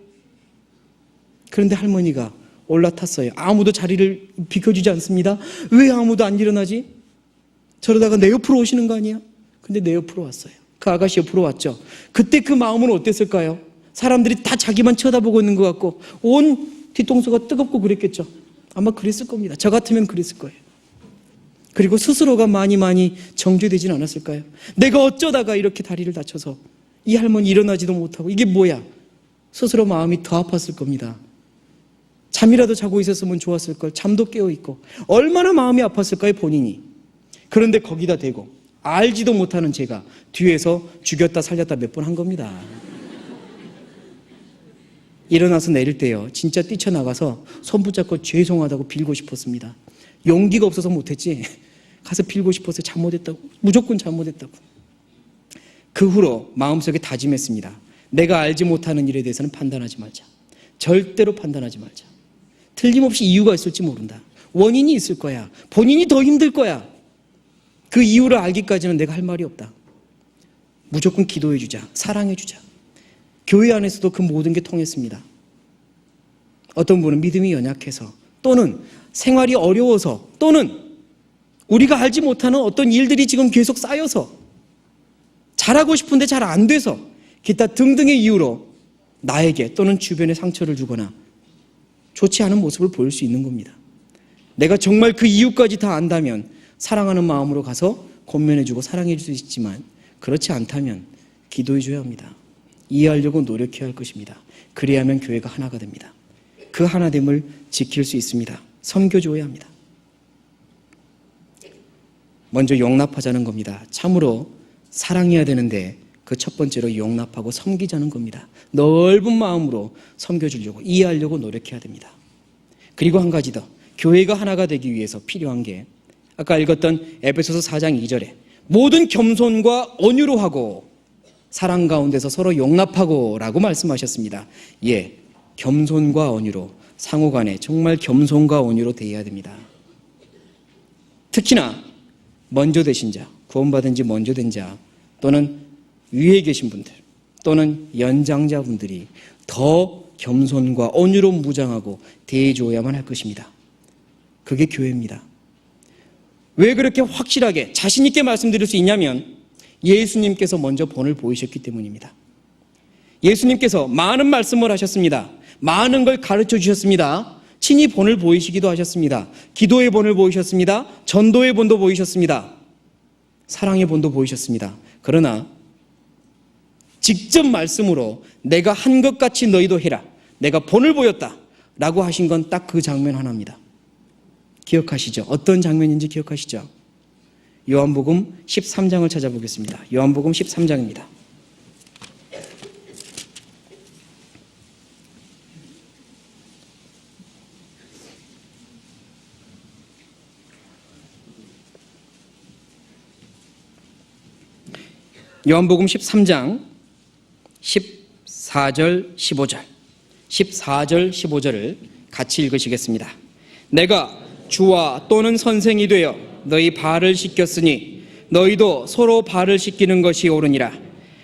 그런데 할머니가 올라탔어요. 아무도 자리를 비켜주지 않습니다. 왜 아무도 안 일어나지? 저러다가 내 옆으로 오시는 거 아니야? 근데 내 옆으로 왔어요. 그 아가씨 옆으로 왔죠. 그때 그 마음은 어땠을까요? 사람들이 다 자기만 쳐다보고 있는 것 같고 온 뒤통수가 뜨겁고 그랬겠죠. 아마 그랬을 겁니다. 저 같으면 그랬을 거예요. 그리고 스스로가 많이 정죄되진 않았을까요? 내가 어쩌다가 이렇게 다리를 다쳐서 이 할머니 일어나지도 못하고 이게 뭐야? 스스로 마음이 더 아팠을 겁니다. 잠이라도 자고 있었으면 좋았을 걸. 잠도 깨어있고 얼마나 마음이 아팠을까요, 본인이. 그런데 거기다 대고 알지도 못하는 제가 뒤에서 죽였다 살렸다 몇 번 한 겁니다. 일어나서 내릴 때요, 진짜 뛰쳐나가서 손 붙잡고 죄송하다고 빌고 싶었습니다. 용기가 없어서 못했지 가서 빌고 싶어서 잘못했다고, 무조건 잘못했다고. 그 후로 마음속에 다짐했습니다. 내가 알지 못하는 일에 대해서는 판단하지 말자. 절대로 판단하지 말자. 틀림없이 이유가 있을지 모른다. 원인이 있을 거야. 본인이 더 힘들 거야. 그 이유를 알기까지는 내가 할 말이 없다. 무조건 기도해주자. 사랑해주자. 교회 안에서도 그 모든 게 통했습니다. 어떤 분은 믿음이 연약해서, 또는 생활이 어려워서, 또는 우리가 알지 못하는 어떤 일들이 지금 계속 쌓여서 잘하고 싶은데 잘 안 돼서 기타 등등의 이유로 나에게 또는 주변에 상처를 주거나 좋지 않은 모습을 보일 수 있는 겁니다. 내가 정말 그 이유까지 다 안다면 사랑하는 마음으로 가서 권면해주고 사랑해 줄 수 있지만 그렇지 않다면 기도해 줘야 합니다. 이해하려고 노력해야 할 것입니다. 그래야만 교회가 하나가 됩니다. 그 하나됨을 지킬 수 있습니다. 섬겨줘야 합니다. 먼저 용납하자는 겁니다. 참으로 사랑해야 되는데 그 첫 번째로 용납하고 섬기자는 겁니다. 넓은 마음으로 섬겨주려고 이해하려고 노력해야 됩니다. 그리고 한 가지 더, 교회가 하나가 되기 위해서 필요한 게 아까 읽었던 에베소서 4장 2절에 모든 겸손과 온유로 하고 사랑 가운데서 서로 용납하고 라고 말씀하셨습니다. 예, 겸손과 온유로 상호간에 정말 겸손과 온유로 대해야 됩니다. 특히나 먼저 되신 자, 구원받은 지 먼저 된 자 또는 위에 계신 분들 또는 연장자분들이 더 겸손과 온유로 무장하고 대해줘야만 할 것입니다. 그게 교회입니다. 왜 그렇게 확실하게 자신 있게 말씀드릴 수 있냐면 예수님께서 먼저 본을 보이셨기 때문입니다. 예수님께서 많은 말씀을 하셨습니다. 많은 걸 가르쳐 주셨습니다. 친히 본을 보이시기도 하셨습니다. 기도의 본을 보이셨습니다. 전도의 본도 보이셨습니다. 사랑의 본도 보이셨습니다. 그러나 직접 말씀으로 내가 한 것 같이 너희도 해라. 내가 본을 보였다. 라고 하신 건 딱 그 장면 하나입니다. 기억하시죠? 어떤 장면인지 기억하시죠? 요한복음 13장을 찾아보겠습니다. 요한복음 13장입니다. 요한복음 13장 14절 15절 14절 15절을 같이 읽으시겠습니다. 내가 주와 또는 선생이 되어 너희 발을 씻겼으니 너희도 서로 발을 씻기는 것이 옳으니라.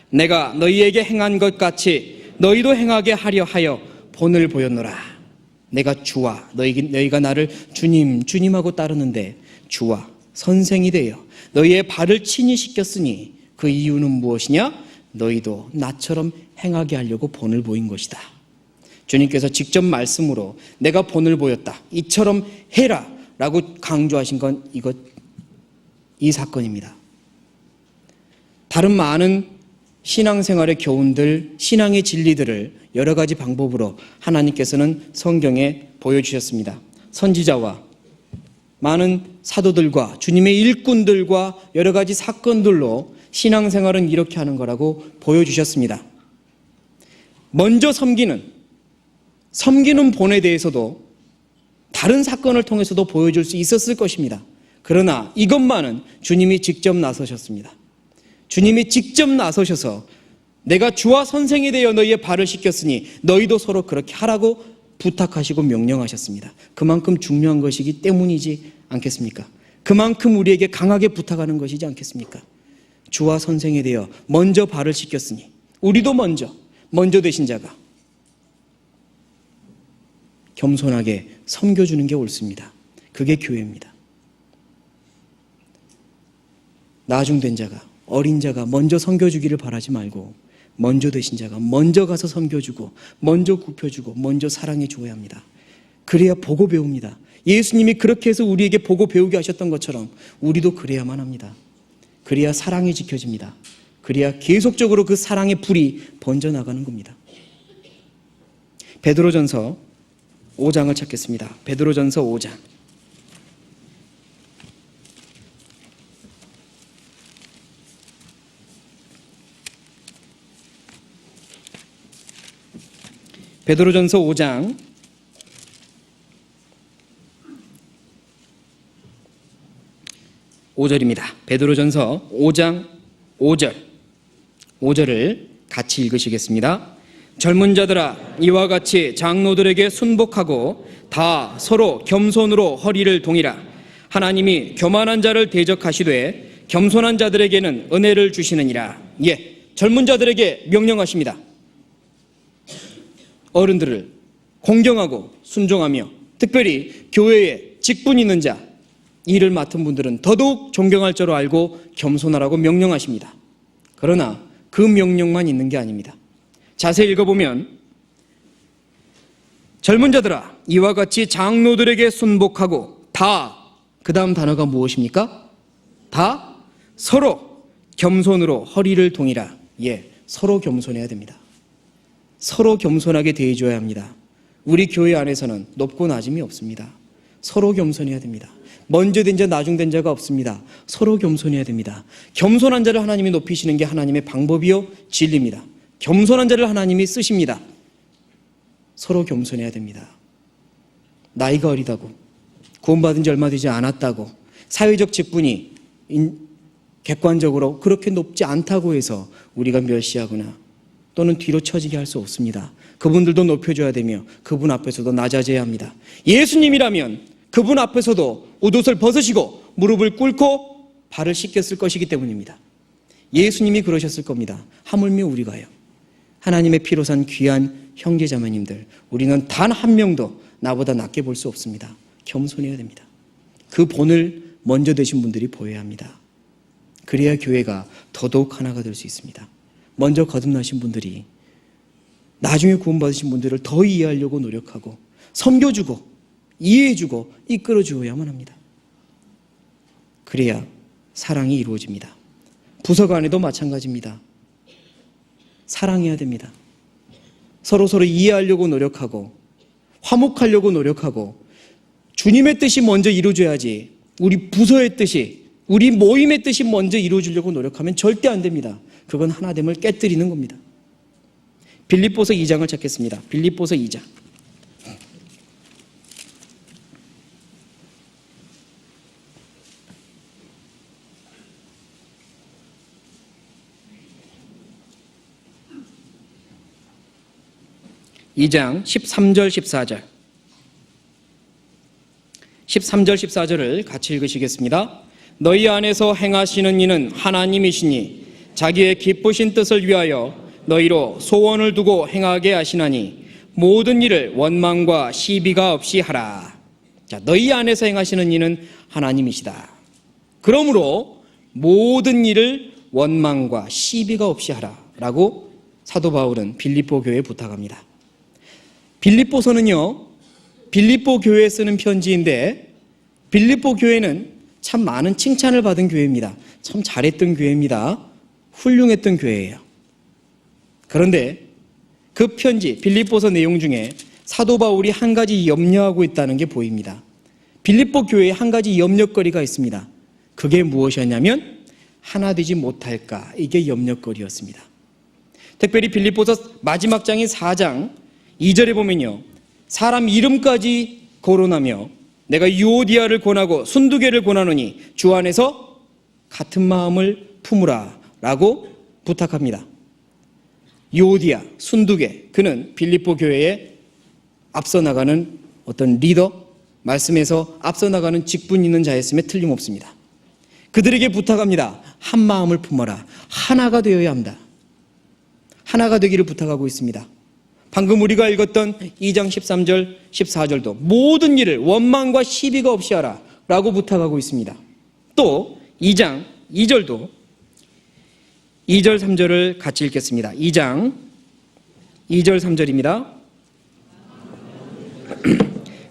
내가 너희에게 행한 것 같이 너희도 행하게 하려 하여 본을 보였노라. 내가 주와 너희가 나를 주님하고 따르는데 주와 선생이 되어 너희의 발을 친히 씻겼으니 그 이유는 무엇이냐? 너희도 나처럼 행하게 하려고 본을 보인 것이다. 주님께서 직접 말씀으로 내가 본을 보였다. 이처럼 해라 라고 강조하신 건 이 사건입니다. 다른 많은 신앙생활의 교훈들, 신앙의 진리들을 여러 가지 방법으로 하나님께서는 성경에 보여주셨습니다. 선지자와 많은 사도들과 주님의 일꾼들과 여러 가지 사건들로 신앙생활은 이렇게 하는 거라고 보여주셨습니다. 먼저 섬기는 본에 대해서도 다른 사건을 통해서도 보여줄 수 있었을 것입니다. 그러나 이것만은 주님이 직접 나서셨습니다. 주님이 직접 나서셔서 내가 주와 선생이 되어 너희의 발을 씻겼으니 너희도 서로 그렇게 하라고 부탁하시고 명령하셨습니다. 그만큼 중요한 것이기 때문이지 않겠습니까? 그만큼 우리에게 강하게 부탁하는 것이지 않겠습니까? 주와 선생이 되어 먼저 발을 씻겼으니 우리도 먼저 되신 자가 겸손하게 섬겨주는 게 옳습니다. 그게 교회입니다. 나중된 자가, 어린 자가 먼저 섬겨주기를 바라지 말고 먼저 되신 자가 먼저 가서 섬겨주고 먼저 굽혀주고 먼저 사랑해 주어야 합니다. 그래야 보고 배웁니다. 예수님이 그렇게 해서 우리에게 보고 배우게 하셨던 것처럼 우리도 그래야만 합니다. 그래야 사랑이 지켜집니다. 그래야 계속적으로 그 사랑의 불이 번져나가는 겁니다. 베드로전서 5장을 찾겠습니다. 베드로전서 5장. 베드로전서 5장 5절입니다. 베드로전서 5장 5절을 같이 읽으시겠습니다. 젊은 자들아 이와 같이 장로들에게 순복하고 다 서로 겸손으로 허리를 동이라. 하나님이 교만한 자를 대적하시되 겸손한 자들에게는 은혜를 주시느니라. 예, 젊은 자들에게 명령하십니다. 어른들을 공경하고 순종하며 특별히 교회에 직분 있는 자, 일을 맡은 분들은 더더욱 존경할 줄 알고 겸손하라고 명령하십니다. 그러나 그 명령만 있는 게 아닙니다. 자세히 읽어보면 젊은 자들아 이와 같이 장로들에게 순복하고 다, 그 다음 단어가 무엇입니까? 다 서로 겸손으로 허리를 동이라. 서로 겸손해야 됩니다. 서로 겸손하게 대해줘야 합니다. 우리 교회 안에서는 높고 낮음이 없습니다. 서로 겸손해야 됩니다. 먼저 된 자, 나중 된 자가 없습니다. 서로 겸손해야 됩니다. 겸손한 자를 하나님이 높이시는 게 하나님의 방법이요 진리입니다. 겸손한 자를 하나님이 쓰십니다. 서로 겸손해야 됩니다. 나이가 어리다고, 구원받은 지 얼마 되지 않았다고, 사회적 직분이 객관적으로 그렇게 높지 않다고 해서 우리가 멸시하거나 또는 뒤로 처지게 할 수 없습니다. 그분들도 높여줘야 되며 그분 앞에서도 낮아져야 합니다. 예수님이라면 그분 앞에서도 옷을 벗으시고 무릎을 꿇고 발을 씻겼을 것이기 때문입니다. 예수님이 그러셨을 겁니다. 하물며 우리가요. 하나님의 피로 산 귀한 형제자매님들, 우리는 단 한 명도 나보다 낮게 볼 수 없습니다. 겸손해야 됩니다. 그 본을 먼저 되신 분들이 보여야 합니다. 그래야 교회가 더더욱 하나가 될 수 있습니다. 먼저 거듭나신 분들이 나중에 구원받으신 분들을 더 이해하려고 노력하고 섬겨주고 이해해주고 이끌어주어야만 합니다. 그래야 사랑이 이루어집니다. 부서 간에도 마찬가지입니다. 사랑해야 됩니다. 서로 이해하려고 노력하고 화목하려고 노력하고 주님의 뜻이 먼저 이루어져야지 우리 부서의 뜻이, 우리 모임의 뜻이 먼저 이루어지려고 노력하면 절대 안 됩니다. 그건 하나됨을 깨뜨리는 겁니다. 빌립보서 2장을 찾겠습니다. 빌립보서 2장. (2장) 13절 14절 13절 14절을 같이 읽으시겠습니다. 너희 안에서 행하시는 이는 하나님이시니 자기의 기쁘신 뜻을 위하여 너희로 소원을 두고 행하게 하시나니 모든 일을 원망과 시비가 없이 하라. 자, 너희 안에서 행하시는 이는 하나님이시다. 그러므로 모든 일을 원망과 시비가 없이 하라 라고 사도 바울은 빌립보 교회에 부탁합니다. 빌립보서는요, 빌립보 교회에 쓰는 편지인데 빌립보 교회는 참 많은 칭찬을 받은 교회입니다. 참 잘했던 교회입니다. 훌륭했던 교회예요. 그런데 그 편지 빌립보서 내용 중에 사도 바울이 한 가지 염려하고 있다는 게 보입니다. 빌립보 교회에 한 가지 염려거리가 있습니다. 그게 무엇이었냐면 하나 되지 못할까, 이게 염려거리였습니다. 특별히 빌립보서 마지막 장인 4장 2절에 보면요, 사람 이름까지 거론하며 내가 유오디아를 권하고 순두개를 권하노니 주 안에서 같은 마음을 품으라 라고 부탁합니다. 유오디아, 순두개, 그는 빌립보 교회에 앞서 나가는 어떤 리더, 말씀에서 앞서 나가는 직분 있는 자였음에 틀림없습니다. 그들에게 부탁합니다. 한 마음을 품어라. 하나가 되어야 합니다. 하나가 되기를 부탁하고 있습니다. 방금 우리가 읽었던 2장 13절 14절도 모든 일을 원망과 시비가 없이 하라 라고 부탁하고 있습니다. 또 2장 2절도 2절 3절을 같이 읽겠습니다. 2장 2절 3절입니다.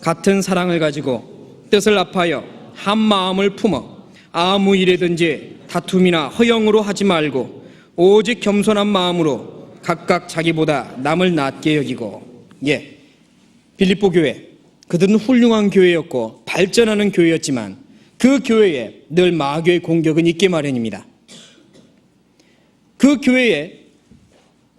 같은 사랑을 가지고 뜻을 합하여 한 마음을 품어 아무 일이든지 다툼이나 허영으로 하지 말고 오직 겸손한 마음으로 각각 자기보다 남을 낮게 여기고. 빌립보 교회, 그들은 훌륭한 교회였고 발전하는 교회였지만 그 교회에 늘 마귀의 공격은 있게 마련입니다. 그 교회에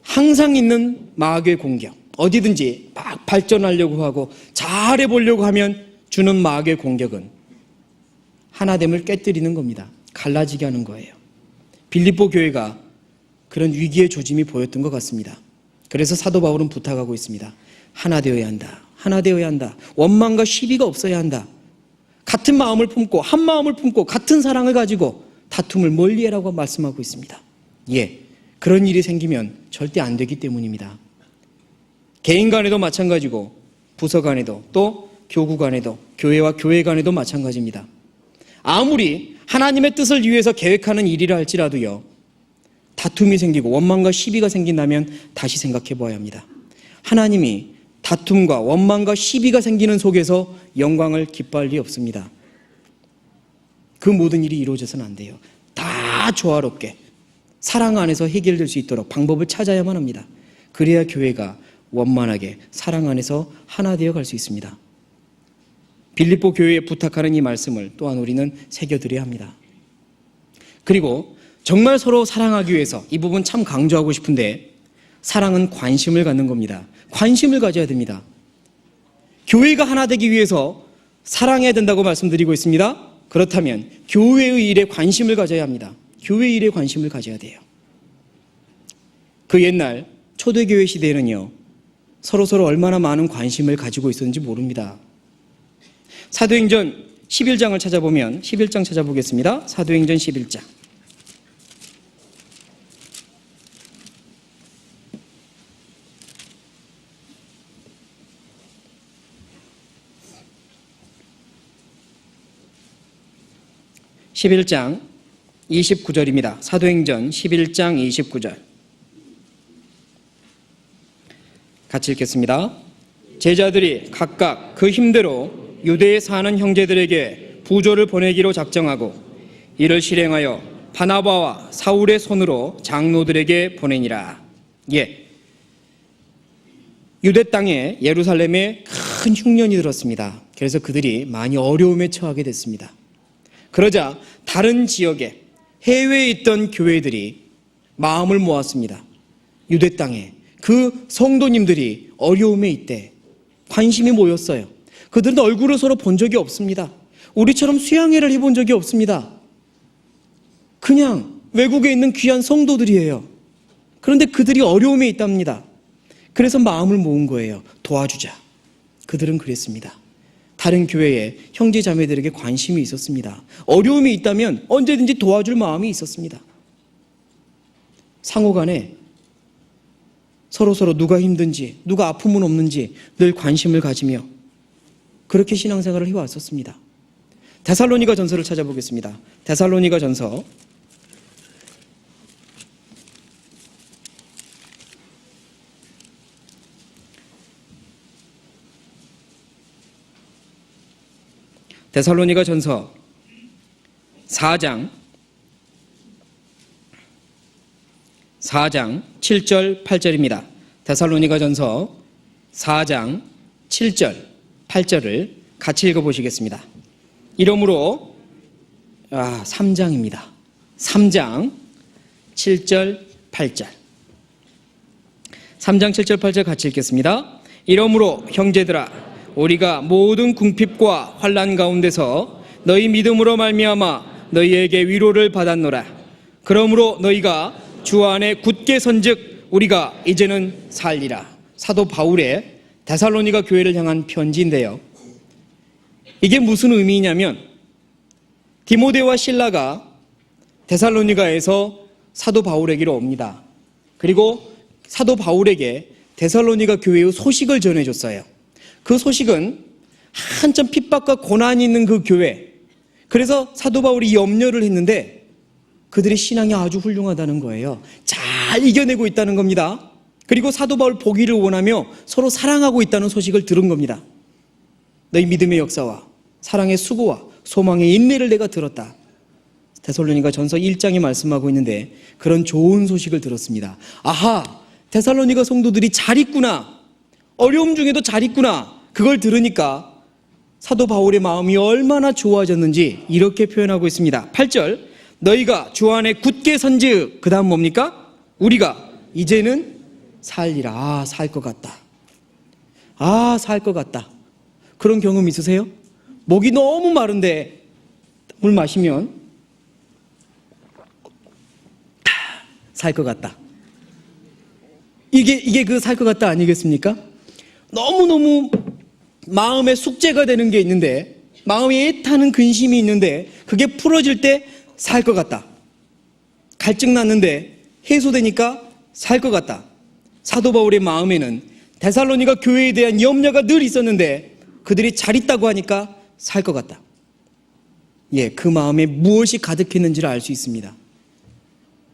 항상 있는 마귀의 공격, 어디든지 막 발전하려고 하고 잘해보려고 하면 주는 마귀의 공격은 하나됨을 깨뜨리는 겁니다. 갈라지게 하는 거예요. 빌립보 교회가 그런 위기의 조짐이 보였던 것 같습니다. 그래서 사도 바울은 부탁하고 있습니다. 하나 되어야 한다. 하나 되어야 한다. 원망과 시비가 없어야 한다. 같은 마음을 품고 한 마음을 품고 같은 사랑을 가지고 다툼을 멀리해라고 말씀하고 있습니다. 그런 일이 생기면 절대 안 되기 때문입니다. 개인 간에도 마찬가지고 부서 간에도 또 교구 간에도 교회와 교회 간에도 마찬가지입니다. 아무리 하나님의 뜻을 위해서 계획하는 일이라 할지라도요, 다툼이 생기고 원망과 시비가 생긴다면 다시 생각해 보아야 합니다. 하나님이 다툼과 원망과 시비가 생기는 속에서 영광을 기뻐할 리 없습니다. 그 모든 일이 이루어져서는 안 돼요. 다 조화롭게 사랑 안에서 해결될 수 있도록 방법을 찾아야만 합니다. 그래야 교회가 원만하게 사랑 안에서 하나 되어 갈 수 있습니다. 빌립보 교회에 부탁하는 이 말씀을 또한 우리는 새겨드려야 합니다. 그리고 정말 서로 사랑하기 위해서 이 부분 참 강조하고 싶은데, 사랑은 관심을 갖는 겁니다. 관심을 가져야 됩니다. 교회가 하나 되기 위해서 사랑해야 된다고 말씀드리고 있습니다. 그렇다면 교회의 일에 관심을 가져야 합니다. 교회 일에 관심을 가져야 돼요. 그 옛날 초대교회 시대에는요, 서로 얼마나 많은 관심을 가지고 있었는지 모릅니다. 사도행전 11장을 찾아보면, 11장 찾아보겠습니다. 사도행전 11장. (11장) 29절입니다. 사도행전 11장 29절. 같이 읽겠습니다. 제자들이 각각 그 힘대로 유대에 사는 형제들에게 부조를 보내기로 작정하고 이를 실행하여 바나바와 사울의 손으로 장로들에게 보내니라. 유대 땅에, 예루살렘에 큰 흉년이 들었습니다. 그래서 그들이 많이 어려움에 처하게 됐습니다. 그러자 다른 지역에, 해외에 있던 교회들이 마음을 모았습니다. 유대 땅에 그 성도님들이 어려움에 있대 관심이 모였어요. 그들은 얼굴을 서로 본 적이 없습니다. 우리처럼 수양회를 해본 적이 없습니다. 그냥 외국에 있는 귀한 성도들이에요. 그런데 그들이 어려움에 있답니다. 그래서 마음을 모은 거예요. 도와주자. 그들은 그랬습니다. 다른 교회에 형제 자매들에게 관심이 있었습니다. 어려움이 있다면 언제든지 도와줄 마음이 있었습니다. 상호간에 서로 누가 힘든지, 누가 아픔은 없는지 늘 관심을 가지며 그렇게 신앙생활을 해왔었습니다. 데살로니가 전서를 찾아보겠습니다. 데살로니가 전서 4장 7절 8절입니다. 데살로니가 전서 4장 7절 8절을 같이 읽어보시겠습니다. 이러므로 3장입니다. 3장 7절 8절 3장 7절 8절 같이 읽겠습니다. 이러므로 형제들아, 우리가 모든 궁핍과 환난 가운데서 너희 믿음으로 말미암아 너희에게 위로를 받았노라. 그러므로 너희가 주 안에 굳게 선즉 우리가 이제는 살리라. 사도 바울의 데살로니가 교회를 향한 편지인데요, 이게 무슨 의미냐면 디모데와 실라가 데살로니가에서 사도 바울에게로 옵니다. 그리고 사도 바울에게 데살로니가 교회의 소식을 전해줬어요. 그 소식은 한참 핍박과 고난이 있는 그 교회, 그래서 사도 바울이 염려를 했는데 그들의 신앙이 아주 훌륭하다는 거예요. 잘 이겨내고 있다는 겁니다. 그리고 사도 바울 보기를 원하며 서로 사랑하고 있다는 소식을 들은 겁니다. 너희 믿음의 역사와 사랑의 수고와 소망의 인내를 내가 들었다. 데살로니가 전서 1장이 말씀하고 있는데 그런 좋은 소식을 들었습니다. 아하, 데살로니가 성도들이 잘 있구나, 어려움 중에도 잘 있구나, 그걸 들으니까 사도 바울의 마음이 얼마나 좋아졌는지 이렇게 표현하고 있습니다. 8절, 너희가 주 안에 굳게 선즉, 그 다음 뭡니까? 우리가 이제는 살리라. 살 것 같다. 살 것 같다. 그런 경험 있으세요? 목이 너무 마른데 물 마시면 살 것 같다. 이게 그 살 것 같다 아니겠습니까? 너무너무 마음에 숙제가 되는 게 있는데, 마음에 애타는 근심이 있는데 그게 풀어질 때 살 것 같다. 갈증 났는데 해소되니까 살 것 같다. 사도 바울의 마음에는 데살로니가 교회에 대한 염려가 늘 있었는데 그들이 잘 있다고 하니까 살 것 같다. 그 마음에 무엇이 가득했는지를 알 수 있습니다.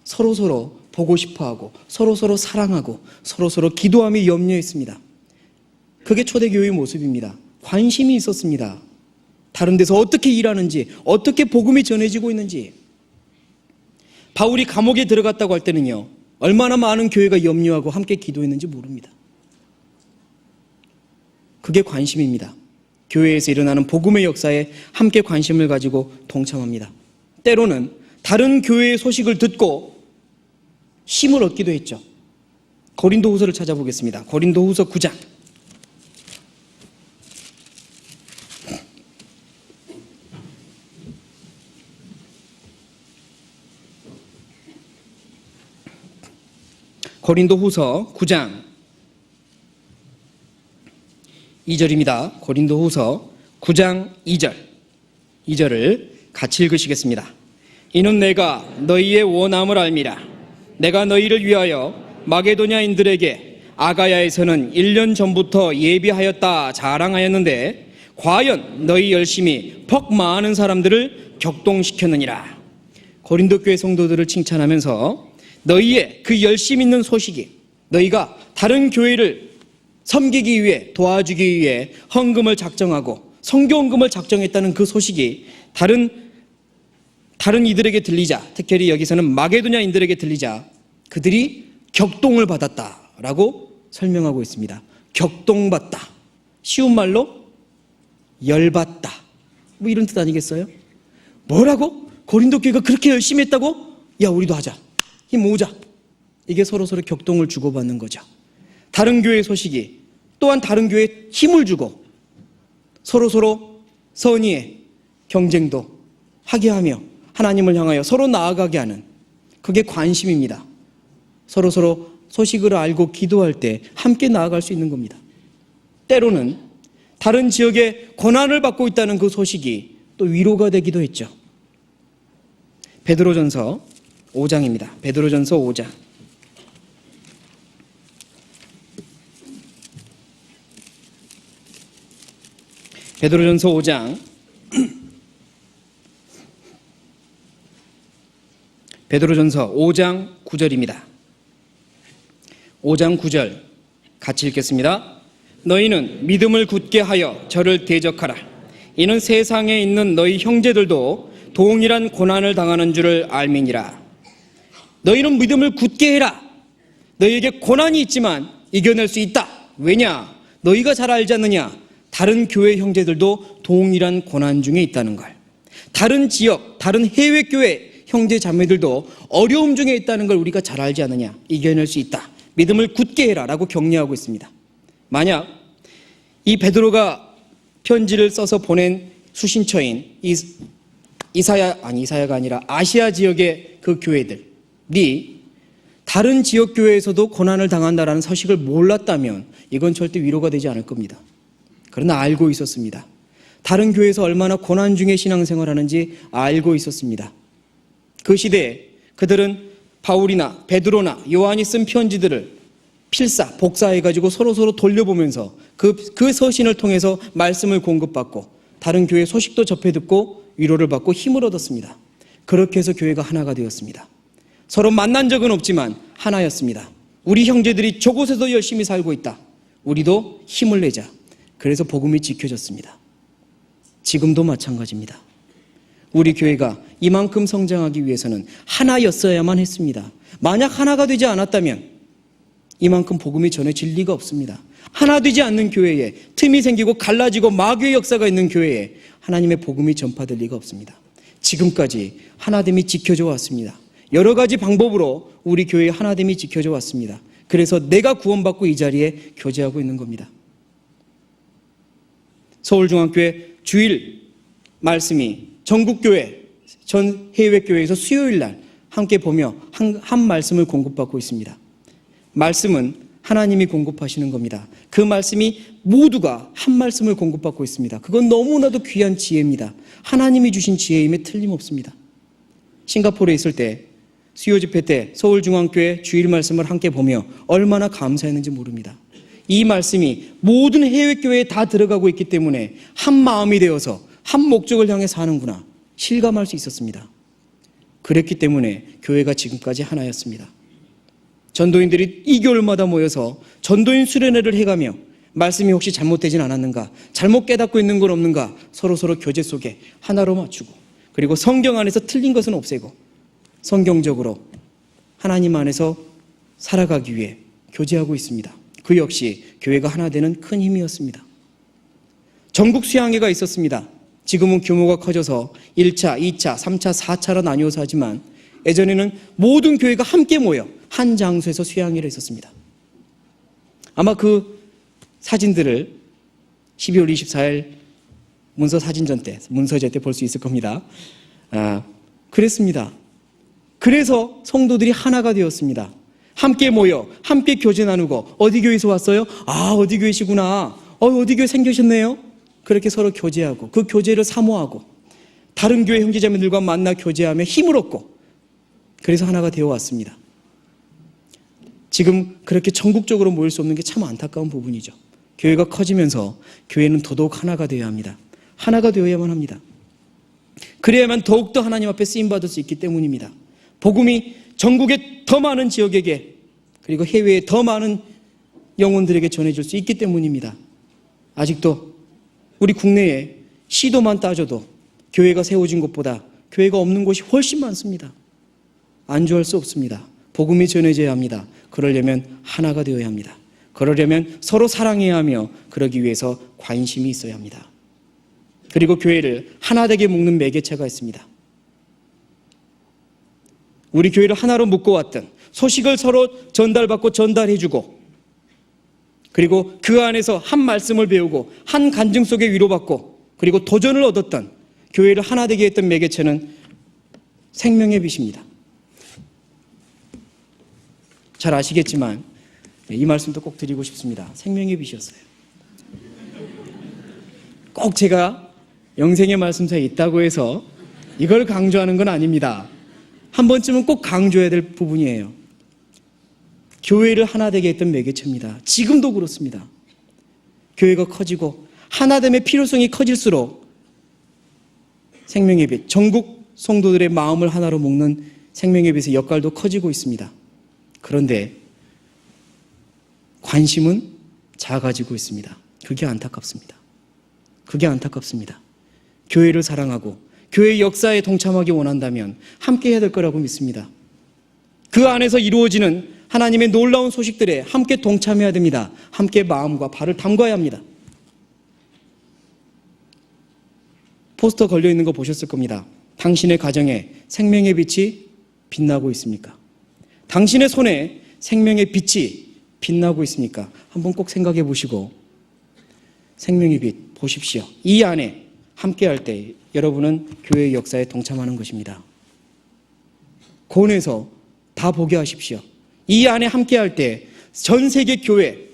서로서로 보고 싶어하고 서로서로 사랑하고 서로서로 기도하며 염려했습니다. 그게 초대교회의 모습입니다. 관심이 있었습니다. 다른 데서 어떻게 일하는지, 어떻게 복음이 전해지고 있는지. 바울이 감옥에 들어갔다고 할 때는요, 얼마나 많은 교회가 염려하고 함께 기도했는지 모릅니다. 그게 관심입니다. 교회에서 일어나는 복음의 역사에 함께 관심을 가지고 동참합니다. 때로는 다른 교회의 소식을 듣고 힘을 얻기도 했죠. 고린도후서를 찾아보겠습니다. 고린도후서 9장. 고린도후서 9장 2절입니다. 고린도후서 9장 2절을 같이 읽으시겠습니다. 이는 내가 너희의 원함을 알미라. 내가 너희를 위하여 마게도냐인들에게 아가야에서는 1년 전부터 예비하였다 자랑하였는데 과연 너희 열심히 퍽 많은 사람들을 격동시켰느니라. 고린도 교회 성도들을 칭찬하면서 너희의 그 열심 있는 소식이, 너희가 다른 교회를 섬기기 위해, 도와주기 위해 헌금을 작정하고 선교헌금을 작정했다는 그 소식이 다른 이들에게 들리자, 특별히 여기서는 마게도냐인들에게 들리자 그들이 격동을 받았다라고 설명하고 있습니다. 격동받다, 쉬운 말로 열받다, 뭐 이런 뜻 아니겠어요? 뭐라고? 고린도 교회가 그렇게 열심히 했다고? 야, 우리도 하자, 힘 모으자. 이게 서로서로 격동을 주고받는 거죠. 다른 교회의 소식이 또한 다른 교회에 힘을 주고 서로서로 선의의 경쟁도 하게 하며 하나님을 향하여 서로 나아가게 하는, 그게 관심입니다. 서로서로 소식을 알고 기도할 때 함께 나아갈 수 있는 겁니다. 때로는 다른 지역에 고난을 받고 있다는 그 소식이 또 위로가 되기도 했죠. 베드로전서 5장입니다. 베드로전서 5장. 베드로전서 5장. 베드로전서 5장 9절입니다. 5장 9절 같이 읽겠습니다. 너희는 믿음을 굳게 하여 저를 대적하라. 이는 세상에 있는 너희 형제들도 동일한 고난을 당하는 줄을 알미니라. 너희는 믿음을 굳게 해라. 너희에게 고난이 있지만 이겨낼 수 있다. 왜냐? 너희가 잘 알지 않느냐? 다른 교회 형제들도 동일한 고난 중에 있다는 걸. 다른 지역, 다른 해외 교회 형제 자매들도 어려움 중에 있다는 걸 우리가 잘 알지 않느냐? 이겨낼 수 있다. 믿음을 굳게 해라 라고 격려하고 있습니다. 만약 이 베드로가 편지를 써서 보낸 수신처인 이사야가 아니라 아시아 지역의 그 교회들이 다른 지역 교회에서도 고난을 당한다라는 소식을 몰랐다면 이건 절대 위로가 되지 않을 겁니다. 그러나 알고 있었습니다. 다른 교회에서 얼마나 고난 중에 신앙생활하는지 알고 있었습니다. 그 시대에 그들은 바울이나 베드로나 요한이 쓴 편지들을 복사해가지고 서로서로 돌려보면서 그 서신을 통해서 말씀을 공급받고 다른 교회 소식도 접해듣고 위로를 받고 힘을 얻었습니다. 그렇게 해서 교회가 하나가 되었습니다. 서로 만난 적은 없지만 하나였습니다. 우리 형제들이 저곳에서 열심히 살고 있다. 우리도 힘을 내자. 그래서 복음이 지켜졌습니다. 지금도 마찬가지입니다. 우리 교회가 이만큼 성장하기 위해서는 하나였어야만 했습니다. 만약 하나가 되지 않았다면 이만큼 복음이 전해질 리가 없습니다. 하나 되지 않는 교회에 틈이 생기고 갈라지고 마귀의 역사가 있는 교회에 하나님의 복음이 전파될 리가 없습니다. 지금까지 하나됨이 지켜져 왔습니다. 여러 가지 방법으로 우리 교회의 하나됨이 지켜져 왔습니다. 그래서 내가 구원받고 이 자리에 교제하고 있는 겁니다. 서울중앙교회 주일 말씀이 전국교회, 전 해외교회에서 수요일날 함께 보며 한 말씀을 공급받고 있습니다. 말씀은 하나님이 공급하시는 겁니다. 그 말씀이 모두가 한 말씀을 공급받고 있습니다. 그건 너무나도 귀한 지혜입니다. 하나님이 주신 지혜임에 틀림없습니다. 싱가포르에 있을 때 수요 집회 때 서울중앙교회 주일 말씀을 함께 보며 얼마나 감사했는지 모릅니다. 이 말씀이 모든 해외교회에 다 들어가고 있기 때문에 한 마음이 되어서 한 목적을 향해 사는구나. 실감할 수 있었습니다. 그랬기 때문에 교회가 지금까지 하나였습니다. 전도인들이 2개월마다 모여서 전도인 수련회를 해가며 말씀이 혹시 잘못되진 않았는가, 잘못 깨닫고 있는 건 없는가 서로 교제 속에 하나로 맞추고, 그리고 성경 안에서 틀린 것은 없애고 성경적으로 하나님 안에서 살아가기 위해 교제하고 있습니다. 그 역시 교회가 하나 되는 큰 힘이었습니다. 전국 수양회가 있었습니다. 지금은 규모가 커져서 1차, 2차, 3차, 4차로 나뉘어서 하지만 예전에는 모든 교회가 함께 모여 한 장소에서 수양회를 했었습니다. 아마 그 사진들을 12월 24일 문서제 때 볼 수 있을 겁니다. 그랬습니다. 그래서 성도들이 하나가 되었습니다. 함께 모여 함께 교제 나누고, 어디 교회에서 왔어요? 어디 교회시구나. 어디 교회 생기셨네요. 그렇게 서로 교제하고 그 교제를 사모하고 다른 교회 형제자매들과 만나 교제하며 힘을 얻고, 그래서 하나가 되어 왔습니다. 지금 그렇게 전국적으로 모일 수 없는 게 참 안타까운 부분이죠. 교회가 커지면서 교회는 더더욱 하나가 되어야 합니다. 하나가 되어야만 합니다. 그래야만 더욱더 하나님 앞에 쓰임받을 수 있기 때문입니다. 복음이 전국의 더 많은 지역에게, 그리고 해외의 더 많은 영혼들에게 전해질 수 있기 때문입니다. 아직도 우리 국내에 시도만 따져도 교회가 세워진 곳보다 교회가 없는 곳이 훨씬 많습니다. 안주할 수 없습니다. 복음이 전해져야 합니다. 그러려면 하나가 되어야 합니다. 그러려면 서로 사랑해야 하며, 그러기 위해서 관심이 있어야 합니다. 그리고 교회를 하나 되게 묶는 매개체가 있습니다. 우리 교회를 하나로 묶어왔던, 소식을 서로 전달받고 전달해주고, 그리고 그 안에서 한 말씀을 배우고 한 간증 속에 위로받고, 그리고 도전을 얻었던, 교회를 하나 되게 했던 매개체는 생명의 빛입니다. 잘 아시겠지만 이 말씀도 꼭 드리고 싶습니다. 생명의 빛이었어요. 꼭 제가 영생의 말씀서에 있다고 해서 이걸 강조하는 건 아닙니다. 한 번쯤은 꼭 강조해야 될 부분이에요. 교회를 하나 되게 했던 매개체입니다. 지금도 그렇습니다. 교회가 커지고 하나됨의 필요성이 커질수록 생명의 빛, 전국 성도들의 마음을 하나로 묶는 생명의 빛의 역할도 커지고 있습니다. 그런데 관심은 작아지고 있습니다. 그게 안타깝습니다. 그게 안타깝습니다. 교회를 사랑하고 교회의 역사에 동참하기 원한다면 함께 해야 될 거라고 믿습니다. 그 안에서 이루어지는 하나님의 놀라운 소식들에 함께 동참해야 됩니다. 함께 마음과 발을 담가야 합니다. 포스터 걸려있는 거 보셨을 겁니다. 당신의 가정에 생명의 빛이 빛나고 있습니까? 당신의 손에 생명의 빛이 빛나고 있습니까? 한번 꼭 생각해 보시고 생명의 빛 보십시오. 이 안에 함께할 때 여러분은 교회의 역사에 동참하는 것입니다. 고온에서 다 보게 하십시오. 이 안에 함께할 때 전 세계 교회,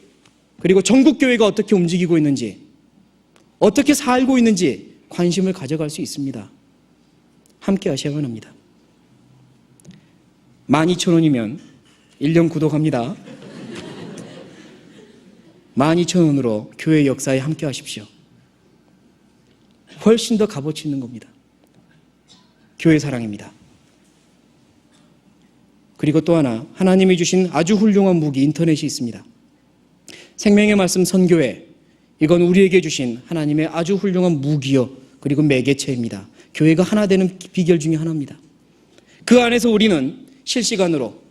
그리고 전국 교회가 어떻게 움직이고 있는지, 어떻게 살고 있는지 관심을 가져갈 수 있습니다. 함께 하셔야만 합니다. 12,000원이면 1년 구독합니다. 12,000원으로 교회 역사에 함께 하십시오. 훨씬 더 값어치 있는 겁니다. 교회 사랑입니다. 그리고 또 하나, 하나님이 주신 아주 훌륭한 무기, 인터넷이 있습니다. 생명의 말씀 선교회, 이건 우리에게 주신 하나님의 아주 훌륭한 무기요, 그리고 매개체입니다. 교회가 하나 되는 비결 중에 하나입니다. 그 안에서 우리는 실시간으로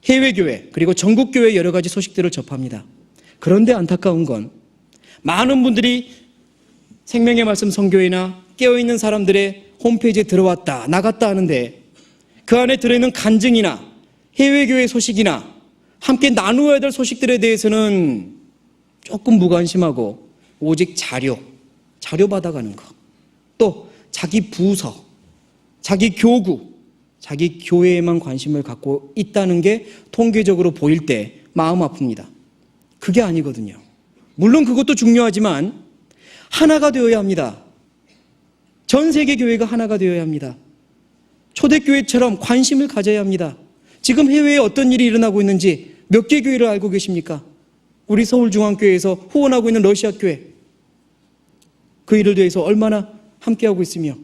해외교회, 그리고 전국교회 여러 가지 소식들을 접합니다. 그런데 안타까운 건 많은 분들이 생명의 말씀 선교회나 깨어있는 사람들의 홈페이지에 들어왔다 나갔다 하는데, 그 안에 들어있는 간증이나 해외교회 소식이나 함께 나누어야 될 소식들에 대해서는 조금 무관심하고 오직 자료 받아가는 것, 또 자기 부서, 자기 교구, 자기 교회에만 관심을 갖고 있다는 게 통계적으로 보일 때 마음 아픕니다. 그게 아니거든요. 물론 그것도 중요하지만 하나가 되어야 합니다. 전 세계 교회가 하나가 되어야 합니다. 초대교회처럼 관심을 가져야 합니다. 지금 해외에 어떤 일이 일어나고 있는지 몇 개 교회를 알고 계십니까? 우리 서울중앙교회에서 후원하고 있는 러시아 교회, 그 일을 위해서 얼마나 함께하고 있으며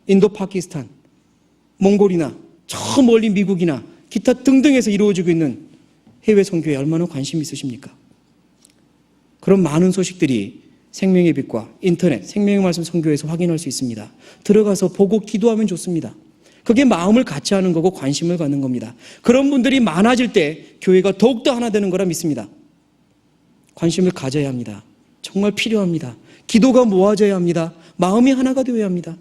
인도, 파키스탄, 몽골이나 저 멀리 미국이나 기타 등등에서 이루어지고 있는 해외 선교에 얼마나 관심 있으십니까? 그런 많은 소식들이 생명의 빛과 인터넷, 생명의 말씀 선교에서 확인할 수 있습니다. 들어가서 보고 기도하면 좋습니다. 그게 마음을 같이 하는 거고 관심을 갖는 겁니다. 그런 분들이 많아질 때 교회가 더욱더 하나 되는 거라 믿습니다. 관심을 가져야 합니다. 정말 필요합니다. 기도가 모아져야 합니다. 마음이 하나가 되어야 합니다.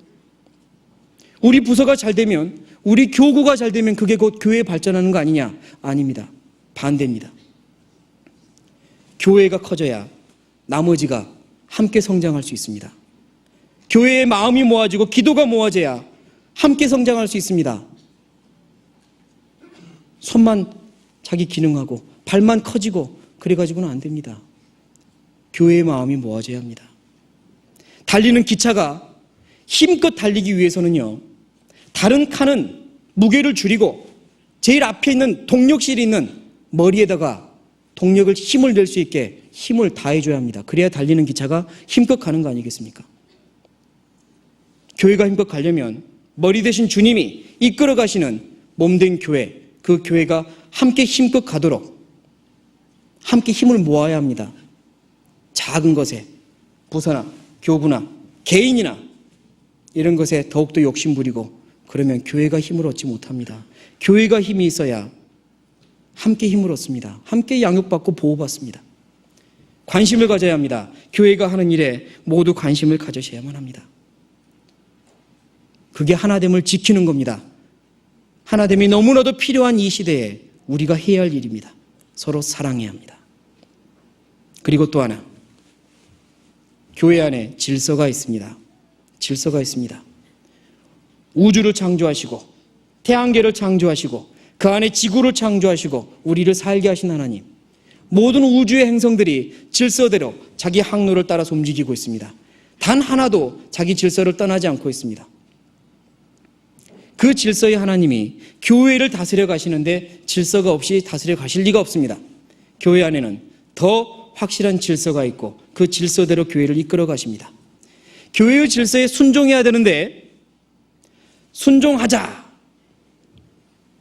우리 부서가 잘 되면, 우리 교구가 잘 되면 그게 곧 교회 발전하는 거 아니냐? 아닙니다. 반대입니다. 교회가 커져야 나머지가 함께 성장할 수 있습니다. 교회의 마음이 모아지고 기도가 모아져야 함께 성장할 수 있습니다. 손만 자기 기능하고 발만 커지고 그래가지고는 안 됩니다. 교회의 마음이 모아져야 합니다. 달리는 기차가 힘껏 달리기 위해서는요, 다른 칸은 무게를 줄이고 제일 앞에 있는 동력실이 있는 머리에다가 동력을 힘을 낼 수 있게 힘을 다해줘야 합니다. 그래야 달리는 기차가 힘껏 가는 거 아니겠습니까? 교회가 힘껏 가려면 머리 대신 주님이 이끌어 가시는 몸된 교회, 그 교회가 함께 힘껏 가도록 함께 힘을 모아야 합니다. 작은 것에, 부서나 교부나 개인이나 이런 것에 더욱더 욕심부리고 그러면 교회가 힘을 얻지 못합니다. 교회가 힘이 있어야 함께 힘을 얻습니다. 함께 양육받고 보호받습니다. 관심을 가져야 합니다. 교회가 하는 일에 모두 관심을 가져셔야만 합니다. 그게 하나됨을 지키는 겁니다. 하나됨이 너무나도 필요한 이 시대에 우리가 해야 할 일입니다. 서로 사랑해야 합니다. 그리고 또 하나, 교회 안에 질서가 있습니다. 질서가 있습니다. 우주를 창조하시고 태양계를 창조하시고 그 안에 지구를 창조하시고 우리를 살게 하신 하나님, 모든 우주의 행성들이 질서대로 자기 항로를 따라서 움직이고 있습니다. 단 하나도 자기 질서를 떠나지 않고 있습니다. 그 질서의 하나님이 교회를 다스려 가시는데 질서가 없이 다스려 가실 리가 없습니다. 교회 안에는 더 확실한 질서가 있고 그 질서대로 교회를 이끌어 가십니다. 교회의 질서에 순종해야 되는데 순종하자,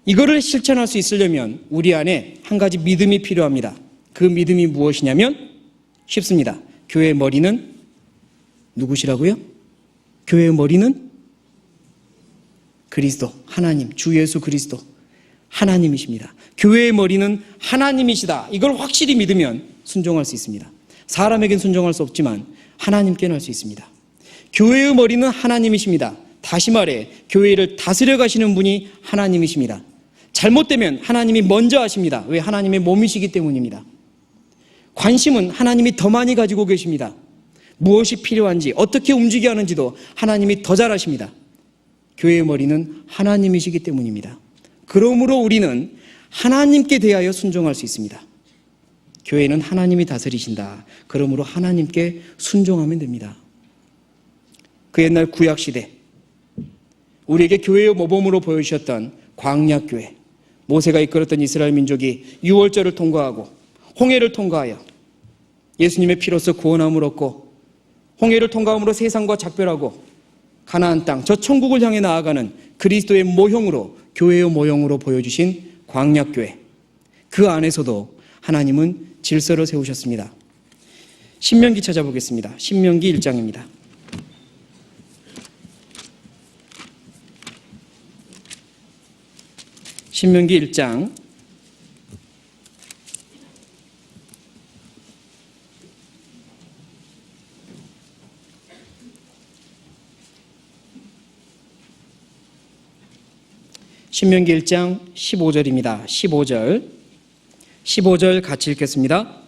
이거를 실천할 수 있으려면 우리 안에 한 가지 믿음이 필요합니다. 그 믿음이 무엇이냐면 쉽습니다. 교회의 머리는 누구시라고요? 교회의 머리는 그리스도, 하나님, 주 예수 그리스도 하나님이십니다. 교회의 머리는 하나님이시다. 이걸 확실히 믿으면 순종할 수 있습니다. 사람에겐 순종할 수 없지만 하나님께는 할 수 있습니다. 교회의 머리는 하나님이십니다. 다시 말해 교회를 다스려 가시는 분이 하나님이십니다. 잘못되면 하나님이 먼저 하십니다. 왜? 하나님의 몸이시기 때문입니다. 관심은 하나님이 더 많이 가지고 계십니다. 무엇이 필요한지, 어떻게 움직여야 하는지도 하나님이 더 잘 아십니다. 교회의 머리는 하나님이시기 때문입니다. 그러므로 우리는 하나님께 대하여 순종할 수 있습니다. 교회는 하나님이 다스리신다. 그러므로 하나님께 순종하면 됩니다. 그 옛날 구약시대 우리에게 교회의 모범으로 보여주셨던 광야교회, 모세가 이끌었던 이스라엘 민족이 유월절을 통과하고 홍해를 통과하여 예수님의 피로써 구원함을 얻고 홍해를 통과함으로 세상과 작별하고 가나안 땅, 저 천국을 향해 나아가는 그리스도의 모형으로, 교회의 모형으로 보여주신 광야교회, 그 안에서도 하나님은 질서를 세우셨습니다. 신명기 찾아보겠습니다. 신명기 1장입니다. 신명기 1장 15절입니다. 15절 같이 읽겠습니다.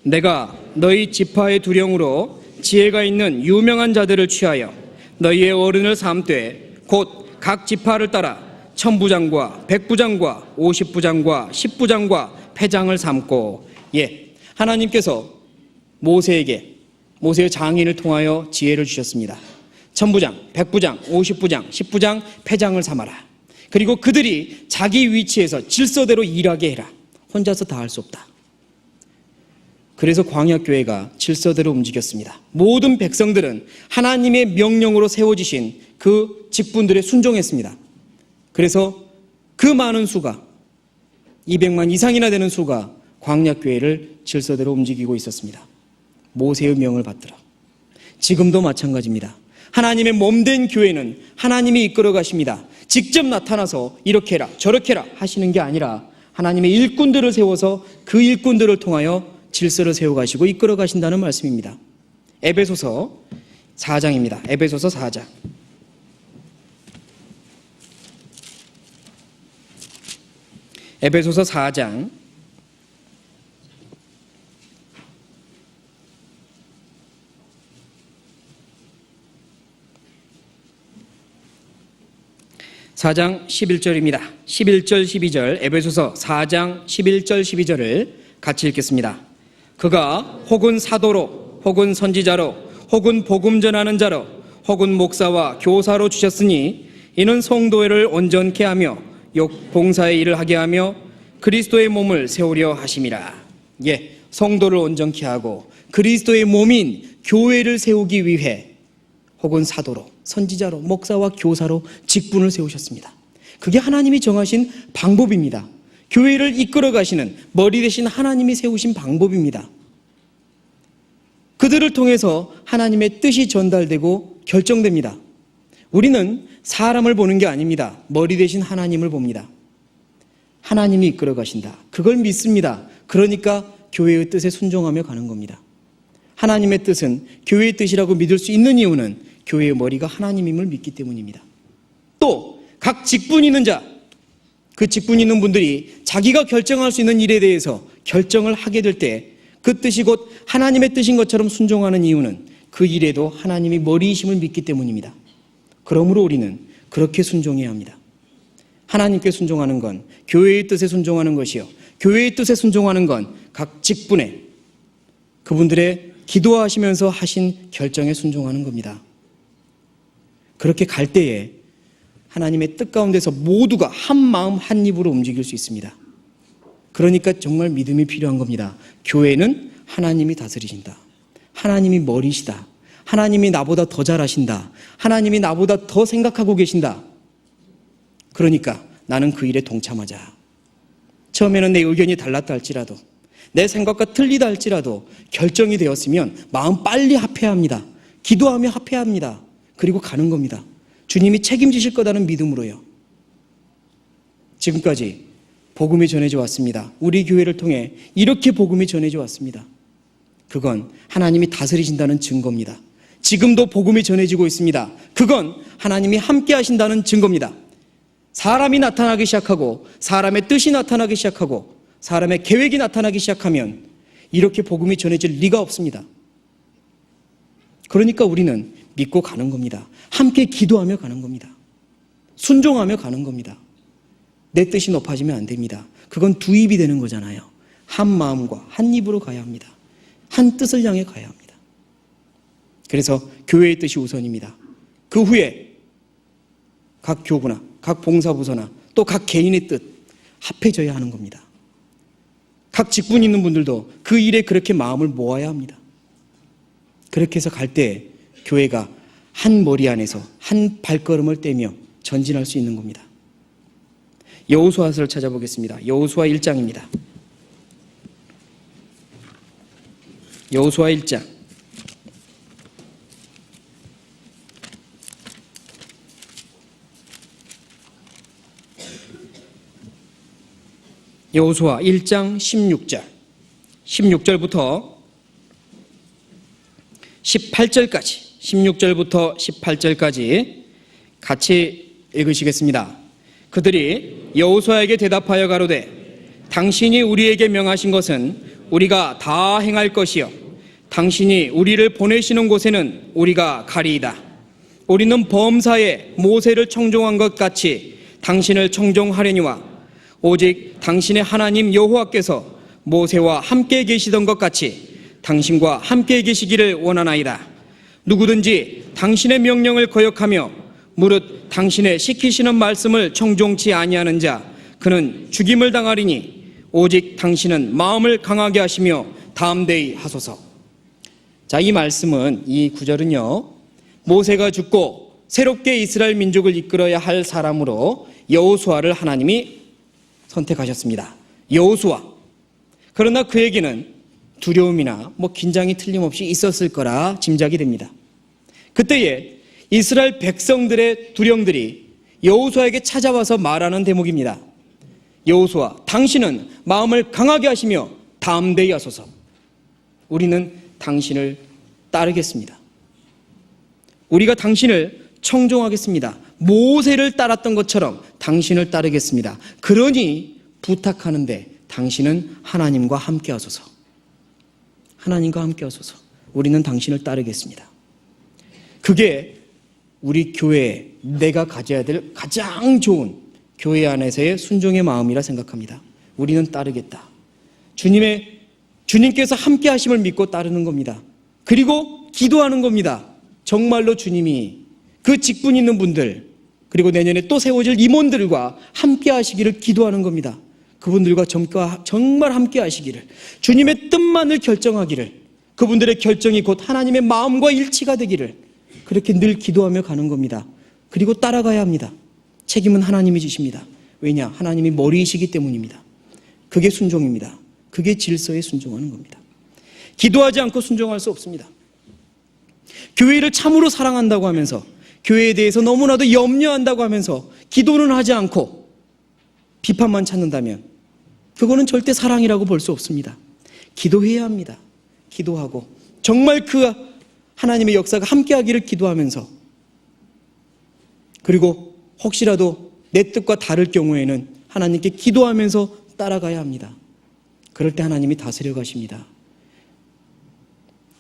내가 너희 지파의 두령으로 지혜가 있는 유명한 자들을 취하여 너희의 어른을 삼되 곧 각 지파를 따라 천부장과 백부장과 50부장과 10부장과 패장을 삼고, 하나님께서 모세에게 모세의 장인을 통하여 지혜를 주셨습니다. 천부장, 백부장, 50부장, 10부장, 패장을 삼아라. 그리고 그들이 자기 위치에서 질서대로 일하게 해라. 혼자서 다 할 수 없다. 그래서 광야교회가 질서대로 움직였습니다. 모든 백성들은 하나님의 명령으로 세워지신 그 직분들에 순종했습니다. 그래서 그 많은 수가 200만 이상이나 되는 수가 광야교회를 질서대로 움직이고 있었습니다. 모세의 명을 받들어. 지금도 마찬가지입니다. 하나님의 몸된 교회는 하나님이 이끌어 가십니다. 직접 나타나서 이렇게 해라 저렇게 해라 하시는 게 아니라 하나님의 일꾼들을 세워서 그 일꾼들을 통하여 질서를 세워가시고 이끌어 가신다는 말씀입니다. 에베소서 4장입니다. 에베소서 4장. 에베소서 4장 4장 11절입니다. 11절 12절 에베소서 4장 11절 12절을 같이 읽겠습니다. 그가 혹은 사도로 혹은 선지자로 혹은 복음 전하는 자로 혹은 목사와 교사로 주셨으니 이는 성도회를 온전케 하며 봉사의 일을 하게 하며 그리스도의 몸을 세우려 하심이라. 성도를 온전케 하고 그리스도의 몸인 교회를 세우기 위해 혹은 사도로 선지자로 목사와 교사로 직분을 세우셨습니다. 그게 하나님이 정하신 방법입니다. 교회를 이끌어 가시는 머리 대신 하나님이 세우신 방법입니다. 그들을 통해서 하나님의 뜻이 전달되고 결정됩니다. 우리는 사람을 보는 게 아닙니다. 머리 대신 하나님을 봅니다. 하나님이 이끌어 가신다. 그걸 믿습니다. 그러니까 교회의 뜻에 순종하며 가는 겁니다. 하나님의 뜻은 교회의 뜻이라고 믿을 수 있는 이유는 교회의 머리가 하나님임을 믿기 때문입니다. 또 각 직분 있는 자, 그 직분 있는 분들이 자기가 결정할 수 있는 일에 대해서 결정을 하게 될 때 그 뜻이 곧 하나님의 뜻인 것처럼 순종하는 이유는 그 일에도 하나님이 머리이심을 믿기 때문입니다. 그러므로 우리는 그렇게 순종해야 합니다. 하나님께 순종하는 건 교회의 뜻에 순종하는 것이요, 교회의 뜻에 순종하는 건 각 직분에 그분들의 기도하시면서 하신 결정에 순종하는 겁니다. 그렇게 갈 때에 하나님의 뜻 가운데서 모두가 한 마음 한 입으로 움직일 수 있습니다. 그러니까 정말 믿음이 필요한 겁니다. 교회는 하나님이 다스리신다. 하나님이 머리시다. 하나님이 나보다 더 잘하신다. 하나님이 나보다 더 생각하고 계신다. 그러니까 나는 그 일에 동참하자. 처음에는 내 의견이 달랐다 할지라도, 내 생각과 틀리다 할지라도 결정이 되었으면 마음 빨리 합해야 합니다. 기도하며 합해야 합니다. 그리고 가는 겁니다. 주님이 책임지실 거다는 믿음으로요. 지금까지 복음이 전해져 왔습니다. 우리 교회를 통해 이렇게 복음이 전해져 왔습니다. 그건 하나님이 다스리신다는 증거입니다. 지금도 복음이 전해지고 있습니다. 그건 하나님이 함께 하신다는 증거입니다. 사람이 나타나기 시작하고 사람의 뜻이 나타나기 시작하고 사람의 계획이 나타나기 시작하면 이렇게 복음이 전해질 리가 없습니다. 그러니까 우리는 믿고 가는 겁니다. 함께 기도하며 가는 겁니다. 순종하며 가는 겁니다. 내 뜻이 높아지면 안 됩니다. 그건 두 입이 되는 거잖아요. 한 마음과 한 입으로 가야 합니다. 한 뜻을 향해 가야 합니다. 그래서 교회의 뜻이 우선입니다. 그 후에 각 교구나 각 봉사부서나 또 각 개인의 뜻 합해져야 하는 겁니다. 각 직분 있는 분들도 그 일에 그렇게 마음을 모아야 합니다. 그렇게 해서 갈 때 교회가 한 머리 안에서 한 발걸음을 떼며 전진할 수 있는 겁니다. 여호수아서를 찾아보겠습니다. 여호수아 1장입니다. 여호수아 1장. 여호수아 1장 16절. 16절부터 18절까지. 16절부터 18절까지 같이 읽으시겠습니다. 그들이 여호수아에게 대답하여 가로되 당신이 우리에게 명하신 것은 우리가 다 행할 것이요 당신이 우리를 보내시는 곳에는 우리가 가리이다. 우리는 범사에 모세를 청종한 것 같이 당신을 청종하려니와 오직 당신의 하나님 여호와께서 모세와 함께 계시던 것 같이 당신과 함께 계시기를 원하나이다. 누구든지 당신의 명령을 거역하며 무릇 당신의 시키시는 말씀을 청종치 아니하는 자 그는 죽임을 당하리니 오직 당신은 마음을 강하게 하시며 담대히 하소서. 자, 이 말씀은, 이 구절은요, 모세가 죽고 새롭게 이스라엘 민족을 이끌어야 할 사람으로 여호수아를 하나님이 선택하셨습니다. 여호수아. 그러나 그에게는 두려움이나 긴장이 틀림없이 있었을 거라 짐작이 됩니다. 그때에 이스라엘 백성들의 두령들이 여호수아에게 찾아와서 말하는 대목입니다. 여호수아, 당신은 마음을 강하게 하시며 담대히 하소서. 우리는 당신을 따르겠습니다. 우리가 당신을 청종하겠습니다. 모세를 따랐던 것처럼 당신을 따르겠습니다. 그러니 부탁하는데 당신은 하나님과 함께 하소서. 하나님과 함께 하소서. 우리는 당신을 따르겠습니다. 그게 우리 교회에 내가 가져야 될 가장 좋은 교회 안에서의 순종의 마음이라 생각합니다. 우리는 따르겠다. 주님께서 함께 하심을 믿고 따르는 겁니다. 그리고 기도하는 겁니다. 정말로 주님이 그 직분 있는 분들, 그리고 내년에 또 세워질 임원들과 함께 하시기를 기도하는 겁니다. 그분들과 정말 함께 하시기를, 주님의 뜻만을 결정하기를, 그분들의 결정이 곧 하나님의 마음과 일치가 되기를, 그렇게 늘 기도하며 가는 겁니다. 그리고 따라가야 합니다. 책임은 하나님이 지십니다. 왜냐? 하나님이 머리이시기 때문입니다. 그게 순종입니다. 그게 질서에 순종하는 겁니다. 기도하지 않고 순종할 수 없습니다. 교회를 참으로 사랑한다고 하면서, 교회에 대해서 너무나도 염려한다고 하면서 기도는 하지 않고 비판만 찾는다면 그거는 절대 사랑이라고 볼 수 없습니다. 기도해야 합니다. 기도하고 정말 그 하나님의 역사가 함께하기를 기도하면서, 그리고 혹시라도 내 뜻과 다를 경우에는 하나님께 기도하면서 따라가야 합니다. 그럴 때 하나님이 다스려 가십니다.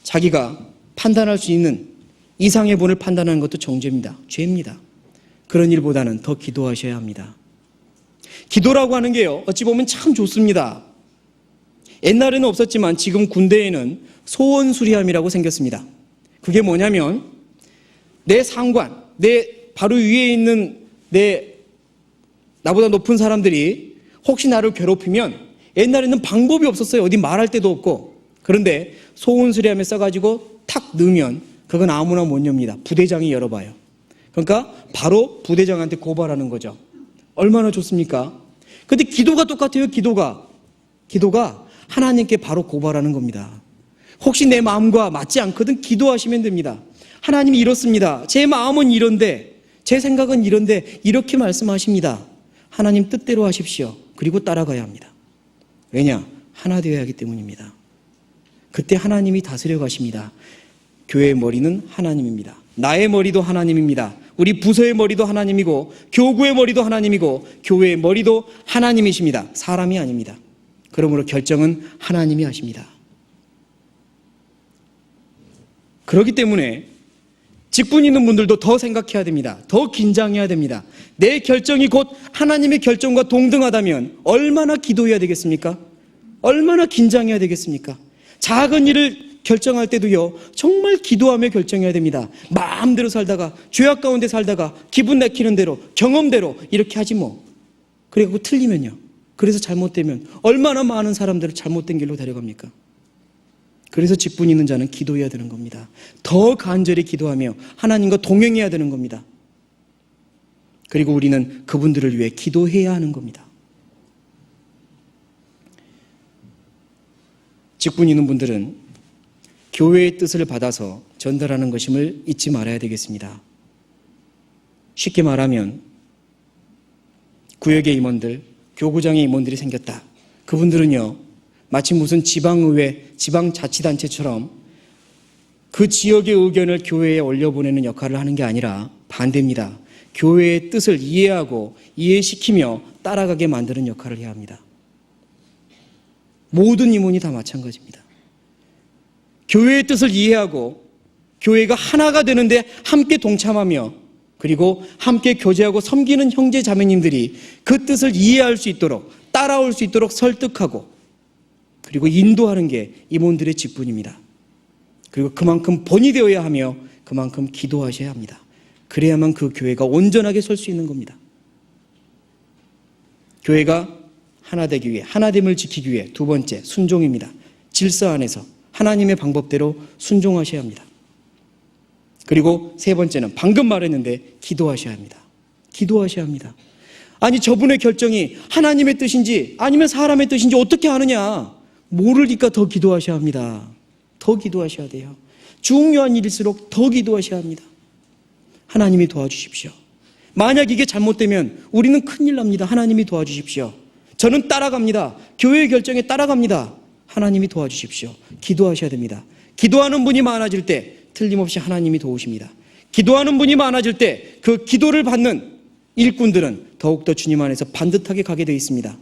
자기가 판단할 수 있는 이상의 본을 판단하는 것도 정죄입니다. 죄입니다. 그런 일보다는 더 기도하셔야 합니다. 기도라고 하는 게요, 어찌 보면 참 좋습니다. 옛날에는 없었지만 지금 군대에는 소원 수리함이라고 생겼습니다. 그게 뭐냐면 내 상관, 내 바로 위에 있는 나보다 높은 사람들이 혹시 나를 괴롭히면, 옛날에는 방법이 없었어요. 어디 말할 데도 없고. 그런데 소원 수리함에 써가지고 탁 넣으면 그건 아무나 못 엽니다. 부대장이 열어봐요. 그러니까 바로 부대장한테 고발하는 거죠. 얼마나 좋습니까? 근데 기도가 똑같아요. 기도가 하나님께 바로 고발하는 겁니다. 혹시 내 마음과 맞지 않거든 기도하시면 됩니다. 하나님이 이렇습니다. 제 마음은 이런데, 제 생각은 이런데, 이렇게 말씀하십니다. 하나님 뜻대로 하십시오. 그리고 따라가야 합니다. 왜냐? 하나 되어야 하기 때문입니다. 그때 하나님이 다스려 가십니다. 교회의 머리는 하나님입니다. 나의 머리도 하나님입니다. 우리 부서의 머리도 하나님이고, 교구의 머리도 하나님이고, 교회의 머리도 하나님이십니다. 사람이 아닙니다. 그러므로 결정은 하나님이 하십니다. 그렇기 때문에 직분 있는 분들도 더 생각해야 됩니다. 더 긴장해야 됩니다. 내 결정이 곧 하나님의 결정과 동등하다면 얼마나 기도해야 되겠습니까? 얼마나 긴장해야 되겠습니까? 작은 일을 결정할 때도요, 정말 기도하며 결정해야 됩니다. 마음대로 살다가, 죄악 가운데 살다가 기분 내키는 대로, 경험대로 이렇게 하지 뭐. 그리고 틀리면요, 그래서 잘못되면 얼마나 많은 사람들을 잘못된 길로 데려갑니까? 그래서 직분 있는 자는 기도해야 되는 겁니다. 더 간절히 기도하며 하나님과 동행해야 되는 겁니다. 그리고 우리는 그분들을 위해 기도해야 하는 겁니다. 직분 있는 분들은 교회의 뜻을 받아서 전달하는 것임을 잊지 말아야 되겠습니다. 쉽게 말하면 구역의 임원들, 교구장의 임원들이 생겼다. 그분들은요, 마치 무슨 지방의회, 지방자치단체처럼 그 지역의 의견을 교회에 올려보내는 역할을 하는 게 아니라 반대입니다. 교회의 뜻을 이해하고 이해시키며 따라가게 만드는 역할을 해야 합니다. 모든 임원이 다 마찬가지입니다. 교회의 뜻을 이해하고 교회가 하나가 되는데 함께 동참하며, 그리고 함께 교제하고 섬기는 형제 자매님들이 그 뜻을 이해할 수 있도록, 따라올 수 있도록 설득하고, 그리고 인도하는 게 임원들의 직분입니다. 그리고 그만큼 본이 되어야 하며 그만큼 기도하셔야 합니다. 그래야만 그 교회가 온전하게 설 수 있는 겁니다. 교회가 하나 되기 위해, 하나됨을 지키기 위해 두 번째, 순종입니다. 질서 안에서 하나님의 방법대로 순종하셔야 합니다. 그리고 세 번째는 방금 말했는데 기도하셔야 합니다. 기도하셔야 합니다. 아니 저분의 결정이 하나님의 뜻인지 아니면 사람의 뜻인지 어떻게 아느냐? 모르니까 더 기도하셔야 합니다. 더 기도하셔야 돼요. 중요한 일일수록 더 기도하셔야 합니다. 하나님이 도와주십시오. 만약 이게 잘못되면 우리는 큰일 납니다. 하나님이 도와주십시오. 저는 따라갑니다. 교회의 결정에 따라갑니다. 하나님이 도와주십시오. 기도하셔야 됩니다. 기도하는 분이 많아질 때 틀림없이 하나님이 도우십니다. 기도하는 분이 많아질 때 그 기도를 받는 일꾼들은 더욱더 주님 안에서 반듯하게 가게 되어 있습니다.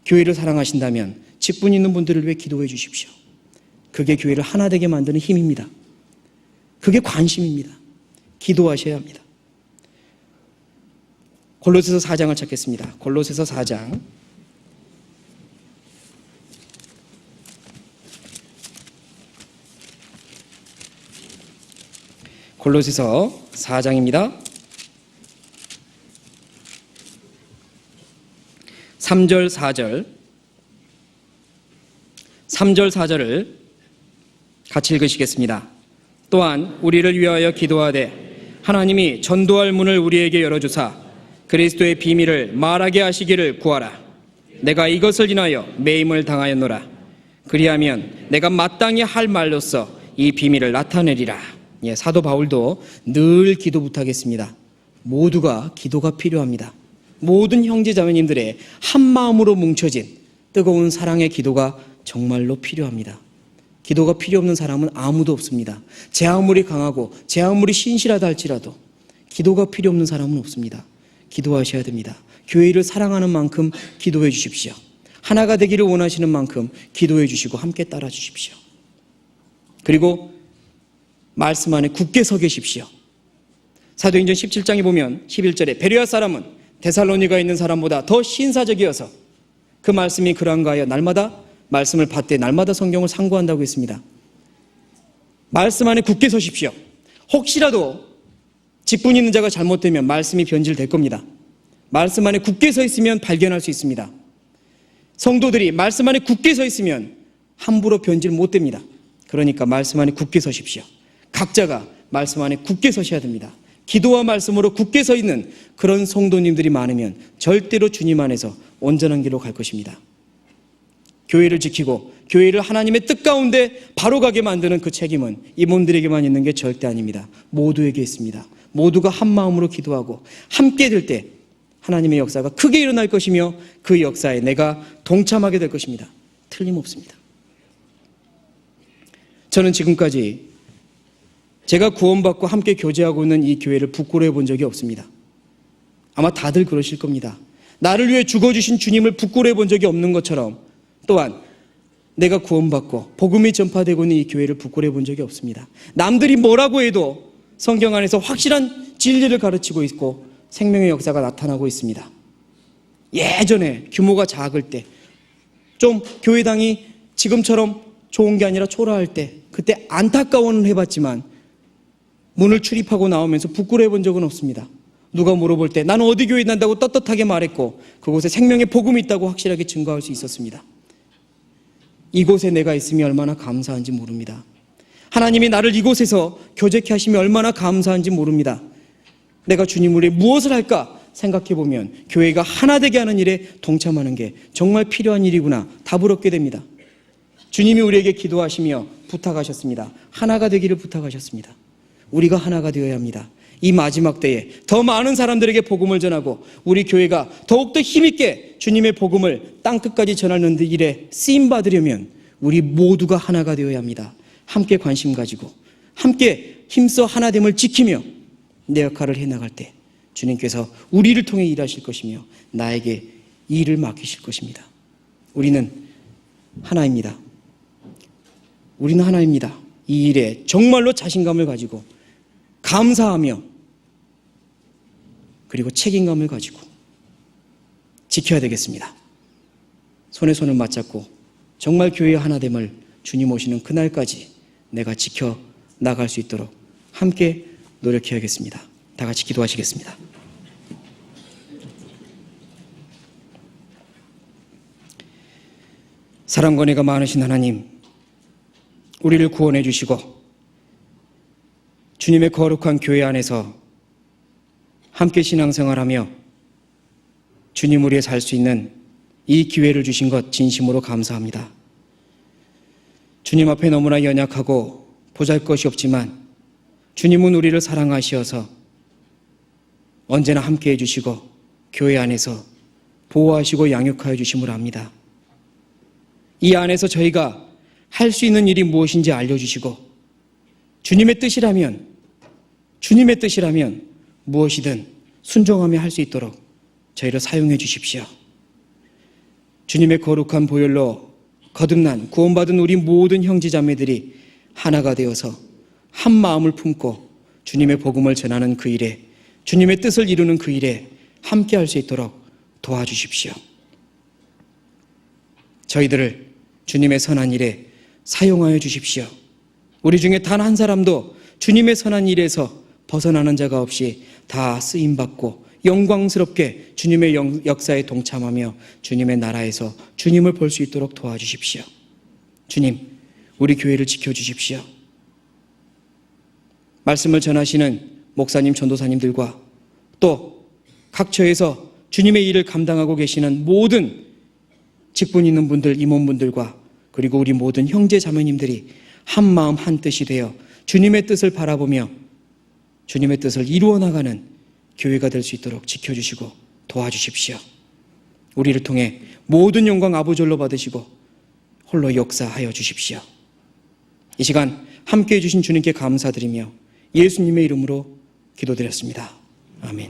교회를 사랑하신다면 직분 있는 분들을 위해 기도해 주십시오. 그게 교회를 하나 되게 만드는 힘입니다. 그게 관심입니다. 기도하셔야 합니다. 골로새서 4장을 찾겠습니다. 골로새서 4장. 골로새서 4장입니다. 3절 4절을 같이 읽으시겠습니다. 또한 우리를 위하여 기도하되 하나님이 전도할 문을 우리에게 열어주사 그리스도의 비밀을 말하게 하시기를 구하라. 내가 이것을 인하여 매임을 당하였노라. 그리하면 내가 마땅히 할 말로써 이 비밀을 나타내리라. 사도 바울도 늘 기도 부탁했습니다. 모두가 기도가 필요합니다. 모든 형제자매님들의 한 마음으로 뭉쳐진 뜨거운 사랑의 기도가 정말로 필요합니다. 기도가 필요 없는 사람은 아무도 없습니다. 제 아무리 강하고 제 아무리 신실하다 할지라도 기도가 필요 없는 사람은 없습니다. 기도하셔야 됩니다. 교회를 사랑하는 만큼 기도해 주십시오. 하나가 되기를 원하시는 만큼 기도해 주시고 함께 따라 주십시오. 그리고 말씀 안에 굳게 서 계십시오. 사도행전 17장에 보면 11절에 베레아 사람은 데살로니가에 있는 사람보다 더 신사적이어서 그 말씀이 그러한가 하여 날마다 말씀을 받되 날마다 성경을 상고한다고 했습니다. 말씀 안에 굳게 서십시오. 혹시라도 직분 있는 자가 잘못되면 말씀이 변질될 겁니다. 말씀 안에 굳게 서 있으면 발견할 수 있습니다. 성도들이 말씀 안에 굳게 서 있으면 함부로 변질 못 됩니다. 그러니까 말씀 안에 굳게 서십시오. 각자가 말씀 안에 굳게 서셔야 됩니다. 기도와 말씀으로 굳게 서 있는 그런 성도님들이 많으면 절대로 주님 안에서 온전한 길로 갈 것입니다. 교회를 지키고 교회를 하나님의 뜻 가운데 바로 가게 만드는 그 책임은 임원들에게만 있는 게 절대 아닙니다. 모두에게 있습니다. 모두가 한 마음으로 기도하고 함께 될 때 하나님의 역사가 크게 일어날 것이며 그 역사에 내가 동참하게 될 것입니다. 틀림없습니다. 저는 지금까지 제가 구원받고 함께 교제하고 있는 이 교회를 부끄러워 본 적이 없습니다. 아마 다들 그러실 겁니다. 나를 위해 죽어주신 주님을 부끄러워 본 적이 없는 것처럼 또한 내가 구원받고 복음이 전파되고 있는 이 교회를 부끄러워 본 적이 없습니다. 남들이 뭐라고 해도 성경 안에서 확실한 진리를 가르치고 있고 생명의 역사가 나타나고 있습니다. 예전에 규모가 작을 때, 좀 교회당이 지금처럼 좋은 게 아니라 초라할 때 그때 안타까워는 해봤지만 문을 출입하고 나오면서 부끄러워 본 적은 없습니다. 누가 물어볼 때 나는 어디 교회 난다고 떳떳하게 말했고 그곳에 생명의 복음이 있다고 확실하게 증거할 수 있었습니다. 이곳에 내가 있음이 얼마나 감사한지 모릅니다. 하나님이 나를 이곳에서 교제케 하심이 얼마나 감사한지 모릅니다. 내가 주님을 위해 무엇을 할까 생각해보면 교회가 하나 되게 하는 일에 동참하는 게 정말 필요한 일이구나 답을 얻게 됩니다. 주님이 우리에게 기도하시며 부탁하셨습니다. 하나가 되기를 부탁하셨습니다. 우리가 하나가 되어야 합니다. 이 마지막 때에 더 많은 사람들에게 복음을 전하고 우리 교회가 더욱더 힘있게 주님의 복음을 땅끝까지 전하는 일에 쓰임받으려면 우리 모두가 하나가 되어야 합니다. 함께 관심 가지고 함께 힘써 하나됨을 지키며 내 역할을 해나갈 때 주님께서 우리를 통해 일하실 것이며 나에게 이 일을 맡기실 것입니다. 우리는 하나입니다. 우리는 하나입니다. 이 일에 정말로 자신감을 가지고 감사하며 그리고 책임감을 가지고 지켜야 되겠습니다. 손에 손을 맞잡고 정말 교회의 하나됨을 주님 오시는 그날까지 내가 지켜나갈 수 있도록 함께 노력해야겠습니다. 다 같이 기도하시겠습니다. 사랑과 은혜가 많으신 하나님, 우리를 구원해 주시고 주님의 거룩한 교회 안에서 함께 신앙생활하며 주님 우리에 살 수 있는 이 기회를 주신 것 진심으로 감사합니다. 주님 앞에 너무나 연약하고 보잘것이 없지만 주님은 우리를 사랑하시어서 언제나 함께 해주시고 교회 안에서 보호하시고 양육하여 주심을 압니다. 이 안에서 저희가 할 수 있는 일이 무엇인지 알려주시고 주님의 뜻이라면 무엇이든 순종하며 할 수 있도록 저희를 사용해 주십시오. 주님의 거룩한 보혈로 거듭난 구원받은 우리 모든 형제자매들이 하나가 되어서 한 마음을 품고 주님의 복음을 전하는 그 일에, 주님의 뜻을 이루는 그 일에 함께 할 수 있도록 도와주십시오. 저희들을 주님의 선한 일에 사용하여 주십시오. 우리 중에 단 한 사람도 주님의 선한 일에서 벗어나는 자가 없이 다 쓰임받고 영광스럽게 주님의 역사에 동참하며 주님의 나라에서 주님을 볼 수 있도록 도와주십시오. 주님, 우리 교회를 지켜주십시오. 말씀을 전하시는 목사님, 전도사님들과 또 각처에서 주님의 일을 감당하고 계시는 모든 직분 있는 분들, 임원분들과 그리고 우리 모든 형제 자매님들이 한 마음 한 뜻이 되어 주님의 뜻을 바라보며 주님의 뜻을 이루어 나가는 교회가 될 수 있도록 지켜주시고 도와주십시오. 우리를 통해 모든 영광 아버지로 받으시고 홀로 역사하여 주십시오. 이 시간 함께해 주신 주님께 감사드리며 예수님의 이름으로 기도드렸습니다. 아멘.